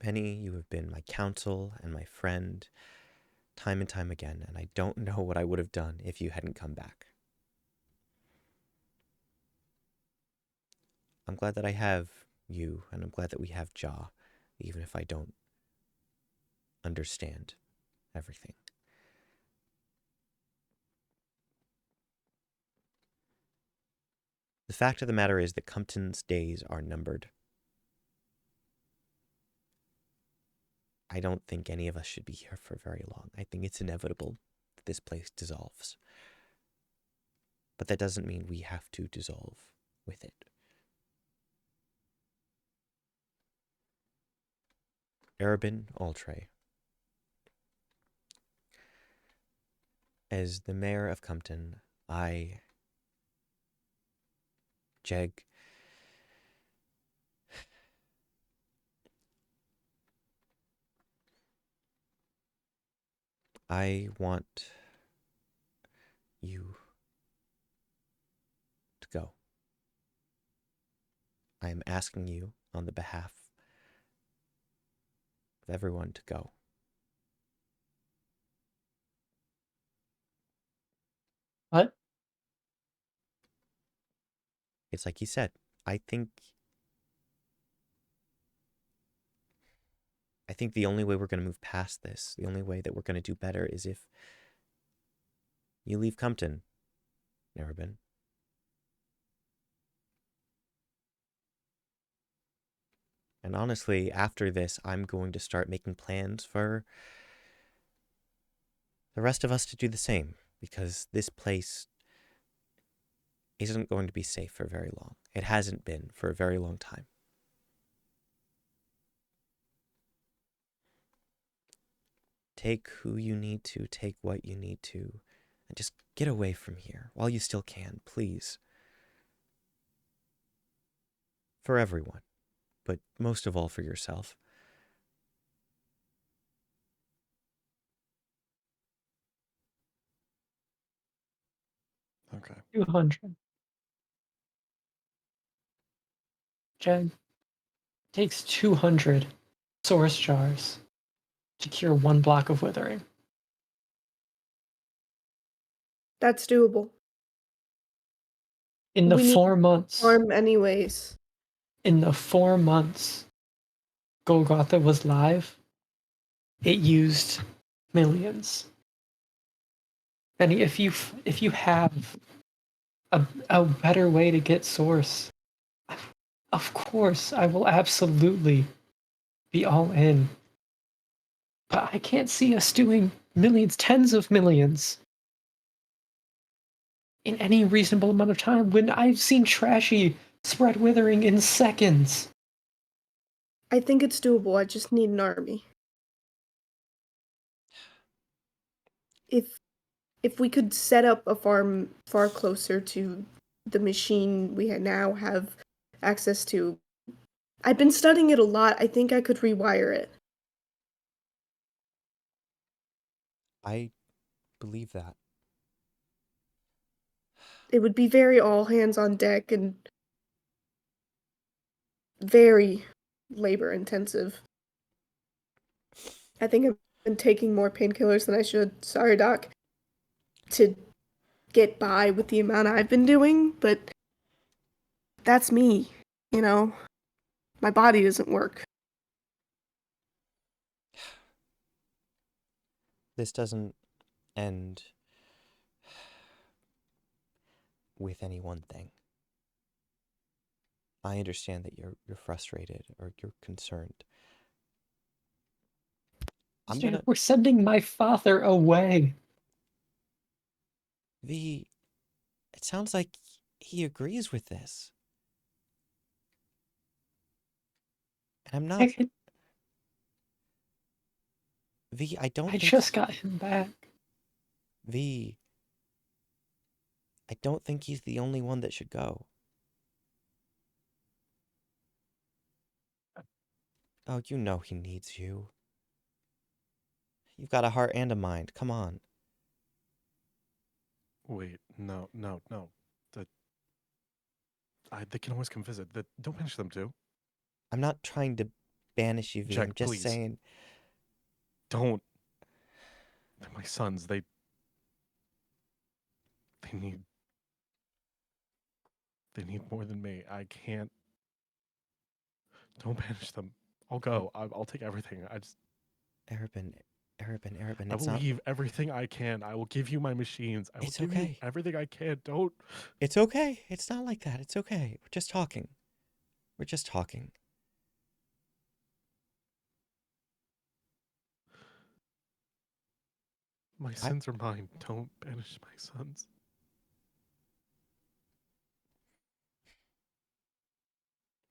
Penny, you have been my counsel and my friend time and time again, and I don't know what I would have done if you hadn't come back. I'm glad that I have you, and I'm glad that we have Ja, even if I don't understand everything. The fact of the matter is that Cumton's days are numbered. I don't think any of us should be here for very long. I think it's inevitable that this place dissolves. But that doesn't mean we have to dissolve with it. Arabin Altre. As the mayor of Cumton, Jeg, I want you to go. I am asking you on the behalf of everyone to go. What? It's like you said. I think the only way we're going to move past this, the only way that we're going to do better is if you leave Cumton, Arabin. And honestly, after this, I'm going to start making plans for the rest of us to do the same, because this place isn't going to be safe for very long. It hasn't been for a very long time. Take who you need to, take what you need to, and just get away from here while you still can, please. For everyone, but most of all for yourself. Okay. 200. Jag takes 200 source jars to cure 1 block of withering. That's doable. In the We need 4 months, Farm anyways. in the 4 months Golgotha was live, it used millions. Benny, if you have a better way to get source, of course I will absolutely be all in. But I can't see us doing millions, tens of millions. in any reasonable amount of time when I've seen Trashy spread withering in seconds. I think it's doable. I just need an army. If we could set up a farm far closer to the machine we now have access to. I've been studying it a lot. I think I could rewire it. I believe that. It would be very all hands on deck and very labor intensive. I think I've been taking more painkillers than I should. Sorry, Doc. To get by with the amount I've been doing, but that's me, you know? My body doesn't work. This doesn't end with any one thing. I understand that you're frustrated or you're concerned. We're sending my father away. V, it sounds like he agrees with this. And I'm not. V, I don't think. Just got him back. V, I don't think he's the only one that should go. Oh, you know he needs you. You've got a heart and a mind. Come on. Wait, no. They can always come visit. Don't banish them too. I'm not trying to banish you, V. Jack, I'm just please. saying. Don't. They're my sons. They need. They need more than me. I can't. Don't banish them. I'll go. I'll take everything. Arabin, I will leave everything I can. I will give you my machines. I will give you everything I can. Don't. It's okay. It's not like that. It's okay. We're just talking. We're just talking. My sins are mine. Don't banish my sons.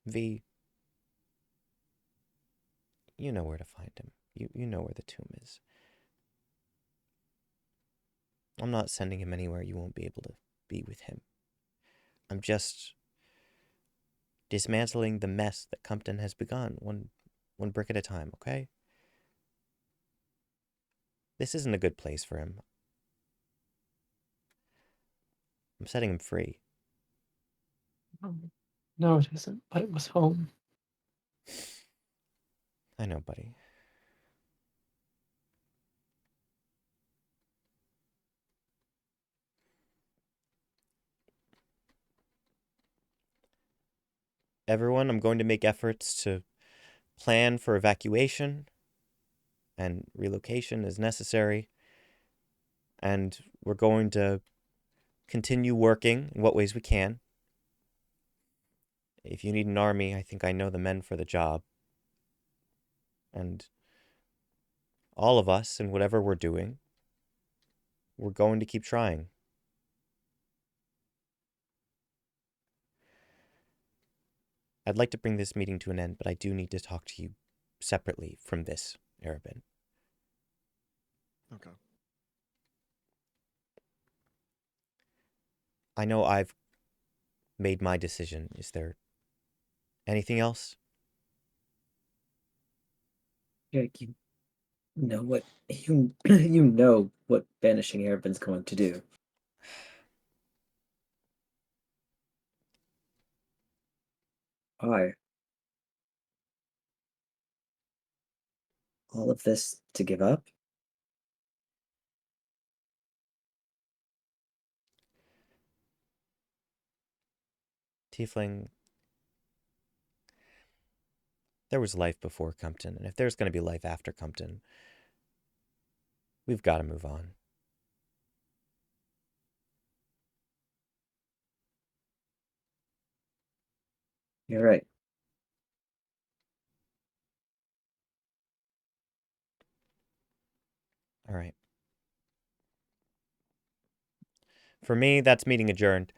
V, you know where to find him. You know where the tomb is. I'm not sending him anywhere you won't be able to be with him. I'm just dismantling the mess that Cumton has begun, one brick at a time, okay? This isn't a good place for him. I'm setting him free. No, it isn't, but it was home. I know, buddy. Everyone, I'm going to make efforts to plan for evacuation and relocation as necessary. And we're going to continue working in what ways we can. If you need an army, I think I know the men for the job. And all of us, in whatever we're doing, we're going to keep trying. I'd like to bring this meeting to an end, but I do need to talk to you separately from this, Arabin. Okay. I know I've made my decision. Is there anything else? Jake, you know what you know what banishing Arabin's going to do. Why? All of this to give up? Tiefling, there was life before Cumton, and if there's going to be life after Cumton, we've got to move on. You're right. All right. For me, that's meeting adjourned.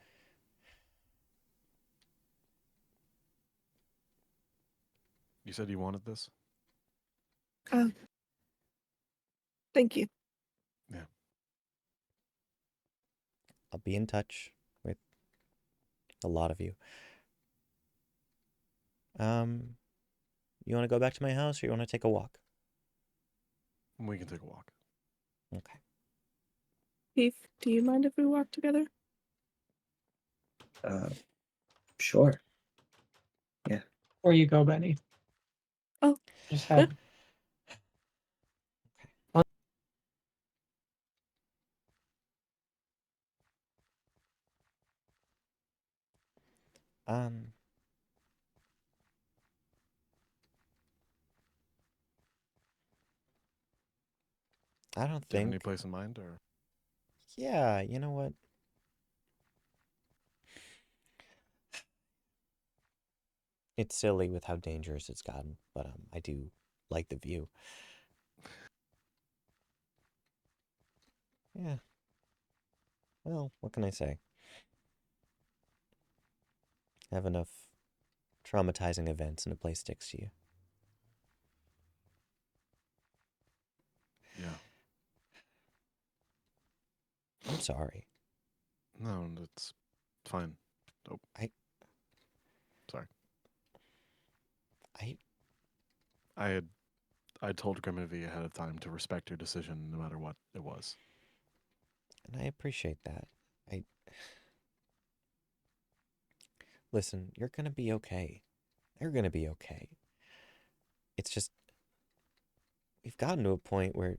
You said you wanted this? Thank you. Yeah. I'll be in touch with a lot of you. You want to go back to my house or you want to take a walk? We can take a walk. Okay. Keith, do you mind if we walk together? Sure. Before you go, Benny. Oh, Just have Um, I don't Do you have think. any place in mind, or Yeah, you know what? It's silly with how dangerous it's gotten, but I do like the view. Yeah. Well, what can I say? Have enough traumatizing events and a place sticks to you. yeah? I'm sorry. No, it's fine. Oh, I sorry. I I told Grimivy ahead of time to respect your decision, no matter what it was. and I appreciate that. I Listen, you're gonna be okay. They're gonna be okay. It's just we've gotten to a point where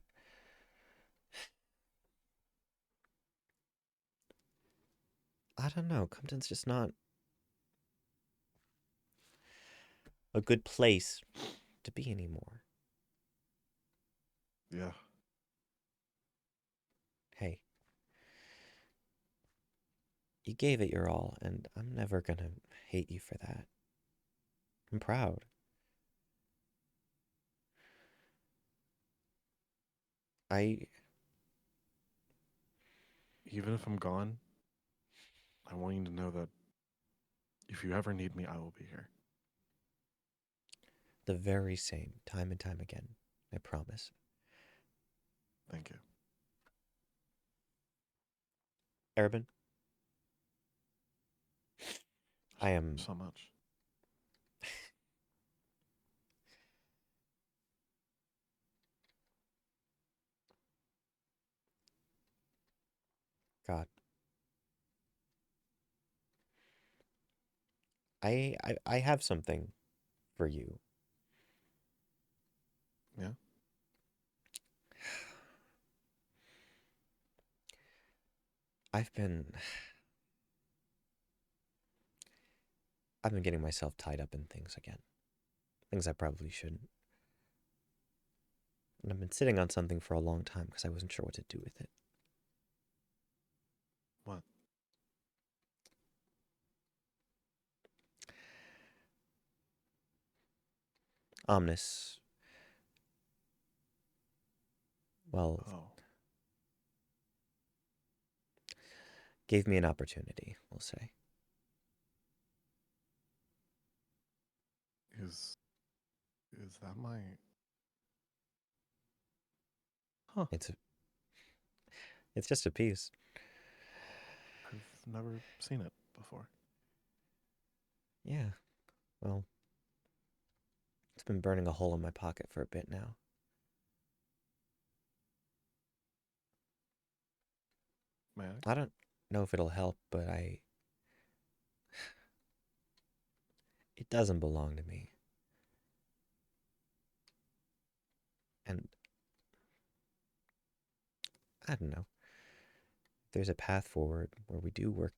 I don't know, Cumton's just not a good place to be anymore. Yeah. Hey, you gave it your all, and I'm never gonna hate you for that. I'm proud. I Even if I'm gone, I want you to know that if you ever need me, I will be here. the very same, time and time again. I promise. Thank you. Arabin, I am So much. God. I have something for you. Yeah. I've been I've been getting myself tied up in things again. Things I probably shouldn't. And I've been sitting on something for a long time because I wasn't sure what to do with it. What? Omnis. Well, Oh. gave me an opportunity, we'll say. Is that my? Huh. It's just a piece. I've never seen it before. Yeah. Well, it's been burning a hole in my pocket for a bit now. May I don't know if it'll help, but it doesn't belong to me. And I don't know. There's a path forward where we do work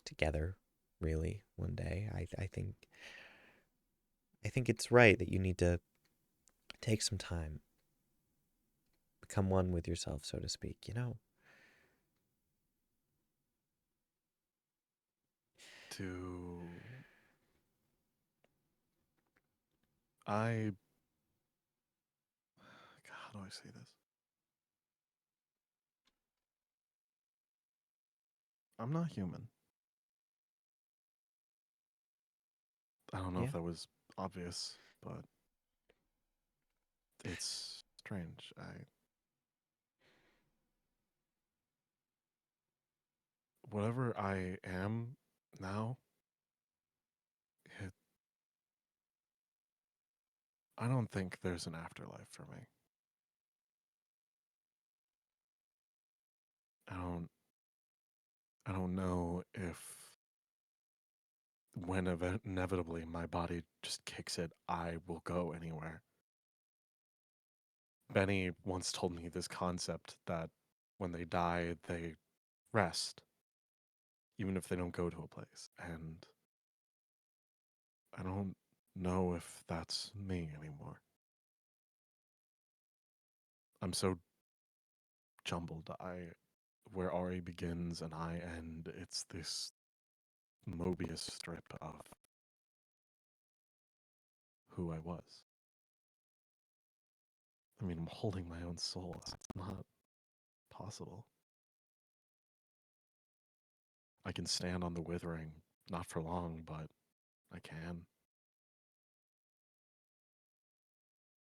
together, really, one day. I think it's right that you need to take some time, become one with yourself, so to speak, you know? To I. How do I say this? I'm not human. I don't know Yeah. if that was obvious, but it's strange. Whatever I am now, I don't think there's an afterlife for me. I don't know if when inevitably my body just kicks it, I will go anywhere. Benny once told me this concept that when they die, they rest, even if they don't go to a place. And I don't know if that's me anymore. I'm so jumbled. Where Ari begins and I end, it's this Mobius strip of who I was. I mean, I'm holding my own soul. That's not possible. I can stand on the withering, not for long, but I can.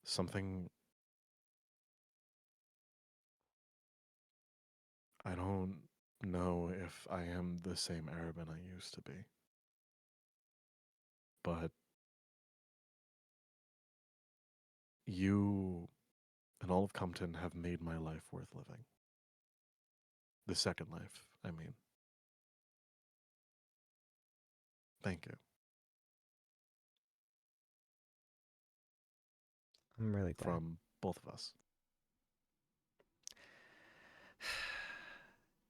Something. I don't know if I am the same Arabin I used to be. But you and all of Cumton have made my life worth living. The second life, I mean. Thank you. I'm really glad. From both of us.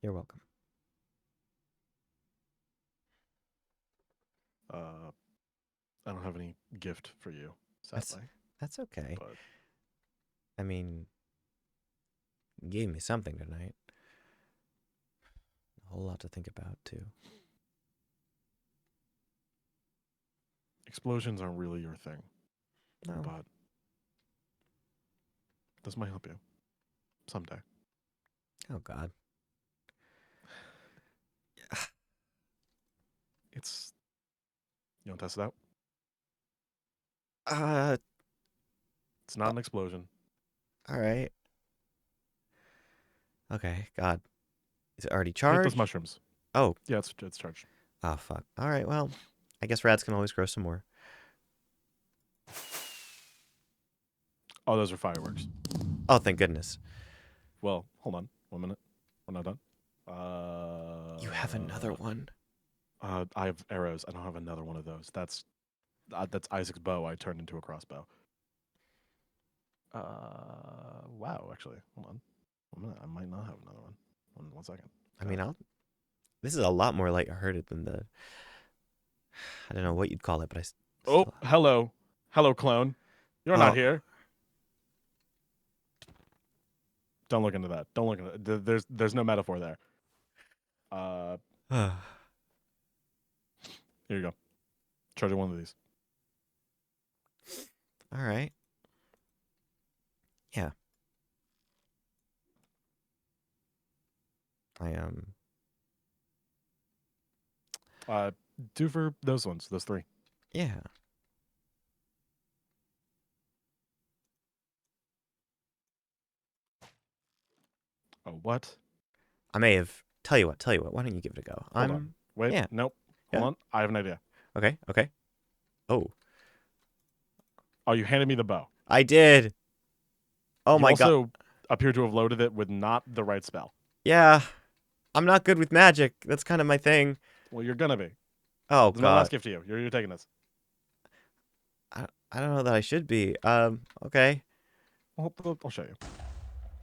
You're welcome. I don't have any gift for you, sadly. That's okay. But I mean, you gave me something tonight. A whole lot to think about, too. explosions aren't really your thing. No. But this might help you someday. Oh, God. It's. You want to test it out? It's not an explosion. All right. Okay, God. Is it already Hit charged? those mushrooms. Oh. Yeah, it's charged. Oh, fuck. All right, well, I guess rats can always grow some more. Oh, those are fireworks. Oh, thank goodness. Well, hold on. 1 minute. We're not done. You have another one? I have arrows. I don't have another one of those. That's Isaac's bow I turned into a crossbow. Wow, actually. Hold on. 1 minute. I might not have another one. One second. I mean, this is a lot more lighthearted than the... I don't know what you'd call it, but I... Oh, hello. Hello, clone. You're not here. Don't look into that. Don't look into that. There's no metaphor there. Here you go. Charge one of these. All right. Yeah. I do for those ones, those three. Yeah. Oh, what? I may have... Tell you what. Why don't you give it a go? Hold on. Wait. Yeah. Nope. Hold on. I have an idea. Okay. Oh. Oh, you handed me the bow. I did. Oh, my God. You also appear to have loaded it with not the right spell. Yeah. I'm not good with magic. That's kind of my thing. Well, you're gonna be. Oh, This is God. my last gift to you. You're taking this. I don't know that I should be. Okay. I'll show you.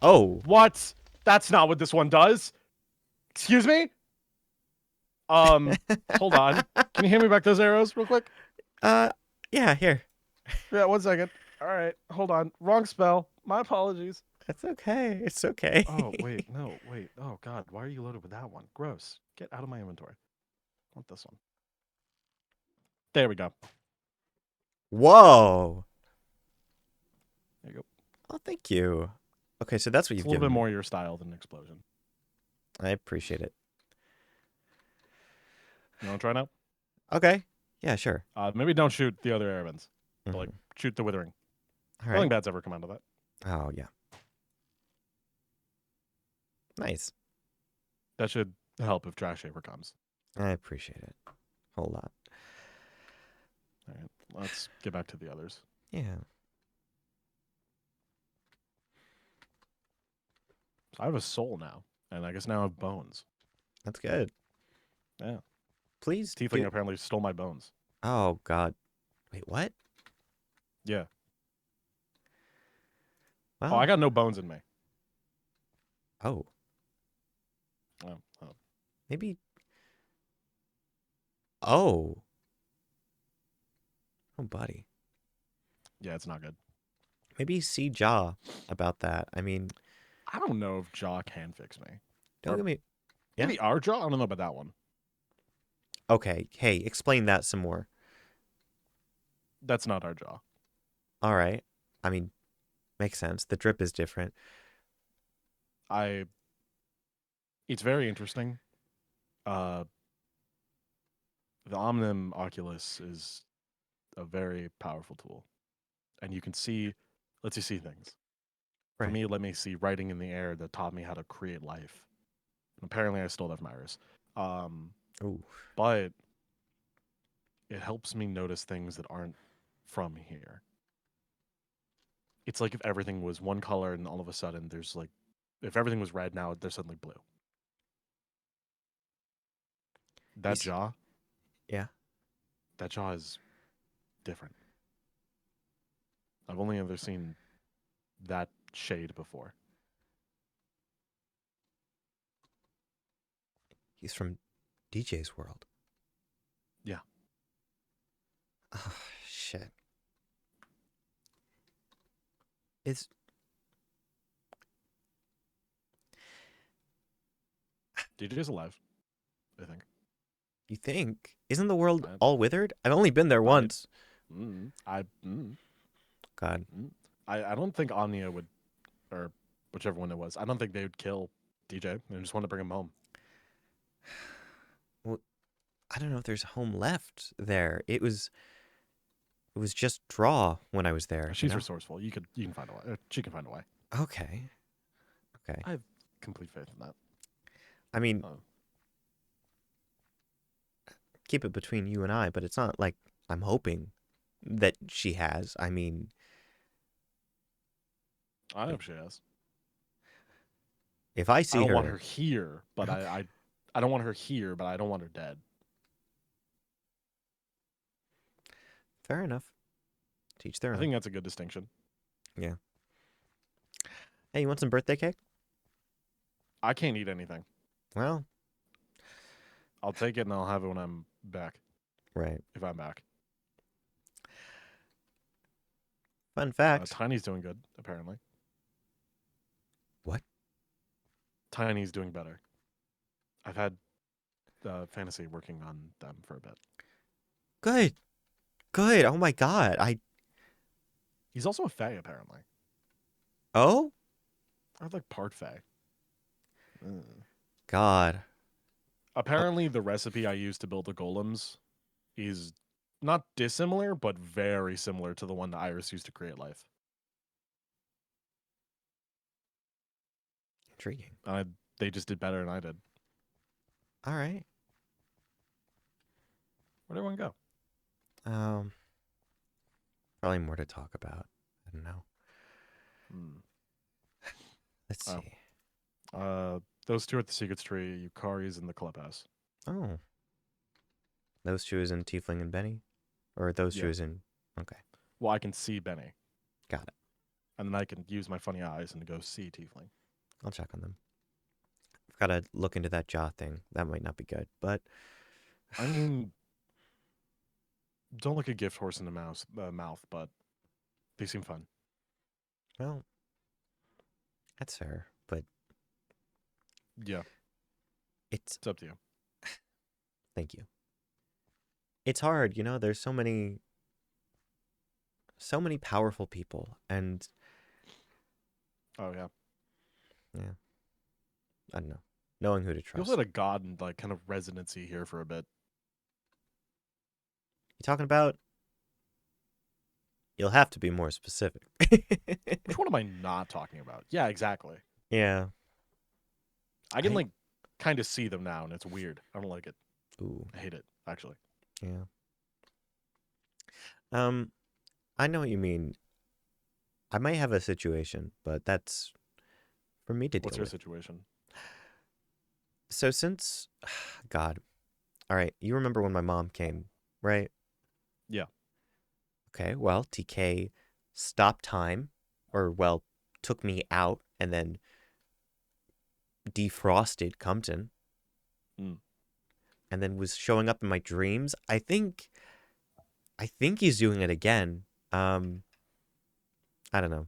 Oh. What? That's not what this one does. Excuse me? Hold on. Can you hand me back those arrows real quick? Yeah, here. Yeah, 1 second. All right, hold on. Wrong spell. My apologies. That's okay. It's okay. Oh, wait. No, wait. Oh, God. Why are you loaded with that one? Gross. Get out of my inventory. I want this one. There we go. Whoa. There you go. Oh, thank you. Okay, so that's what It's you've a little given bit me. more your style than explosion. I appreciate it. You want to try now? Okay. Yeah, sure. Maybe don't shoot the other Arabans. But, like, Mhm. shoot the Withering. All Nothing right. bad's ever come out of that. Oh, yeah. Nice. That should help if Trash ever comes. I appreciate it. Whole lot. All right, let's get back to the others. Yeah. So I have a soul now, and I guess now I have bones. That's good. Yeah. Please. Tiefling apparently stole my bones. Oh, God. Wait, what? Yeah. Well, Oh, I got no bones in me. Oh, Oh. maybe. Oh. Oh, buddy. Yeah, it's not good. Maybe see Jaw about that. I mean, I don't know if Jaw can fix me. don't Or get me. Yeah. Maybe our Jaw? I don't know about that one. Okay. Hey, explain that some more. That's not our Jaw. All right. I mean, makes sense. The drip is different. It's very interesting. The Omnium Oculus is a very powerful tool. And you can see, lets you see things. For Right. me, it let me see writing in the air that taught me how to create life. And apparently I stole that from Iris. Ooh. But it helps me notice things that aren't from here. It's like if everything was one color and all of a sudden there's like, if everything was red now, they're suddenly blue. That He's- jaw, Yeah. that jaw is different. I've only ever seen that shade before. He's from DJ's world. Yeah. Oh, shit. It's. DJ's alive, I think. You think? Isn't the world I- all withered? I've only been there once. God. I don't think Omnia would, or whichever one it was, I don't think they would kill DJ. They just want to bring him home. Well, I don't know if there's home left there. It was just draw when I was there. She's you know? resourceful. You can find a way. She can find a way. Okay. Okay. I have complete faith in that. I mean, Oh. keep it between you and I, but it's not like I'm hoping that she has. I mean, I hope she has. if I see I don't her, want her here, but I don't want her here, but I don't want her dead. fair enough. Teach their I own. think that's a good distinction. Yeah. Hey, you want some birthday cake? I can't eat anything. Well, I'll take it and I'll have it when I'm back. right. If I'm back. Fun fact. Tiny's doing good, apparently. What? Tiny's doing better. I've had Fantasy working on them for a bit. Good. Good. Oh my God. He's also a Fae, apparently. Oh? Or like part Fae. God. Apparently, the recipe I used to build the golems is not dissimilar, but very similar to the one that Iris used to create life. Intriguing. They just did better than I did. All right. Where'd everyone go? Probably more to talk about. I don't know. Let's Oh. see. Those two at the Secrets Tree, Yukari's in the clubhouse. Oh. Those two is in Tiefling and Benny? Or those two Yeah. is in... Okay. Well, I can see Benny. Got it. And then I can use my funny eyes and go see Tiefling. I'll check on them. I've got to look into that jaw thing. That might not be good, but... I mean, don't look a gift horse in the mouth, but they seem fun. Well, that's fair, but Yeah, it's... it's up to you. Thank you. It's hard, you know, there's so many powerful people, and Oh, yeah. yeah, I don't know, knowing who to You trust. also had a god and like kind of residency here for a bit. You talking about? You'll have to be more specific. Which one am I not talking about? Yeah, exactly. Yeah. I can like kind of see them now, and it's weird. I don't like it. Ooh. I hate it, actually. Yeah. I know what you mean. I might have a situation, but that's for me to deal What's your with. situation? So since, God, all right, you remember when my mom came, right? Yeah. Okay, well, TK stopped time, or well, took me out and then defrosted Cumton, Mm. and then was showing up in my dreams. I think he's doing it again. I don't know.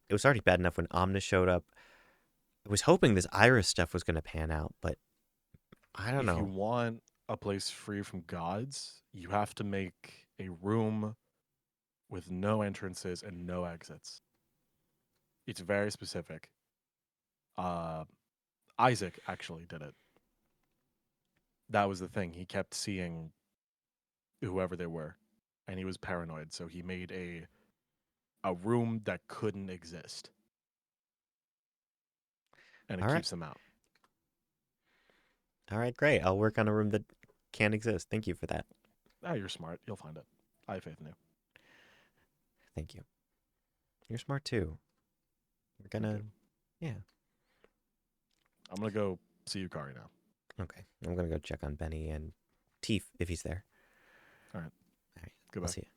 It was already bad enough when Omnis showed up. I was hoping this Iris stuff was going to pan out, but I don't If you know. want a place free from gods, you have to make a room with no entrances and no exits. It's very specific. Isaac actually did it. That was the thing. He kept seeing whoever they were, and he was paranoid. So he made a room that couldn't exist, and it All right. keeps them out. All right, great. I'll work on a room that can't exist. Thank you for that. Ah, you're smart. You'll find it. I have faith in you. Thank you. You're smart too. We're Thank gonna, you. yeah. I'm gonna go see Yukari now. Okay. I'm gonna go check on Benny and Teef if he's there. All right. All right. Goodbye. I'll see you.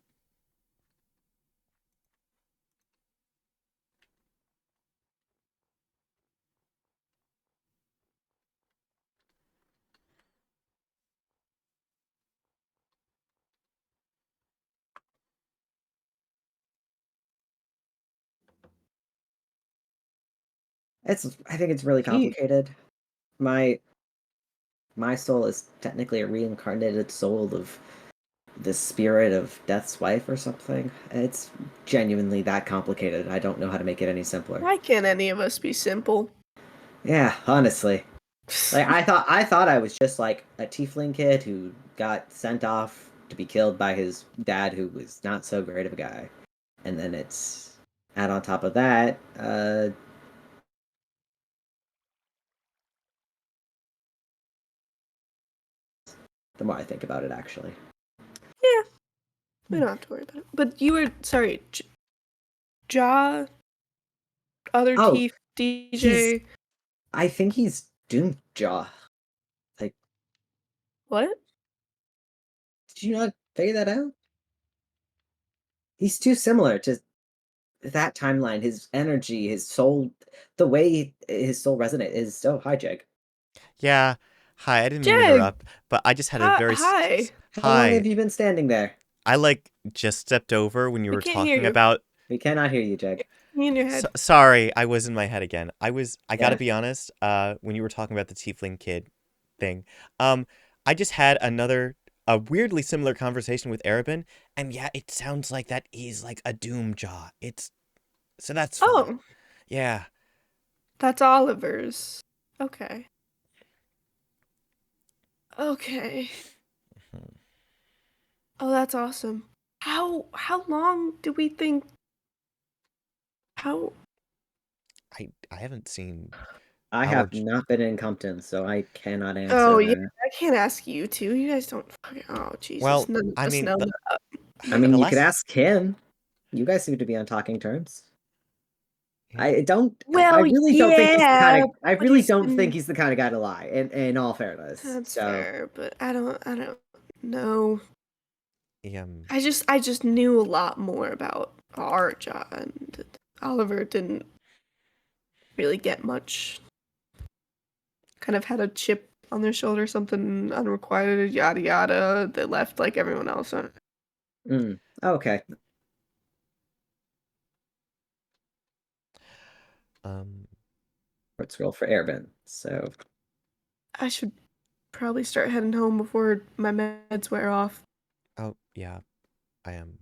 I think it's really Gee. complicated. My soul is technically a reincarnated soul of the spirit of Death's wife or something. It's genuinely that complicated. I don't know how to make it any simpler. Why can't any of us be simple? Yeah, honestly. Like I thought I was just like a tiefling kid who got sent off to be killed by his dad who was not so great of a guy. And then it's add on top of that, the more I think about it actually. Yeah, we don't have to worry about it. But you were sorry, Ja, other Oh, Teef, DJ. I think he's Doomjaw. Like, What? did you not figure that out? He's too similar to that timeline. His energy, his soul, the way his soul resonates is so high, Jake. Yeah. Hi. I didn't mean to Jag. interrupt, but I just had a very Hi. How long hi. have you been standing there? I like just stepped over when you We were can't hear talking you. about. We cannot hear you, Jake. Me in your head. Sorry, I was in my head again. I gotta Yeah. be honest. When you were talking about the tiefling kid thing, I just had a weirdly similar conversation with Arabin, and yeah, it sounds like that he's like a Doomjaw. So that's fine. Oh, Yeah. that's Oliver's. Okay. Okay. Mhm. Oh, that's awesome. How long do we think? How? I haven't seen I our. have not been in Compton, so I cannot answer Oh yeah, that. I can't ask you two. You guys don't fucking. Oh Jesus, Well, none of I us mean, know the, that. I mean, the you last. could ask him. You guys seem to be on talking terms. Yeah. I don't. Well, I really don't think he's the kind yeah, of. I but really he's don't been. think he's the kind of guy to lie. In all fairness, That's so fair, but I don't know. Yeah. I just knew a lot more about our job, and Oliver didn't really get much. Kind of had a chip on their shoulder, something unrequited, yada yada. They left like everyone else. okay. Um. Let's roll for Airbin. So I should probably start heading home before my meds wear off. Oh yeah. I am.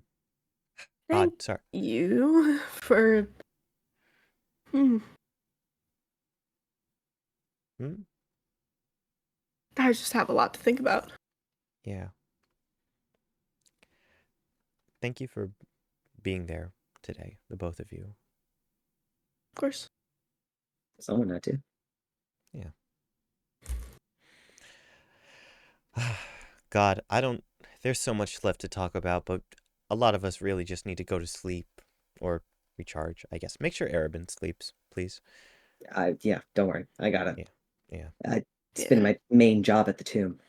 Thank Sorry. you for. Hmm. Hmm? I just have a lot to think about. Yeah. thank you for being there today, the both of you. Of course. Someone had to. Yeah. God, there's so much left to talk about, but a lot of us really just need to go to sleep or recharge, I guess. Make sure Arabin sleeps, please. Yeah, don't worry. I got it. Yeah. It's been my main job at the tomb.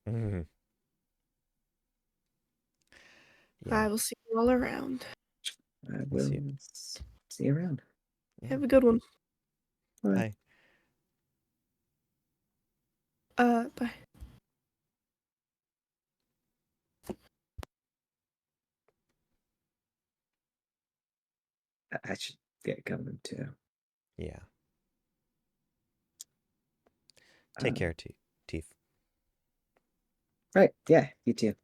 Mhm. I Yeah. will see you all around. I We'll see will see you around. Yeah. Have a good one. Bye. Bye. I should get going too. Yeah. Take care, Teef. Right. Yeah, you too.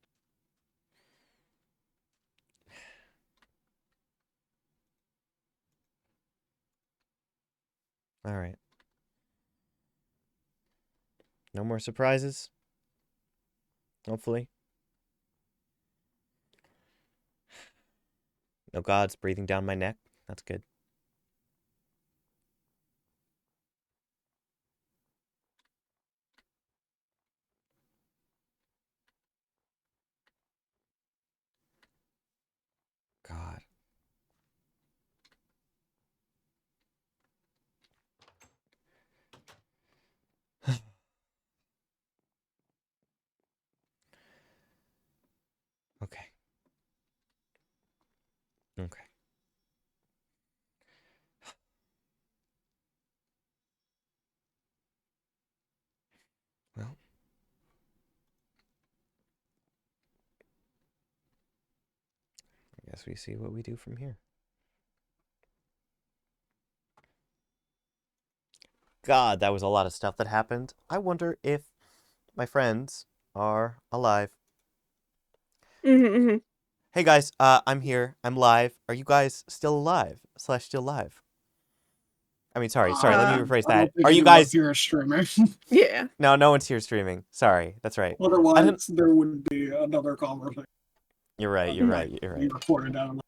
All right. No more surprises? Hopefully. No gods breathing down my neck? That's good. God. Okay. Okay. Well. I guess we see what we do from here. God, that was a lot of stuff that happened. I wonder if my friends are alive. Mm-hmm. Hey guys, I'm here. I'm live. Are you guys still alive? / still live? I mean, sorry. Let me rephrase I don't that. think Are you anyone guys? here is streaming. Yeah. No one's here streaming. Sorry, that's right. Otherwise, there would be another conversation. You're right. It You're might right. You're be right. recorded out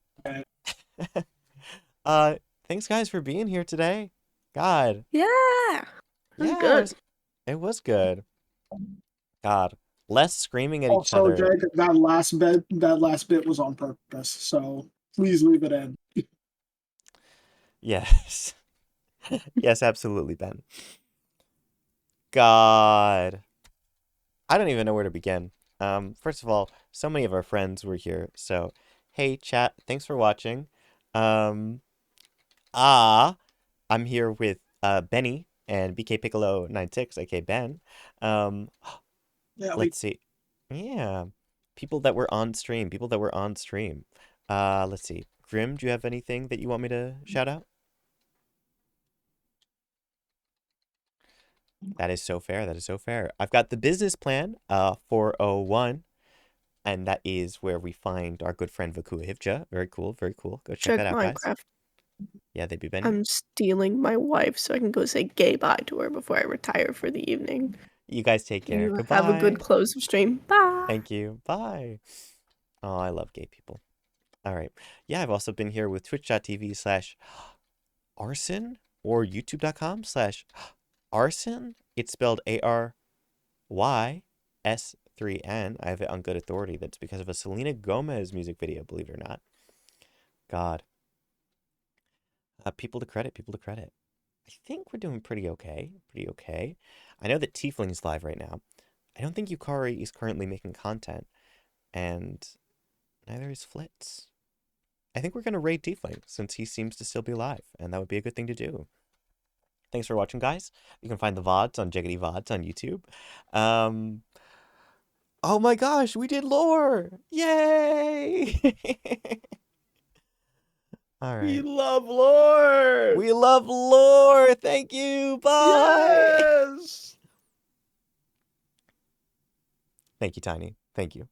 of Thanks guys for being here today. God. Yeah. Yeah, Good. it was good. God, less screaming at each Also, other. Jake, that last bit was on purpose, so please leave it in. Yes. Yes, absolutely, Ben. God. I don't even know where to begin. First of all, so many of our friends were here. So, hey, chat, thanks for watching. I'm here with Benny and BK Piccolo 96, aka Ben. Yeah, Let's see. Yeah. People that were on stream. Let's see. Grim, do you have anything that you want me to shout out? That is so fair. I've got the business plan, 401, and that is where we find our good friend Vakua Hivja. Very cool. Go check that out, guys. Minecraft. Yeah, they'd be Benny. I'm stealing my wife so I can go say gay bye to her before I retire for the evening. You guys take care. You Goodbye. have a good close of stream. Bye. Thank you. Bye. Oh, I love gay people. All right. Yeah, I've also been here with twitch.tv/arson or youtube.com/arson. It's spelled ARYS3N. I have it on good authority. That's because of a Selena Gomez music video, believe it or not. God. People to credit. I think we're doing pretty okay. I know that Tiefling's live right now. I don't think Yukari is currently making content, and neither is Flitz. I think we're going to raid Tiefling since he seems to still be alive, and that would be a good thing to do. Thanks for watching, guys. You can find the VODs on Jiggity VODs on YouTube. Oh my gosh, we did lore! Yay! All right. We love lore. Thank you. Bye. Yes. Thank you, Tiny. Thank you.